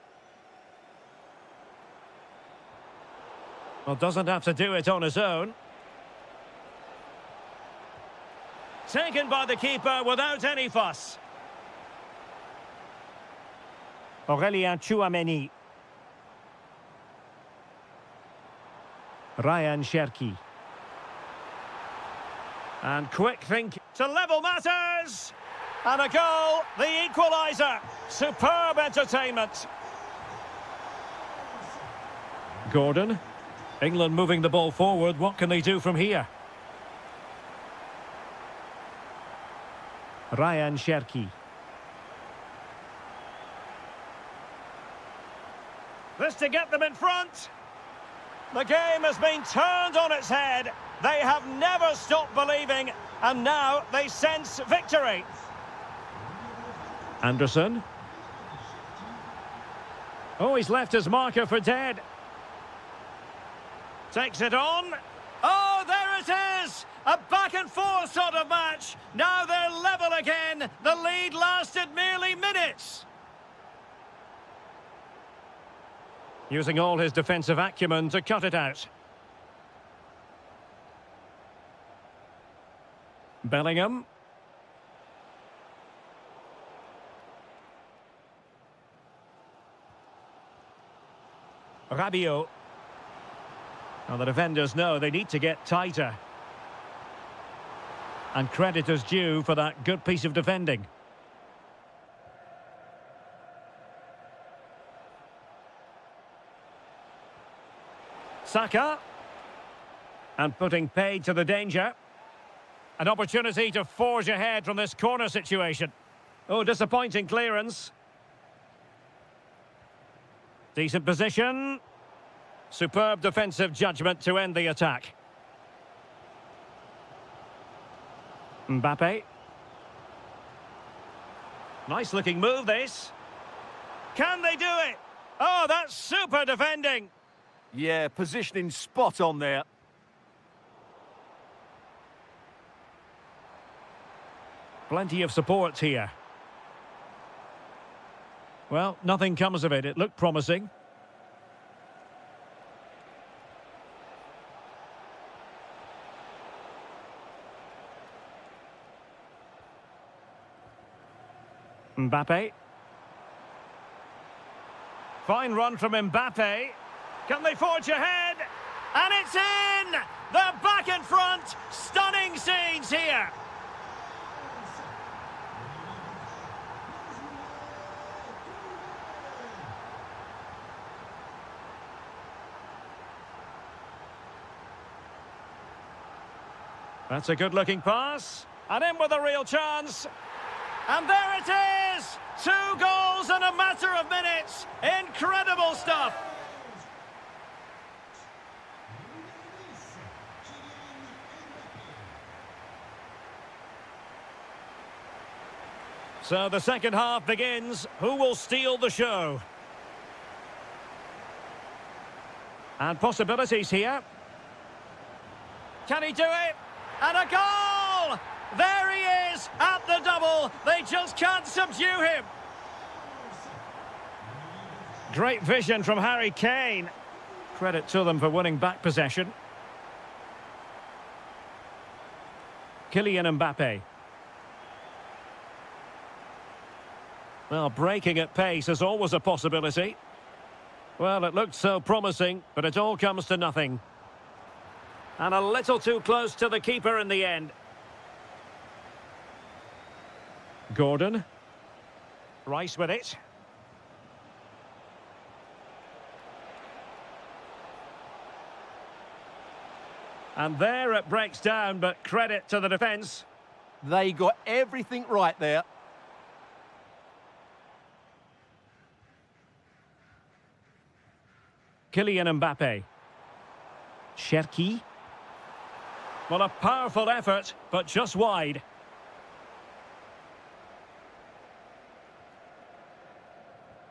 Well, doesn't have to do it on his own. Taken by the keeper without any fuss. Aurélien Tchouameni. Ryan Cherki. And quick think to level matters. And a goal, the equaliser. Superb entertainment. Gordon. England moving the ball forward. What can they do from here? Ryan Cherki. This to get them in front. The game has been turned on its head. They have never stopped believing, and now they sense victory. Anderson. Oh, he's left his marker for dead. Takes it on. Oh, there it is! A back-and-forth sort of match. Now they're level again. The lead lasted merely minutes. Using all his defensive acumen to cut it out. Bellingham. Rabiot. Now the defenders know they need to get tighter. And credit is due for that good piece of defending. Saka. And putting paid to the danger. An opportunity to forge ahead from this corner situation. Oh, disappointing clearance. Decent position. Superb defensive judgment to end the attack. Mbappe. Nice looking move, this. Can they do it? Oh, that's super defending. Yeah, positioning spot on there. Plenty of support here. Well, nothing comes of it. It looked promising. Mbappe. Fine run from Mbappe. Can they forge ahead? And it's in! They're back in front. Stunning scenes here. That's a good-looking pass. And in with a real chance. And there it is! 2 goals in a matter of minutes. Incredible stuff. So the second half begins. Who will steal the show? And possibilities here. Can he do it? And a goal! There he is at the double. They just can't subdue him. Great vision from Harry Kane. Credit to them for winning back possession. Kylian Mbappe. Well, breaking at pace is always a possibility. Well, it looked so promising, but it all comes to nothing. And a little too close to the keeper in the end. Gordon. Rice with it. And there it breaks down, but credit to the defence. They got everything right there. Kylian Mbappe. Cherki. Well, a powerful effort, but just wide.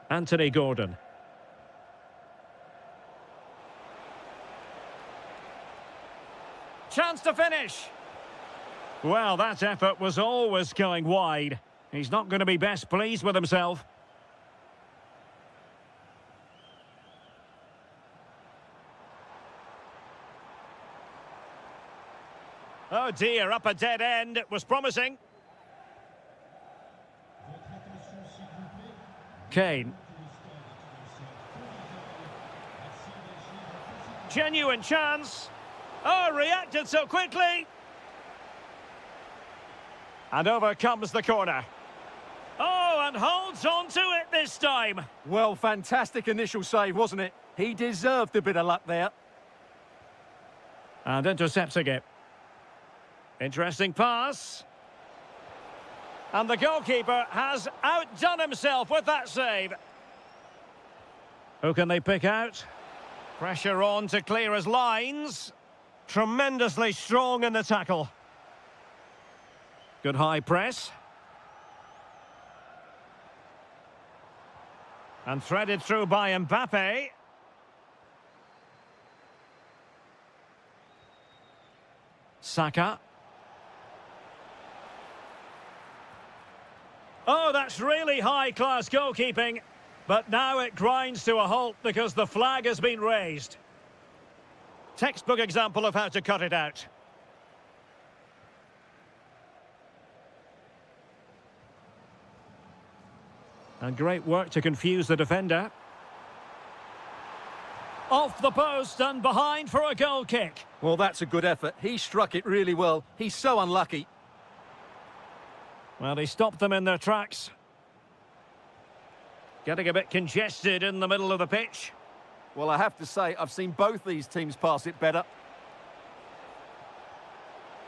Anthony Gordon. Chance to finish. Well, that effort was always going wide. He's not going to be best pleased with himself. Oh dear, up a dead end. It was promising. Kane. Genuine chance. Oh, reacted so quickly. And over comes the corner. Oh, and holds on to it this time. Well, fantastic initial save, wasn't it? He deserved a bit of luck there. And intercepting it. Interesting pass. And the goalkeeper has outdone himself with that save. Who can they pick out? Pressure on to clear his lines. Tremendously strong in the tackle. Good high press. And threaded through by Mbappe. Saka. Oh, that's really high-class goalkeeping. But now it grinds to a halt because the flag has been raised. Textbook example of how to cut it out. And great work to confuse the defender. Off the post and behind for a goal kick. Well, that's a good effort. He struck it really well. He's so unlucky. Well, he stopped them in their tracks. Getting a bit congested in the middle of the pitch. Well, I have to say, I've seen both these teams pass it better.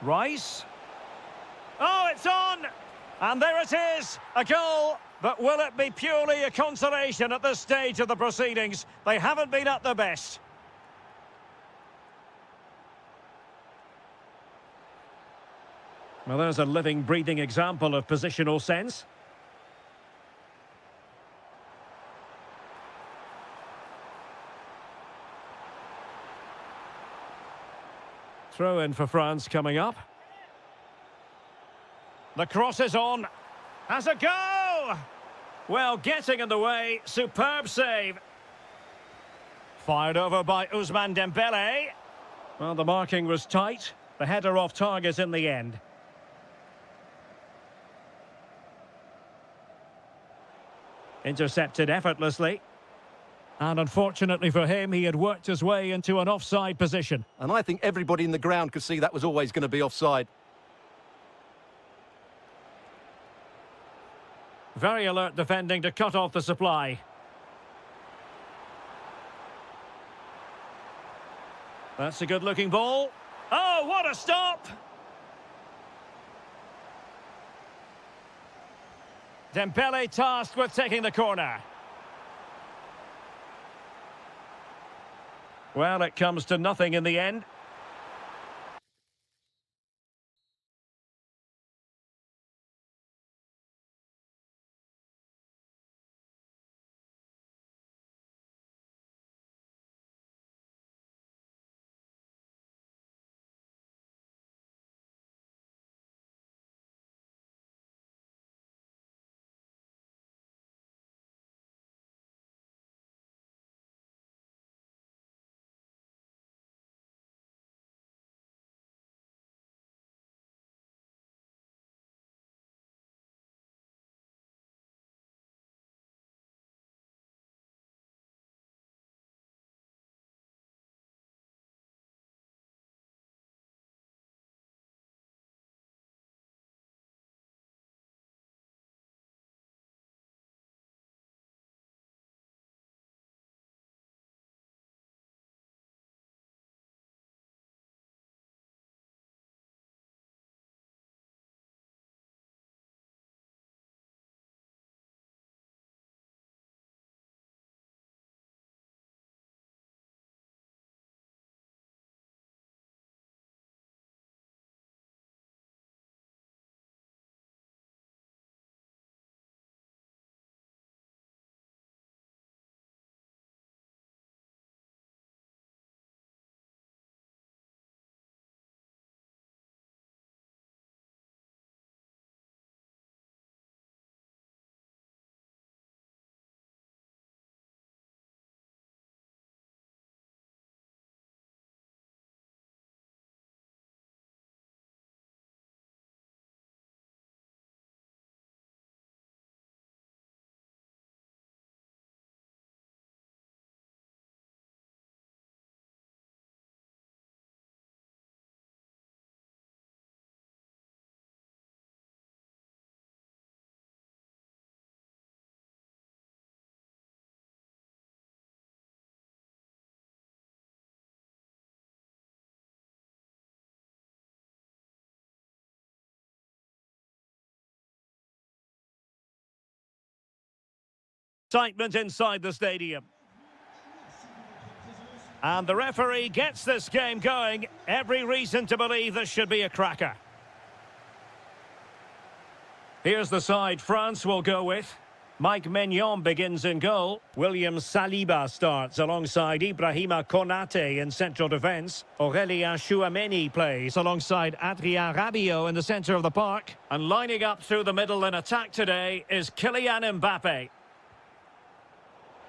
Rice. Oh, it's on! And there it is, a goal. But will it be purely a consolation at this stage of the proceedings? They haven't been at their best. Well, there's a living, breathing example of positional sense. Throw in for France coming up. The cross is on. Has a go! Well, getting in the way. Superb save. Fired over by Ousmane Dembele. Well, the marking was tight. The header off target in the end. Intercepted effortlessly. And unfortunately for him, he had worked his way into an offside position. And I think everybody in the ground could see that was always going to be offside. Very alert defending to cut off the supply. That's a good-looking ball. Oh, what a stop! Dembele tasked with taking the corner. Well, it comes to nothing in the end. Excitement inside the stadium. And the referee gets this game going. Every reason to believe this should be a cracker. Here's the side France will go with. Mike Maignan begins in goal. William Saliba starts alongside Ibrahima Konate in central defence. Aurélien Tchouameni plays alongside Adrien Rabiot in the centre of the park. And lining up through the middle in attack today is Kylian Mbappe.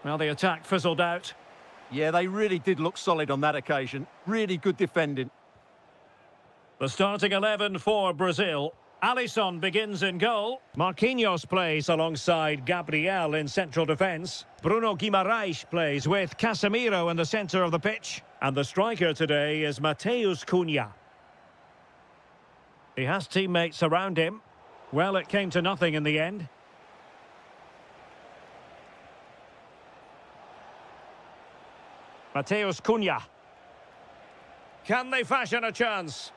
Well, the attack fizzled out. Yeah, they really did look solid on that occasion. Really good defending. The starting 11 for Brazil. Alisson begins in goal. Marquinhos plays alongside Gabriel in central defence. Bruno Guimaraes plays with Casemiro in the centre of the pitch. And the striker today is Matheus Cunha. He has teammates around him. Well, it came to nothing in the end. Matheus Cunha. Can they fashion a chance?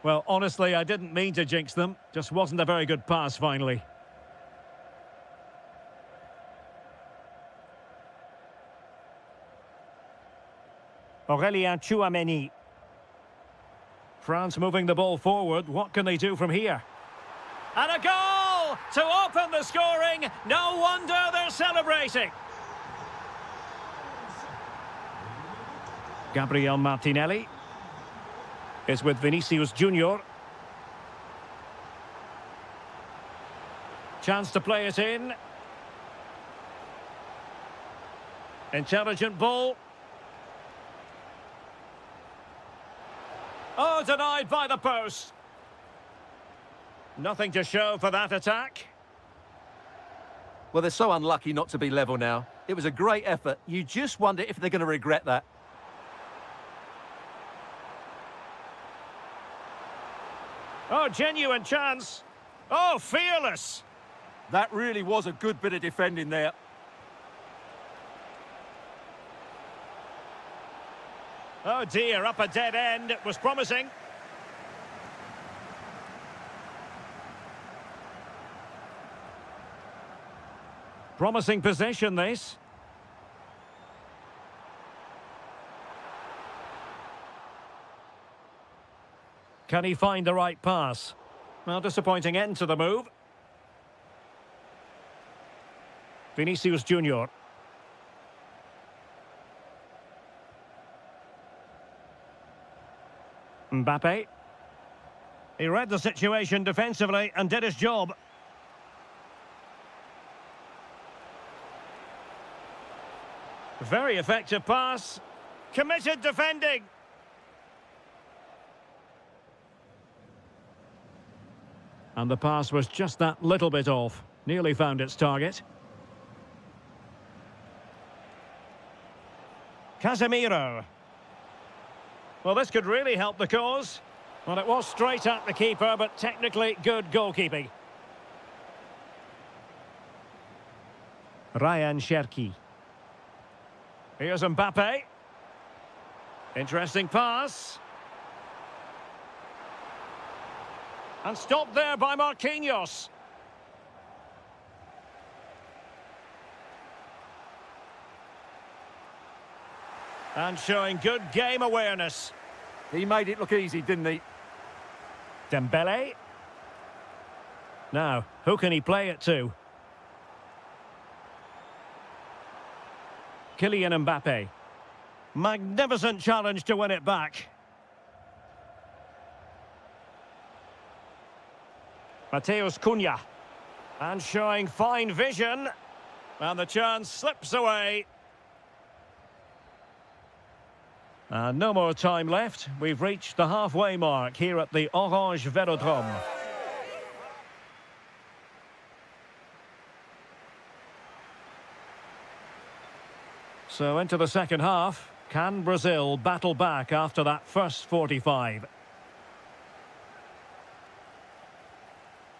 Well, honestly, I didn't mean to jinx them. Just wasn't a very good pass, finally. Aurélien Tchouameni. France moving the ball forward. What can they do from here? And a goal to open the scoring. No wonder they're celebrating. Gabriel Martinelli is with Vinicius Junior. Chance to play it in. Intelligent ball. Oh, denied by the post. Nothing to show for that attack. Well, they're so unlucky not to be level now. It was a great effort. You just wonder if they're going to regret that. Oh, genuine chance. Oh, fearless. That really was a good bit of defending there. Oh dear, up a dead end. It was promising. Promising possession, this. Can he find the right pass? Well, disappointing end to the move. Vinicius Junior. Mbappe. He read the situation defensively and did his job. Very effective pass. Committed defending. And the pass was just that little bit off. Nearly found its target. Casemiro. Well, this could really help the cause. Well, it was straight at the keeper, but technically good goalkeeping. Ryan Cherki. Here's Mbappe. Interesting pass. And stopped there by Marquinhos. And showing good game awareness. He made it look easy, didn't he? Dembele. Now, who can he play it to? Kylian Mbappe. Magnificent challenge to win it back. Matheus Cunha. And showing fine vision. And the chance slips away. And no more time left. We've reached the halfway mark here at the Orange Velodrome. So into the second half. Can Brazil battle back after that first 45?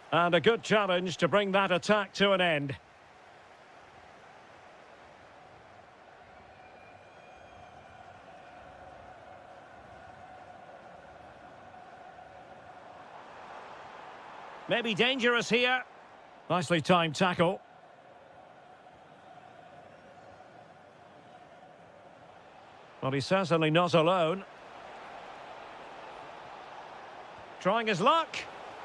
And a good challenge to bring that attack to an end. Maybe dangerous here. Nicely timed tackle. Well, he's certainly not alone. Trying his luck.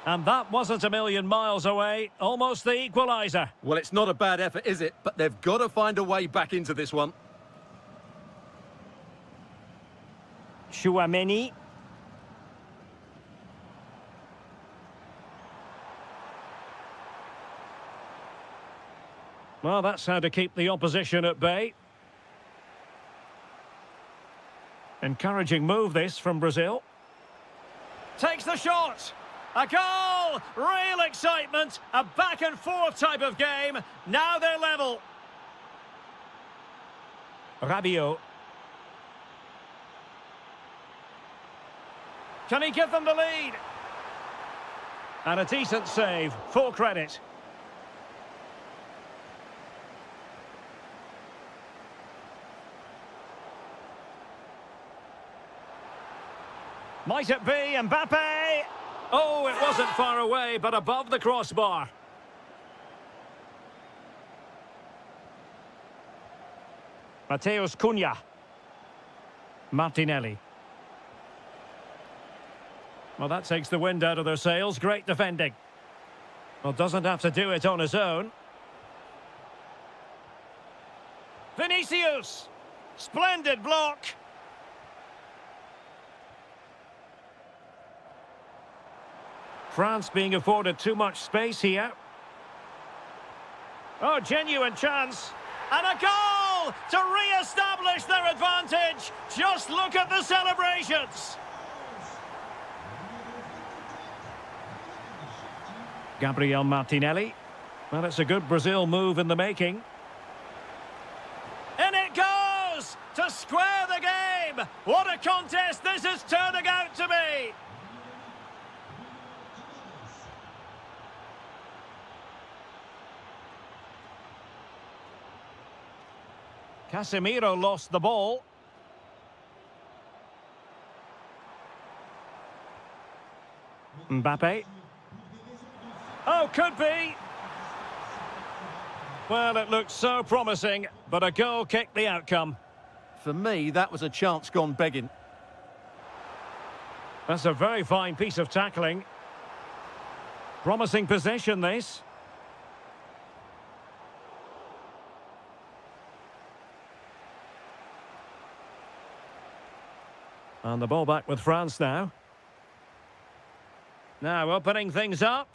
And that wasn't a million miles away. Almost the equaliser. Well, it's not a bad effort, is it? But they've got to find a way back into this one. Chouameni. Well, that's how to keep the opposition at bay. Encouraging move this from Brazil. Takes the shot. A goal! Real excitement. A back and forth type of game. Now they're level. Rabiot. Can he give them the lead? And a decent save. Full credit. Might it be Mbappe? Oh, it wasn't far away, but above the crossbar. Mateus Cunha. Martinelli. Well, that takes the wind out of their sails. Great defending. Well, doesn't have to do it on his own. Vinicius. Splendid block. France being afforded too much space here. Oh, genuine chance. And a goal to re-establish their advantage. Just look at the celebrations. Gabriel Martinelli. Well, it's a good Brazil move in the making. And it goes to square the game. What a contest this is turning out to be. Casemiro lost the ball. Mbappe. Oh, could be. Well, it looked so promising, but a goal kicked the outcome. For me, that was a chance gone begging. That's a very fine piece of tackling. Promising possession, this. And the ball back with France now. Now opening things up.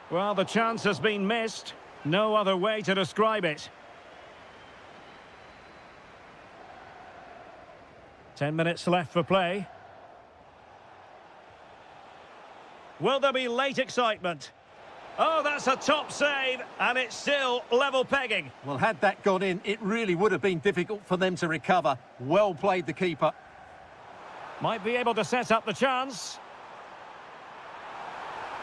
Well, the chance has been missed. No other way to describe it. 10 minutes left for play. Will there be late excitement? Oh, that's a top save, and it's still level pegging. Well, had that gone in, it really would have been difficult for them to recover. Well played, the keeper. Might be able to set up the chance.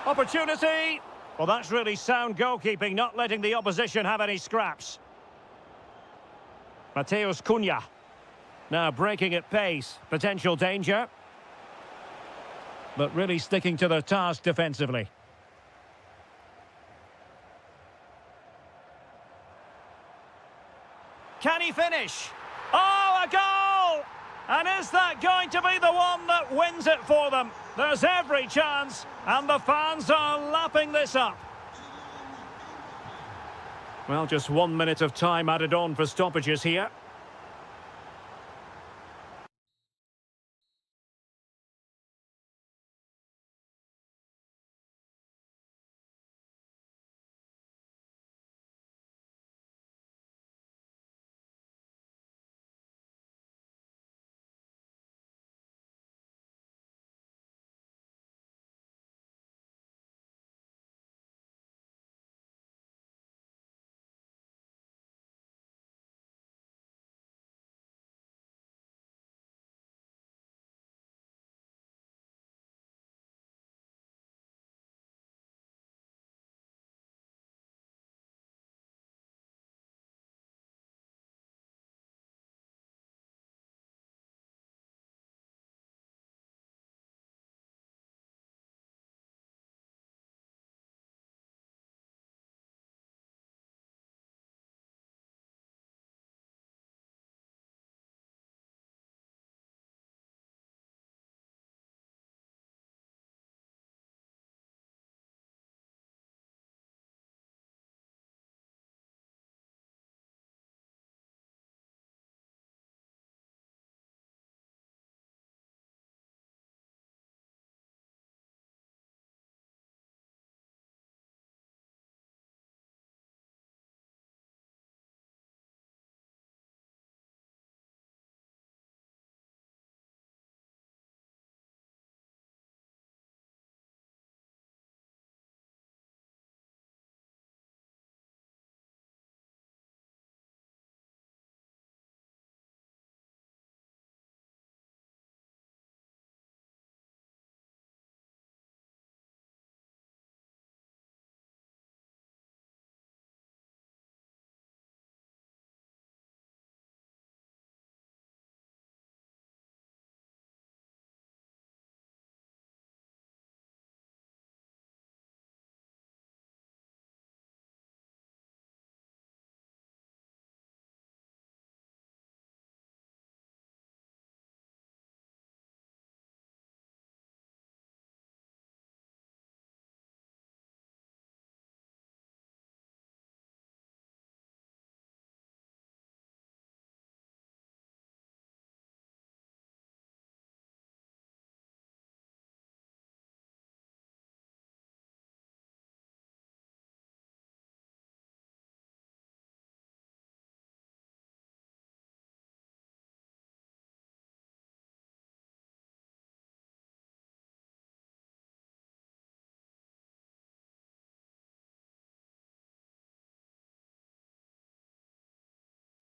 Opportunity. Well, that's really sound goalkeeping, not letting the opposition have any scraps. Mateus Cunha. Now breaking at pace. Potential danger. But really sticking to their task defensively. Can he finish? Oh, a goal! And is that going to be the one that wins it for them? There's every chance, and the fans are lapping this up. Well, just 1 minute of time added on for stoppages here.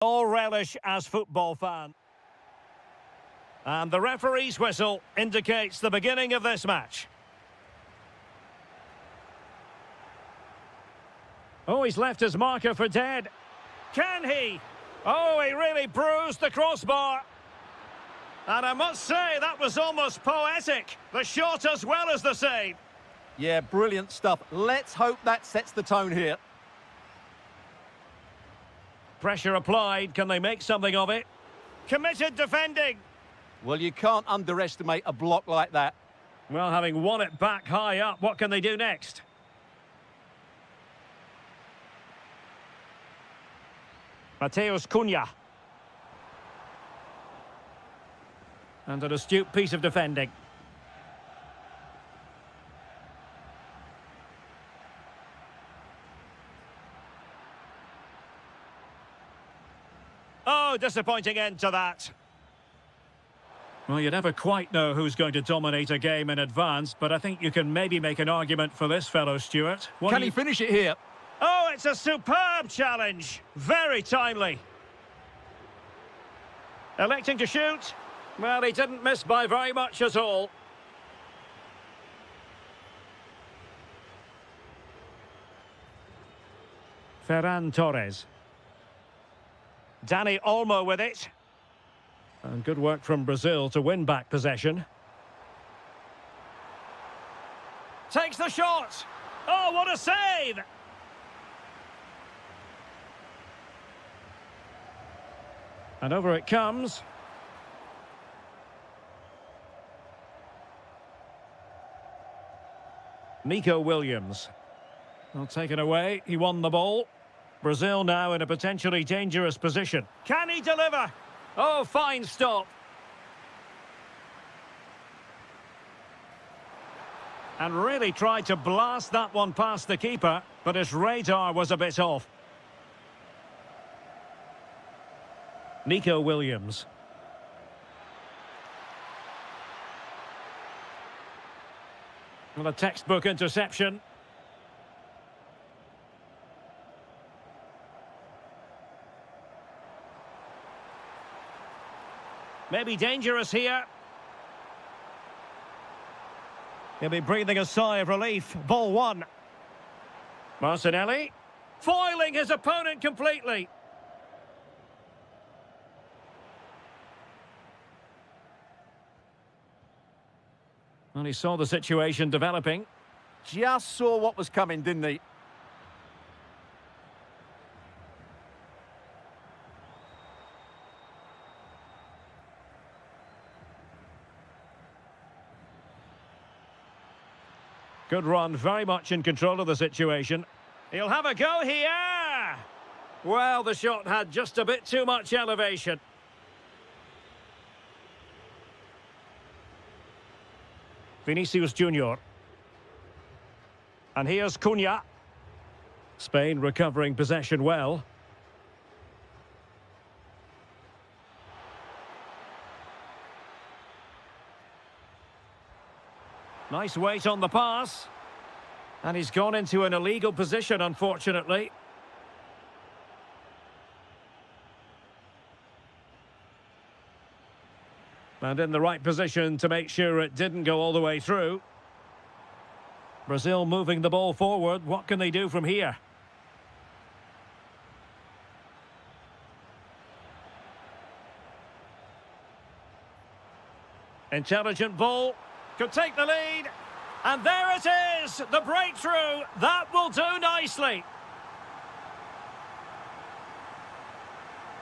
All relish as football fans. And the referee's whistle indicates the beginning of this match. Oh, he's left his marker for dead. Can he? Oh, he really bruised the crossbar. And I must say, that was almost poetic. The shot as well as the save. Yeah, brilliant stuff. Let's hope that sets the tone here. Pressure applied. Can they make something of it? Committed defending. Well, you can't underestimate a block like that. Well, having won it back high up, what can they do next? Mateus Cunha. And an astute piece of defending. Oh, disappointing end to that. Well, you never quite know who's going to dominate a game in advance, but I think you can maybe make an argument for this fellow, Stuart. Can he finish it here? Oh, it's a superb challenge. Very timely. Electing to shoot. Well, he didn't miss by very much at all. Ferran Torres. Dani Olmo with it. And good work from Brazil to win back possession. Takes the shot. Oh, what a save! And over it comes. Nico Williams. Well, taken away. He won the ball. Brazil now in a potentially dangerous position. Can he deliver? Oh, fine stop. And really tried to blast that one past the keeper, but his radar was a bit off. Nico Williams. Well, a textbook interception. Maybe dangerous here. He'll be breathing a sigh of relief. Ball one. Martinelli. Foiling his opponent completely. Well, he saw the situation developing. Just saw what was coming, didn't he? Good run, very much in control of the situation. He'll have a go here! Well, the shot had just a bit too much elevation. Vinicius Junior. And here's Cunha. Spain recovering possession well. Nice weight on the pass. And he's gone into an illegal position, unfortunately. And in the right position to make sure it didn't go all the way through. Brazil moving the ball forward. What can they do from here? Intelligent ball. Could take the lead. And there it is. The breakthrough. That will do nicely.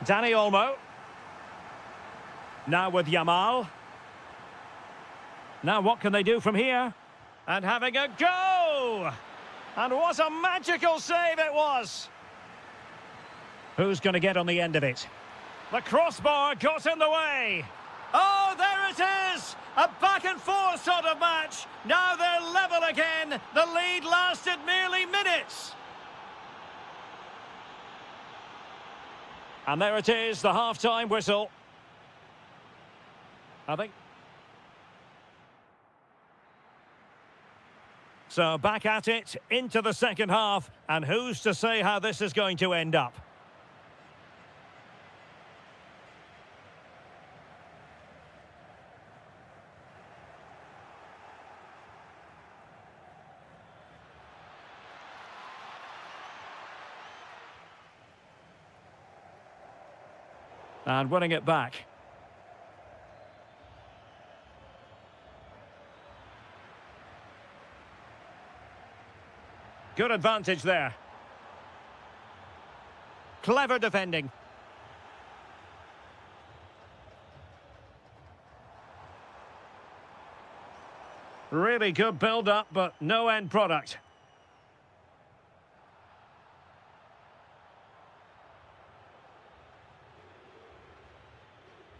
Dani Olmo. Now with Yamal. Now what can they do from here? And having a go! And what a magical save it was! Who's going to get on the end of it? The crossbar got in the way. Oh, there it is! A back and forth sort of match. Now they're level again. The lead lasted merely minutes. And there it is, the half-time whistle. I think. So back at it, into the second half, and who's to say how this is going to end up? And winning it back. Good advantage there. Clever defending. Really good build-up, but no end product.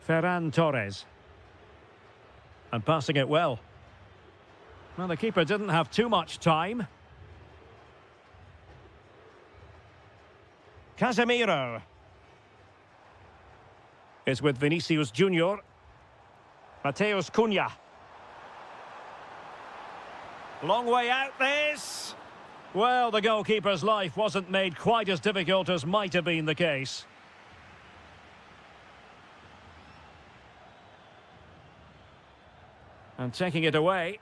Ferran Torres. And passing it well. Well, the keeper didn't have too much time. Casemiro. Is with Vinicius Junior. Mateus Cunha. Long way out this. Well, the goalkeeper's life wasn't made quite as difficult as might have been the case. And taking it away.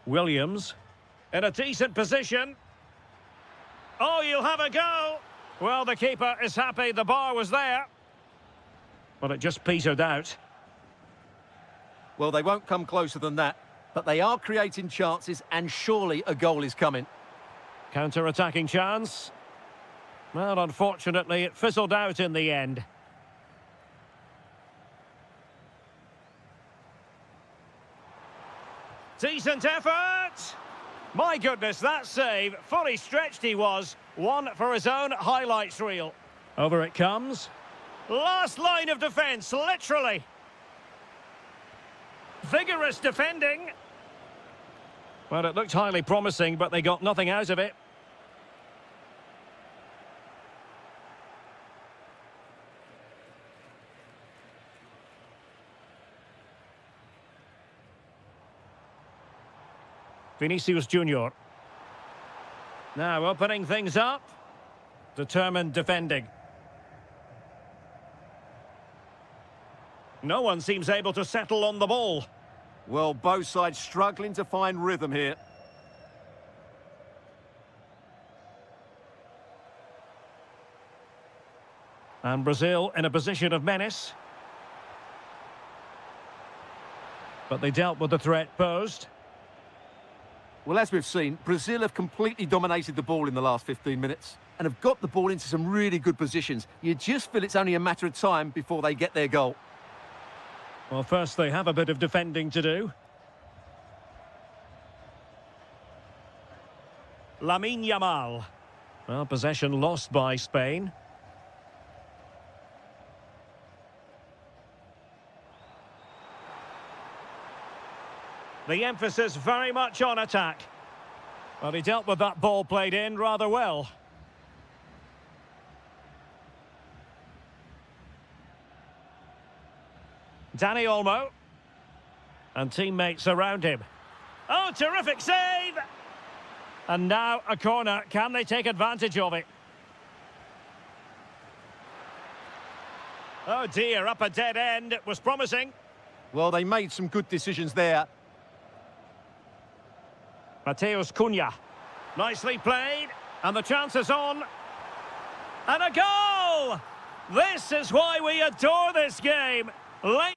Williams in a decent position. Oh, you'll have a go. Well, the keeper is happy the bar was there. But it just petered out. Well, they won't come closer than that, but they are creating chances, and surely a goal is coming. Counter-attacking chance. Well, unfortunately, it fizzled out in the end. Decent effort! My goodness, that save. Fully stretched he was. One for his own highlights reel. Over it comes. Last line of defence, literally. Vigorous defending. Well, it looked highly promising, but they got nothing out of it. Vinicius Junior. Now opening things up. Determined defending. No one seems able to settle on the ball. Well, both sides struggling to find rhythm here. And Brazil in a position of menace. But they dealt with the threat posed. Well, as we've seen, Brazil have completely dominated the ball in the last 15 minutes and have got the ball into some really good positions. You just feel it's only a matter of time before they get their goal. Well, first they have a bit of defending to do. Lamine Yamal. Well, possession lost by Spain. The emphasis very much on attack. Well, he dealt with that ball played in rather well. Dani Olmo. And teammates around him. Oh, terrific save! And now a corner. Can they take advantage of it? Oh dear, up a dead end. It was promising. Well, they made some good decisions there. Mateus Cunha. Nicely played. And the chance is on. And a goal! This is why we adore this game. Late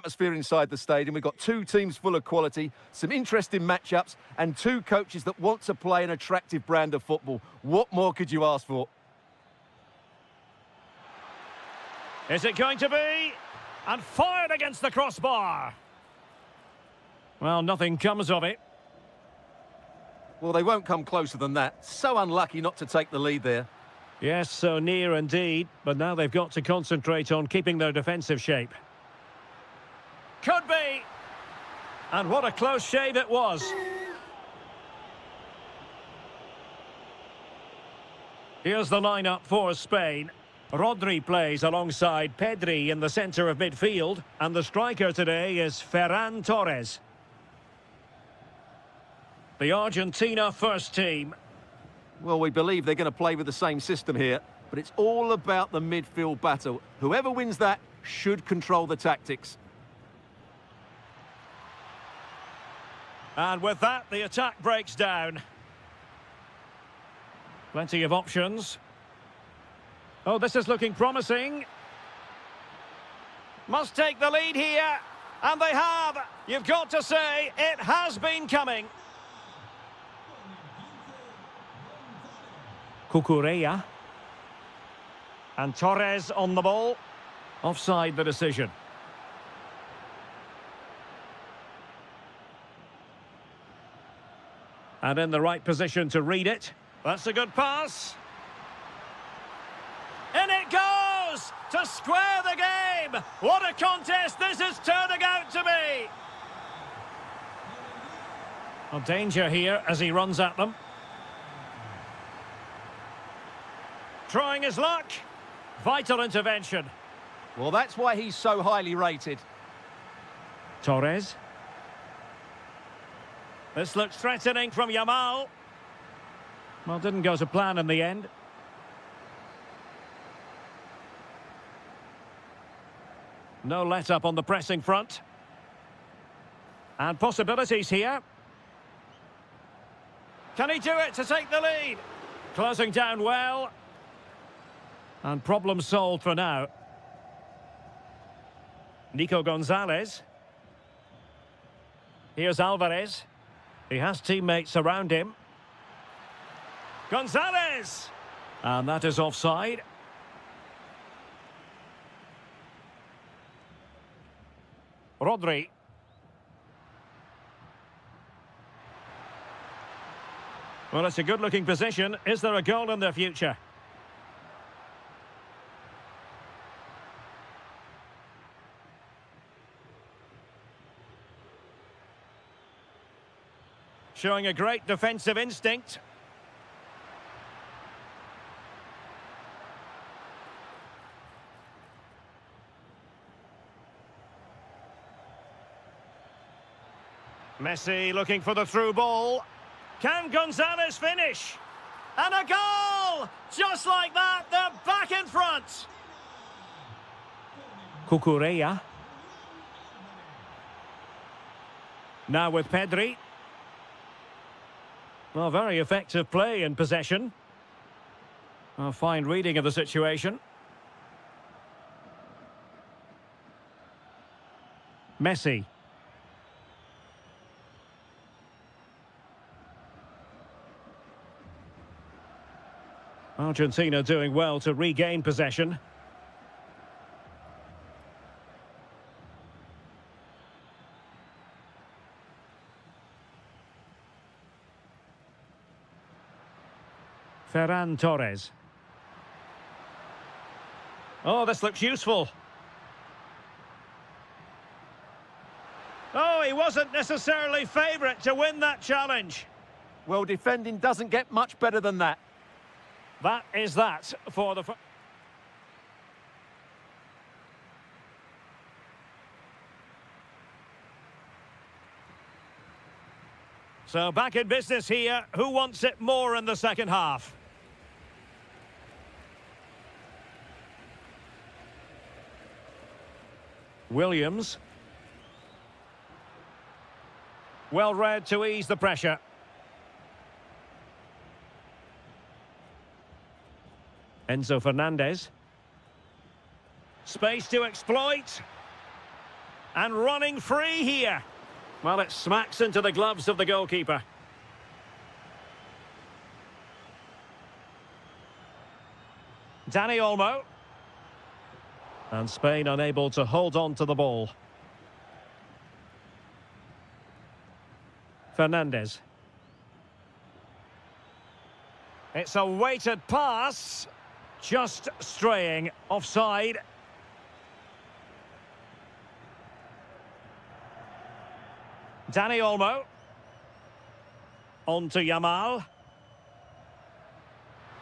Atmosphere inside the stadium. We've got two teams full of quality, some interesting matchups, and two coaches that want to play an attractive brand of football. What more could you ask for? Is it going to be? And fired against the crossbar. Well, nothing comes of it. Well, they won't come closer than that. So unlucky not to take the lead there. Yes, so near indeed, but now they've got to concentrate on keeping their defensive shape. Could be! And what a close shave it was. Here's the lineup for Spain. Rodri plays alongside Pedri in the centre of midfield, and the striker today is Ferran Torres. The Argentina first team. Well, we believe they're going to play with the same system here, but it's all about the midfield battle. Whoever wins that should control the tactics. And with that, the attack breaks down. Plenty of options. Oh, this is looking promising. Must take the lead here. And they have. You've got to say, it has been coming. Cucurella. And Torres on the ball. Offside the decision. And in the right position to read it. That's a good pass. In it goes! To square the game! What a contest this is turning out to be! Well, danger here as he runs at them. Trying his luck. Vital intervention. Well, that's why he's so highly rated. Torres. This looks threatening from Yamal. Well, didn't go to plan in the end. No let-up on the pressing front. And possibilities here. Can he do it to take the lead? Closing down well. And problem solved for now. Nico Gonzalez. Here's Alvarez. He has teammates around him. Gonzalez! And that is offside. Rodri. Well, it's a good-looking position. Is there a goal in the future? Showing a great defensive instinct. Messi looking for the through ball. Can Gonzalez finish? And a goal! Just like that, they're back in front. Cucurella. Now with Pedri. Well, very effective play in possession. A fine reading of the situation. Messi. Argentina doing well to regain possession. Ferran Torres. Oh, this looks useful. Oh, he wasn't necessarily favourite to win that challenge. Well, defending doesn't get much better than that. That is that for the... So back in business here. Who wants it more in the second half? Williams. Well read to ease the pressure. Enzo Fernandez. Space to exploit. And running free here. Well, it smacks into the gloves of the goalkeeper. Dani Olmo. And Spain unable to hold on to the ball. Fernandez. It's a weighted pass. Just straying offside. Dani Olmo. On to Yamal.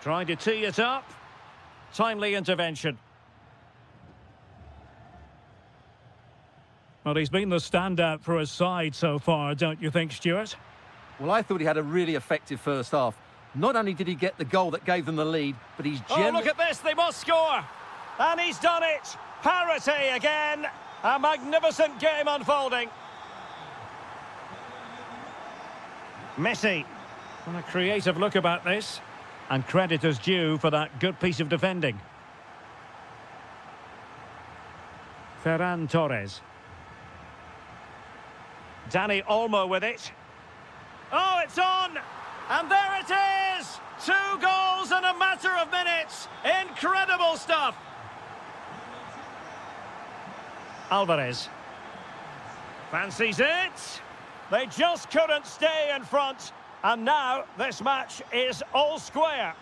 Trying to tee it up. Timely intervention. Well, he's been the standout for his side so far, don't you think, Stuart? Well, I thought he had a really effective first half. Not only did he get the goal that gave them the lead, but he's Oh, look at this, they must score! And he's done it! Parity again! A magnificent game unfolding. Messi. And a creative look about this. And credit is due for that good piece of defending. Ferran Torres. Dani Olmo with it. Oh, it's on! And there it is! 2 goals in a matter of minutes! Incredible stuff! Alvarez. Fancies it! They just couldn't stay in front. And now this match is all square.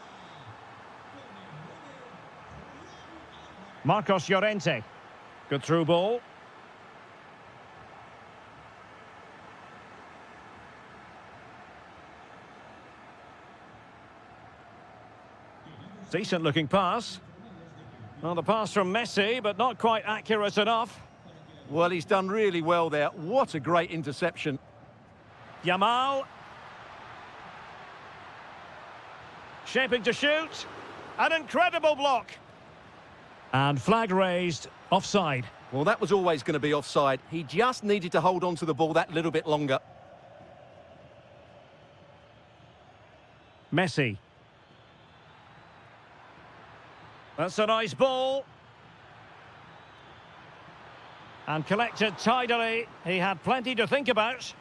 Marcos Llorente. Good through ball. Decent looking pass. Well, the pass from Messi, but not quite accurate enough. Well, he's done really well there. What a great interception. Yamal. Shaping to shoot. An incredible block. And flag raised, offside. Well, that was always going to be offside. He just needed to hold on to the ball that little bit longer. Messi. That's a nice ball. And collected tidily. He had plenty to think about.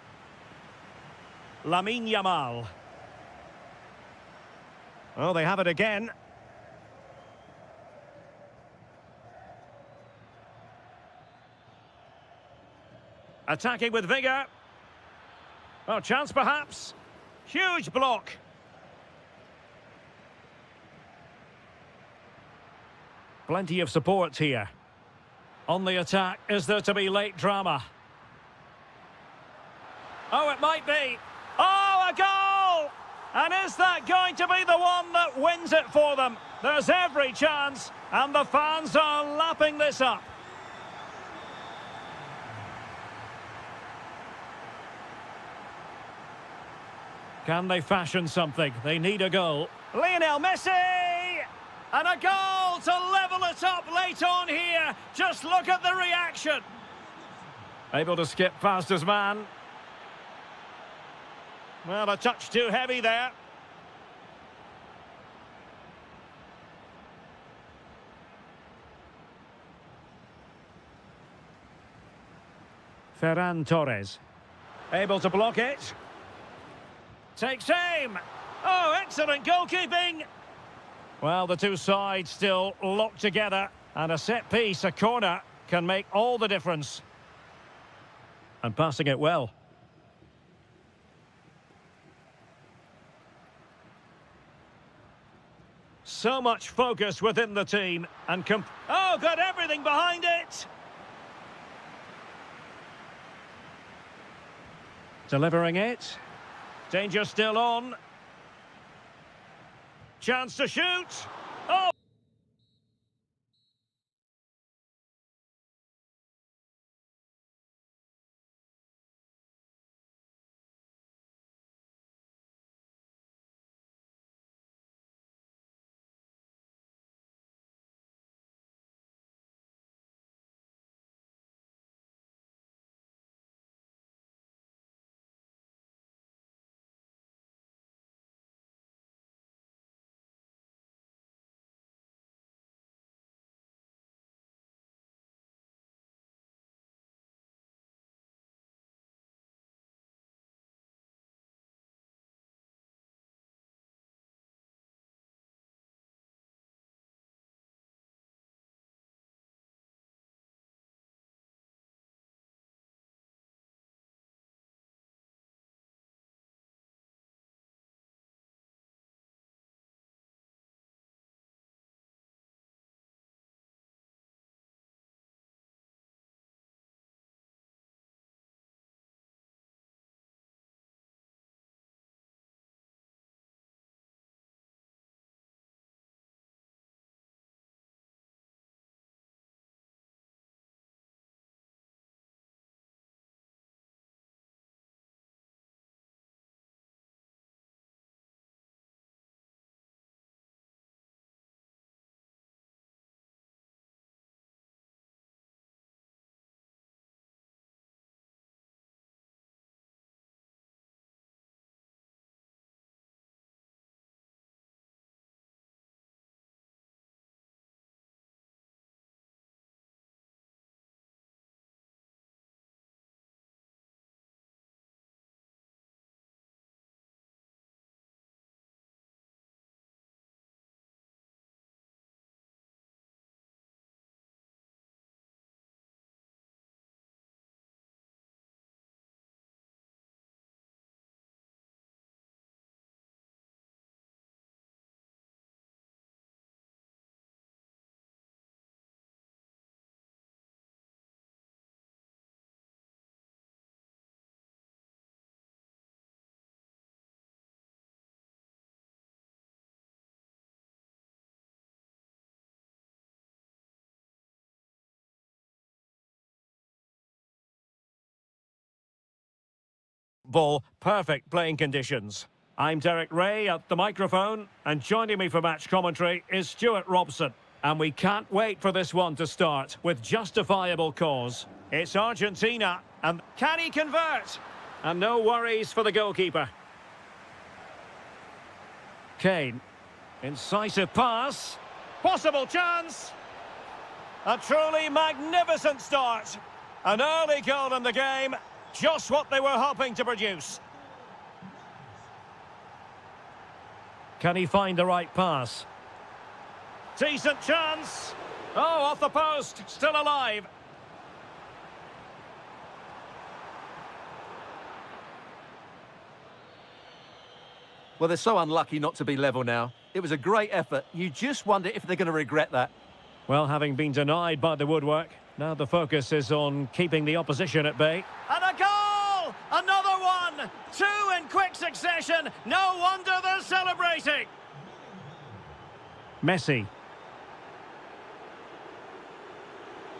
Lamine Yamal. Oh, they have it again. Attacking with vigour. Oh, chance perhaps. Huge block. Plenty of support here. On the attack, is there to be late drama? Oh, it might be. Oh, a goal! And is that going to be the one that wins it for them? There's every chance, and the fans are lapping this up. Can they fashion something? They need a goal. Lionel Messi! And a goal to level it up late on here. Just look at the reaction. Able to skip past his man. Well, a touch too heavy there. Ferran Torres. Able to block it. Takes aim. Oh, excellent goalkeeping. Well, the two sides still locked together. And a set piece, a corner, can make all the difference. And passing it well. So much focus within the team. And oh, got everything behind it. Delivering it. Danger still on. Chance to shoot. Oh! football, perfect playing conditions. I'm Derek Ray at the microphone, and joining me for match commentary is Stuart Robson. And we can't wait for this one to start with justifiable cause. It's Argentina, and can he convert? And no worries for the goalkeeper. Kane. Incisive pass. Possible chance. A truly magnificent start. An early goal in the game. Just what they were hoping to produce. Can he find the right pass? Decent chance. Oh, off the post. Still alive. Well, they're so unlucky not to be level now. It was a great effort. You just wonder if they're going to regret that. Well, having been denied by the woodwork, now the focus is on keeping the opposition at bay. And a goal! Another one! Two in quick succession. No wonder they're celebrating. Messi.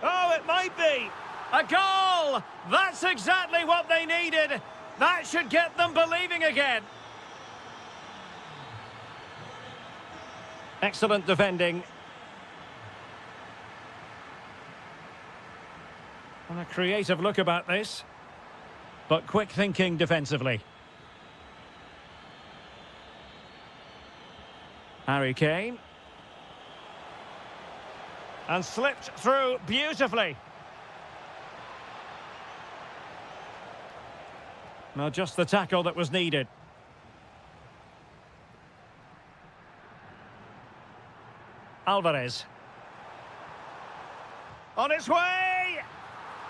Oh, it might be. A goal! That's exactly what they needed. That should get them believing again. Excellent defending. And a creative look about this. But quick thinking defensively. Harry Kane. And slipped through beautifully. Now just the tackle that was needed. Alvarez. On its way!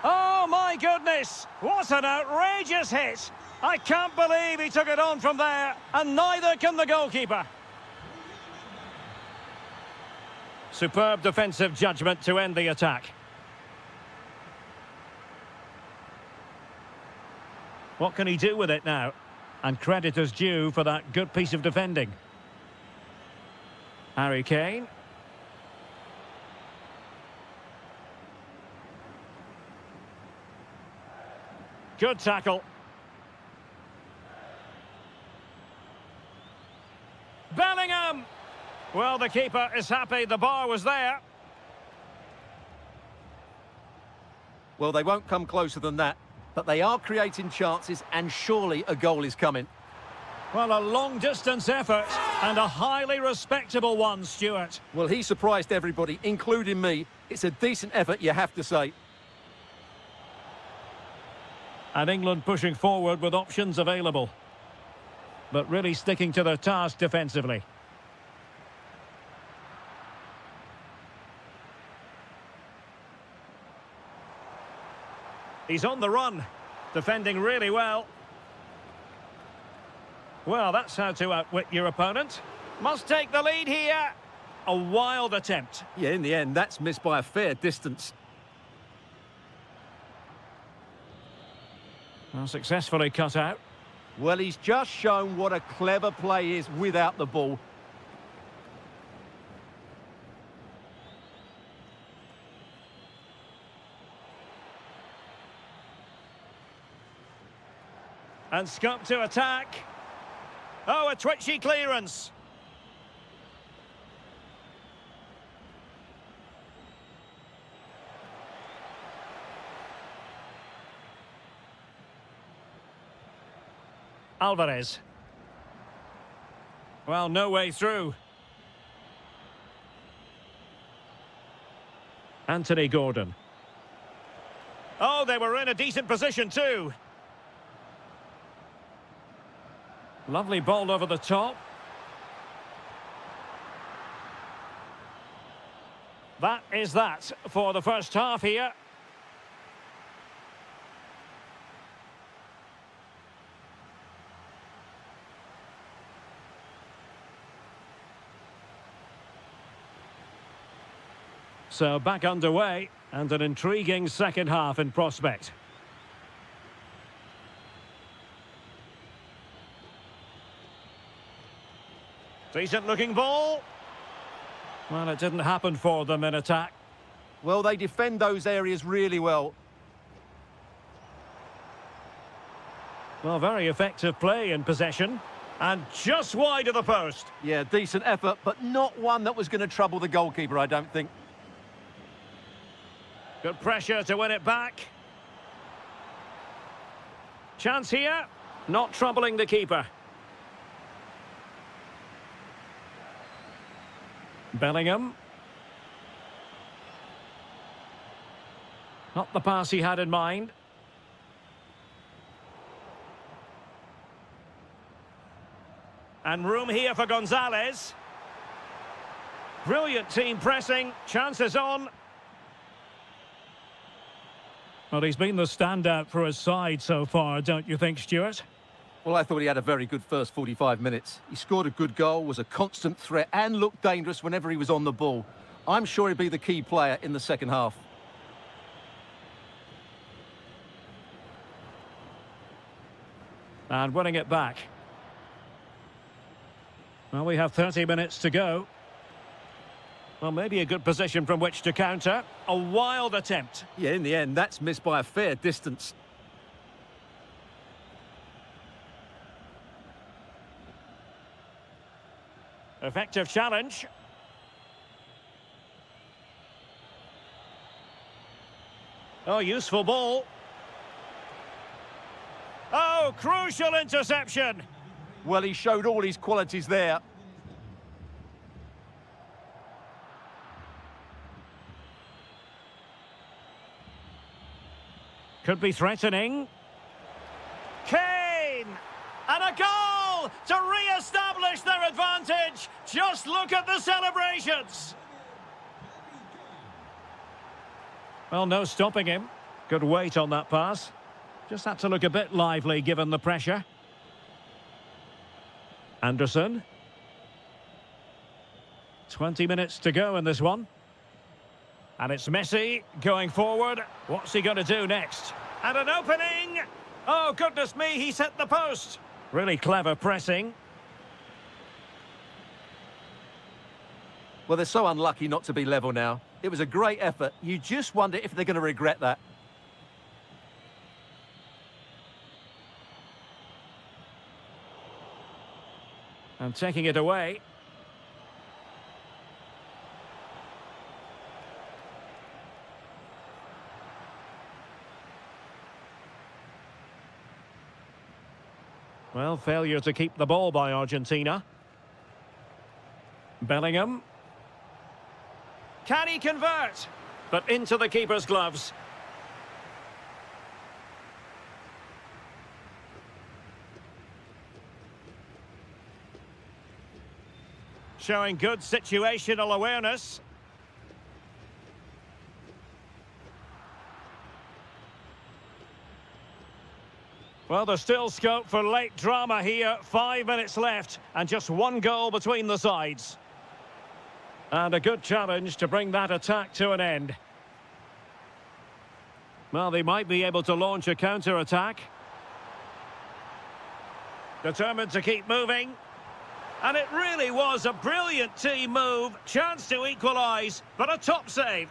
Oh my goodness! What an outrageous hit! I can't believe he took it on from there, and neither can the goalkeeper. Superb defensive judgment to end the attack. What can he do with it now? And credit is due for that good piece of defending. Harry Kane. Good tackle. Bellingham! Well, the keeper is happy the bar was there. Well, they won't come closer than that, but they are creating chances, and surely a goal is coming. Well, a long-distance effort, and a highly respectable one, Stuart. Well, he surprised everybody, including me. It's a decent effort, you have to say. And England pushing forward with options available. But really sticking to their task defensively. He's on the run. Defending really well. Well, that's how to outwit your opponent. Must take the lead here. A wild attempt. Yeah, in the end, that's missed by a fair distance. Well, successfully cut out. Well, he's just shown what a clever play is without the ball. And Scott to attack. Oh, a twitchy clearance. Alvarez. Well, no way through. Anthony Gordon. Oh, they were in a decent position too. Lovely ball over the top. That is that for the first half here. So back underway, and an intriguing second half in prospect. Decent looking ball. Well, it didn't happen for them in attack. Well, they defend those areas really well. Well, very effective play in possession. And just wide of the post. Yeah, decent effort, but not one that was going to trouble the goalkeeper, I don't think. Good pressure to win it back. Chance here. Not troubling the keeper. Bellingham. Not the pass he had in mind. And room here for Gonzalez. Brilliant team pressing. Chances on. Well, he's been the standout for his side so far, don't you think, Stuart? Well, I thought he had a very good first 45 minutes. He scored a good goal, was a constant threat, and looked dangerous whenever he was on the ball. I'm sure he'll be the key player in the second half. And winning it back. Well, we have 30 minutes to go. Well, maybe a good position from which to counter. A wild attempt. Yeah, in the end, that's missed by a fair distance. Effective challenge. Oh, useful ball. Oh, crucial interception. Well, he showed all his qualities there. Could be threatening. Kane! And a goal to re-establish their advantage. Just look at the celebrations. Well, no stopping him. Good weight on that pass. Just had to look a bit lively given the pressure. Anderson. 20 minutes to go in this one. And it's Messi going forward. What's he going to do next? And an opening! Oh, goodness me, he's hit the post. Really clever pressing. Well, they're so unlucky not to be level now. It was a great effort. You just wonder if they're going to regret that. And taking it away. Well, failure to keep the ball by Argentina. Bellingham. Can he convert? But into the keeper's gloves. Showing good situational awareness. Well, there's still scope for late drama here. 5 minutes left and just one goal between the sides. And a good challenge to bring that attack to an end. Well, they might be able to launch a counter-attack. Determined to keep moving. And it really was a brilliant team move. Chance to equalise, but a top save.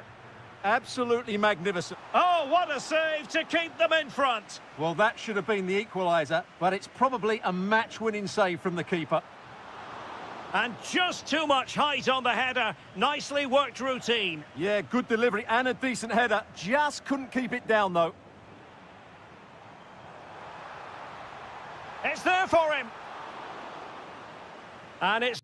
Absolutely magnificent. Oh, what a save to keep them in front. Well, that should have been the equaliser, but it's probably a match-winning save from the keeper. And just too much height on the header. Nicely worked routine. Yeah, good delivery and a decent header. Just couldn't keep it down, though. It's there for him. And it's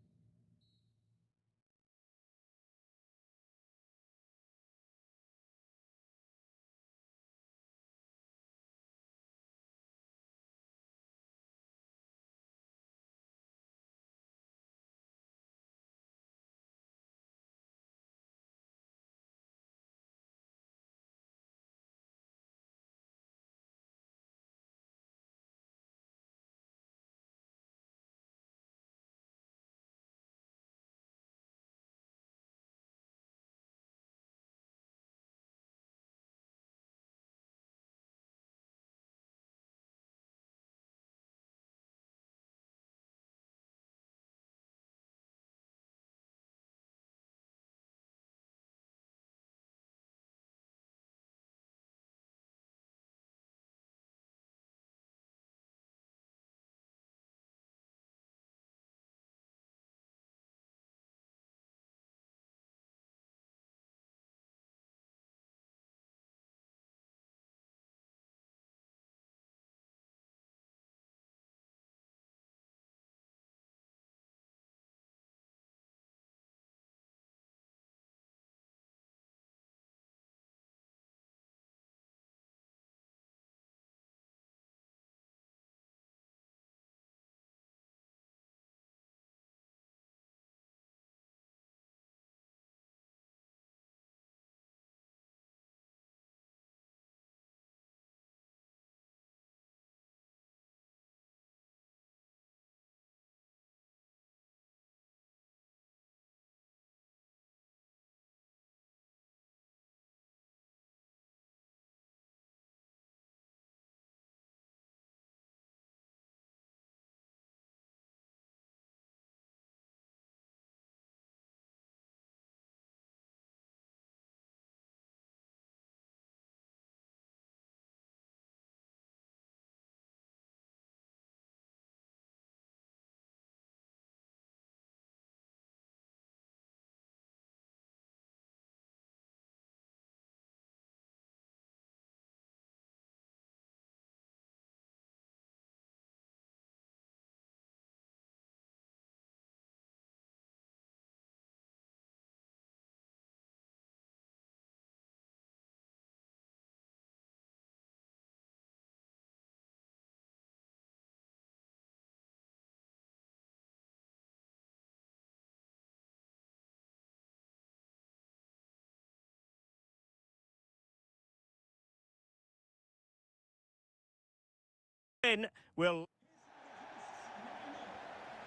in will.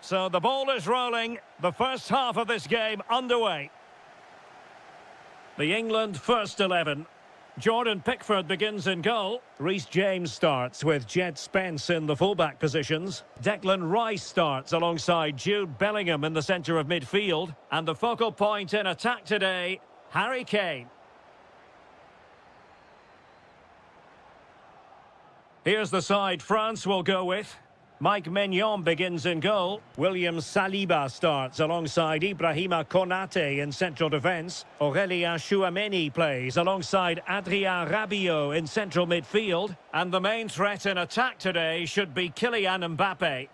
So the ball is rolling. The first half of this game underway. The England first 11. Jordan Pickford begins in goal. Reece James starts with Jed Spence in the fullback positions. Declan Rice starts alongside Jude Bellingham in the centre of midfield. And the focal point in attack today, Harry Kane. Here's the side France will go with. Mike Maignan begins in goal. William Saliba starts alongside Ibrahima Konate in central defence. Aurélien Tchouameni plays alongside Adrien Rabiot in central midfield. And the main threat in attack today should be Kylian Mbappe.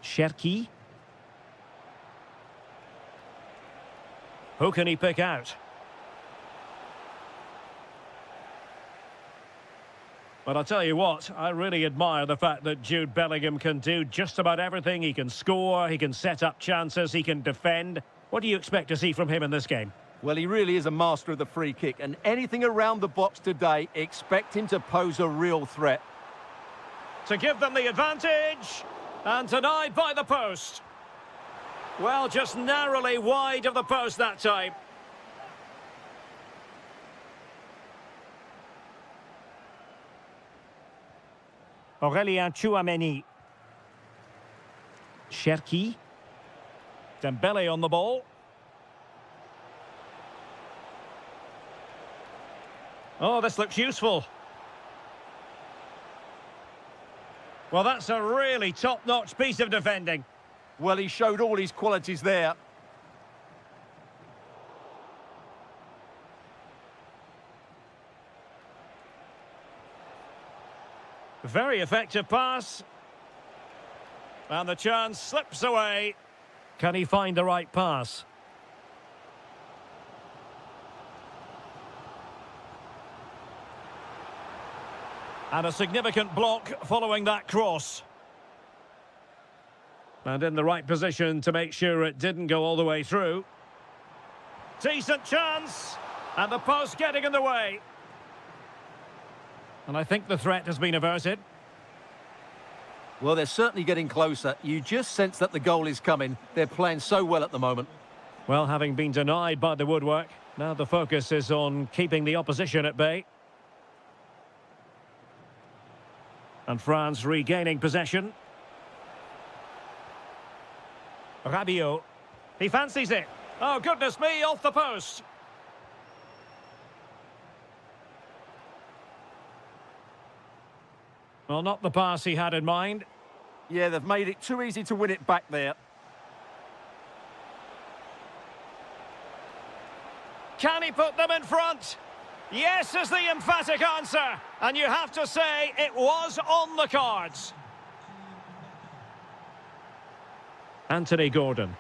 Cherki. Who can he pick out? But I'll tell you what, I really admire the fact that Jude Bellingham can do just about everything. He can score, he can set up chances, he can defend. What do you expect to see from him in this game? Well, he really is a master of the free kick, and anything around the box today, expect him to pose a real threat. To give them the advantage, and denied by the post. Well, just narrowly wide of the post that time. Aurélien Tchouameni. Cherki. Dembele on the ball. Oh, this looks useful. Well, that's a really top-notch piece of defending. Well, he showed all his qualities there. Very effective pass. And the chance slips away. Can he find the right pass? And a significant block following that cross. And in the right position to make sure it didn't go all the way through. Decent chance. And the post getting in the way. And I think the threat has been averted. Well, they're certainly getting closer. You just sense that the goal is coming. They're playing so well at the moment. Well, having been denied by the woodwork, now the focus is on keeping the opposition at bay. And France regaining possession. Rabiot. He fancies it. Oh, goodness me, off the post. Well, not the pass he had in mind. Yeah, they've made it too easy to win it back there. Can he put them in front? Yes is the emphatic answer. And you have to say it was on the cards. Anthony Gordon.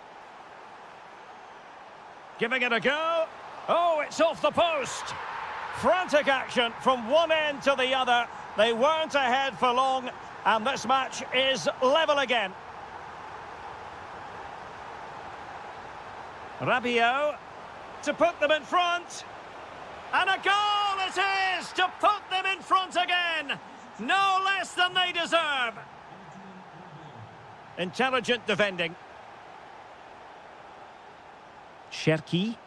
Giving it a go. Oh, it's off the post. Frantic action from one end to the other. They weren't ahead for long, and this match is level again. Rabiot to put them in front. And a goal it is to put them in front again. No less than they deserve. Intelligent defending. Cherki.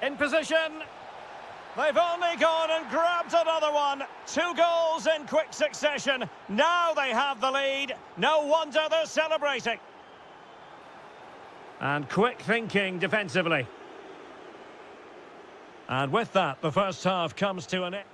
In position. They've only gone and grabbed another one. 2 goals in quick succession. Now they have the lead. No wonder they're celebrating. And quick thinking defensively. And with that, the first half comes to an end.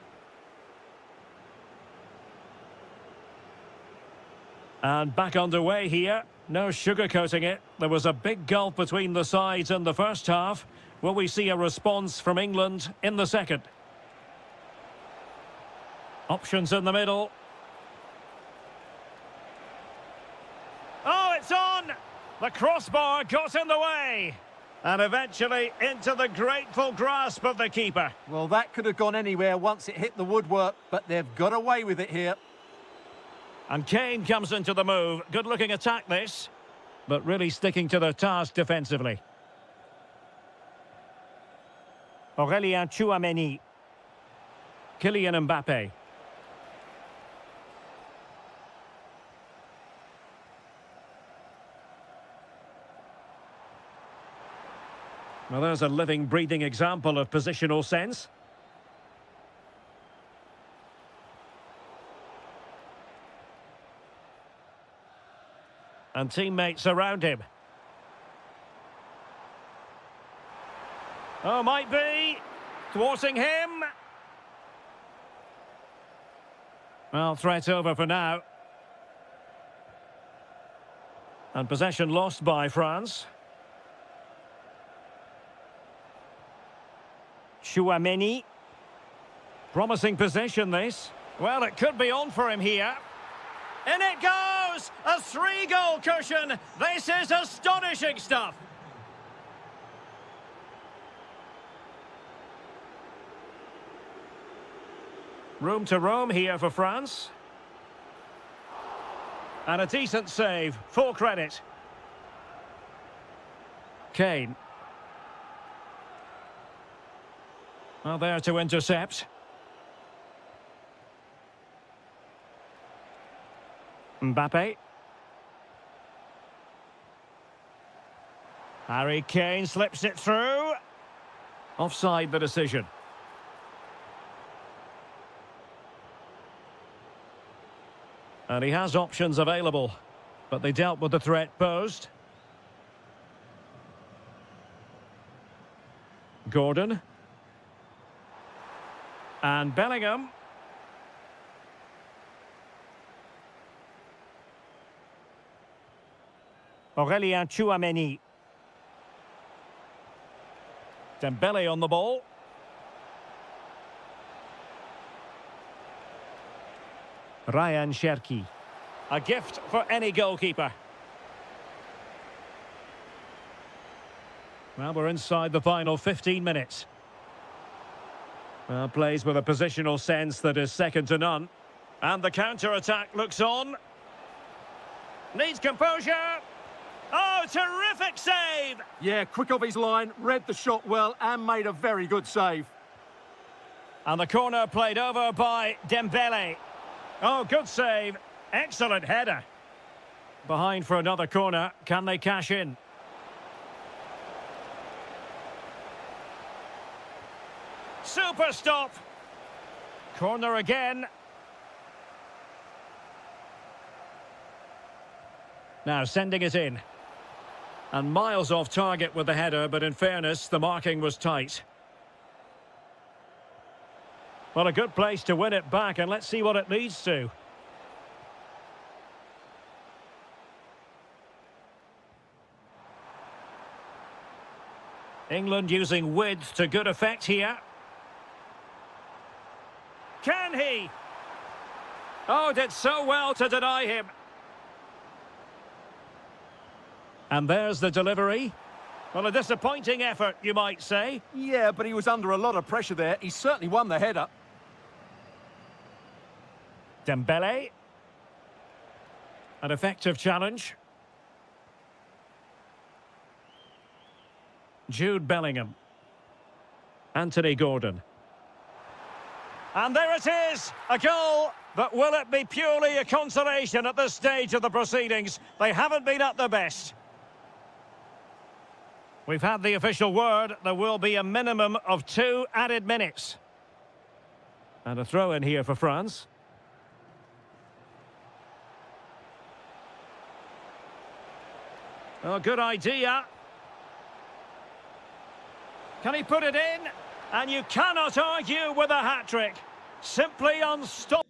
And back underway here. No sugarcoating it. There was a big gulf between the sides in the first half. Will we see a response from England in the second? Options in the middle. Oh, it's on! The crossbar got in the way. And eventually into the grateful grasp of the keeper. Well, that could have gone anywhere once it hit the woodwork, but they've got away with it here. And Kane comes into the move. Good-looking attack, this. But really sticking to their task defensively. Aurélien Tchouameni. Kylian Mbappé. Well, there's a living, breathing example of positional sense. And teammates around him. Oh, might be. Thwarting him. Well, threat over for now. And possession lost by France. Tchouameni. Promising possession, this. Well, it could be on for him here. In it goes! A 3-goal cushion! This is astonishing stuff! Room to roam here for France. And a decent save. Full credit. Kane. Well, there to intercept. Mbappé. Harry Kane slips it through. Offside the decision. And he has options available, but they dealt with the threat posed. Gordon. And Bellingham. Aurélien Tchouameni. Dembele on the ball. Ryan Cherki. A gift for any goalkeeper. Well, we're inside the final 15 minutes. Well, plays with a positional sense that is second to none. And the counter-attack looks on. Needs composure. Oh, terrific save! Yeah, quick off his line, read the shot well and made a very good save. And the corner played over by Dembele. Oh, good save. Excellent header. Behind for another corner. Can they cash in? Super stop. Corner again. Now sending it in. And miles off target with the header, but in fairness, the marking was tight. Well, a good place to win it back, and let's see what it leads to. England using width to good effect here. Can he? Oh, did so well to deny him. And there's the delivery. Well, a disappointing effort, you might say. Yeah, but he was under a lot of pressure there. He certainly won the header. Dembele. An effective challenge. Jude Bellingham. Anthony Gordon. And there it is, a goal. But will it be purely a consolation at this stage of the proceedings? They haven't been at their best. We've had the official word. There will be a minimum of 2 added minutes. And a throw in here for France. Oh, good idea. Can he put it in? And you cannot argue with a hat-trick. Simply unstoppable.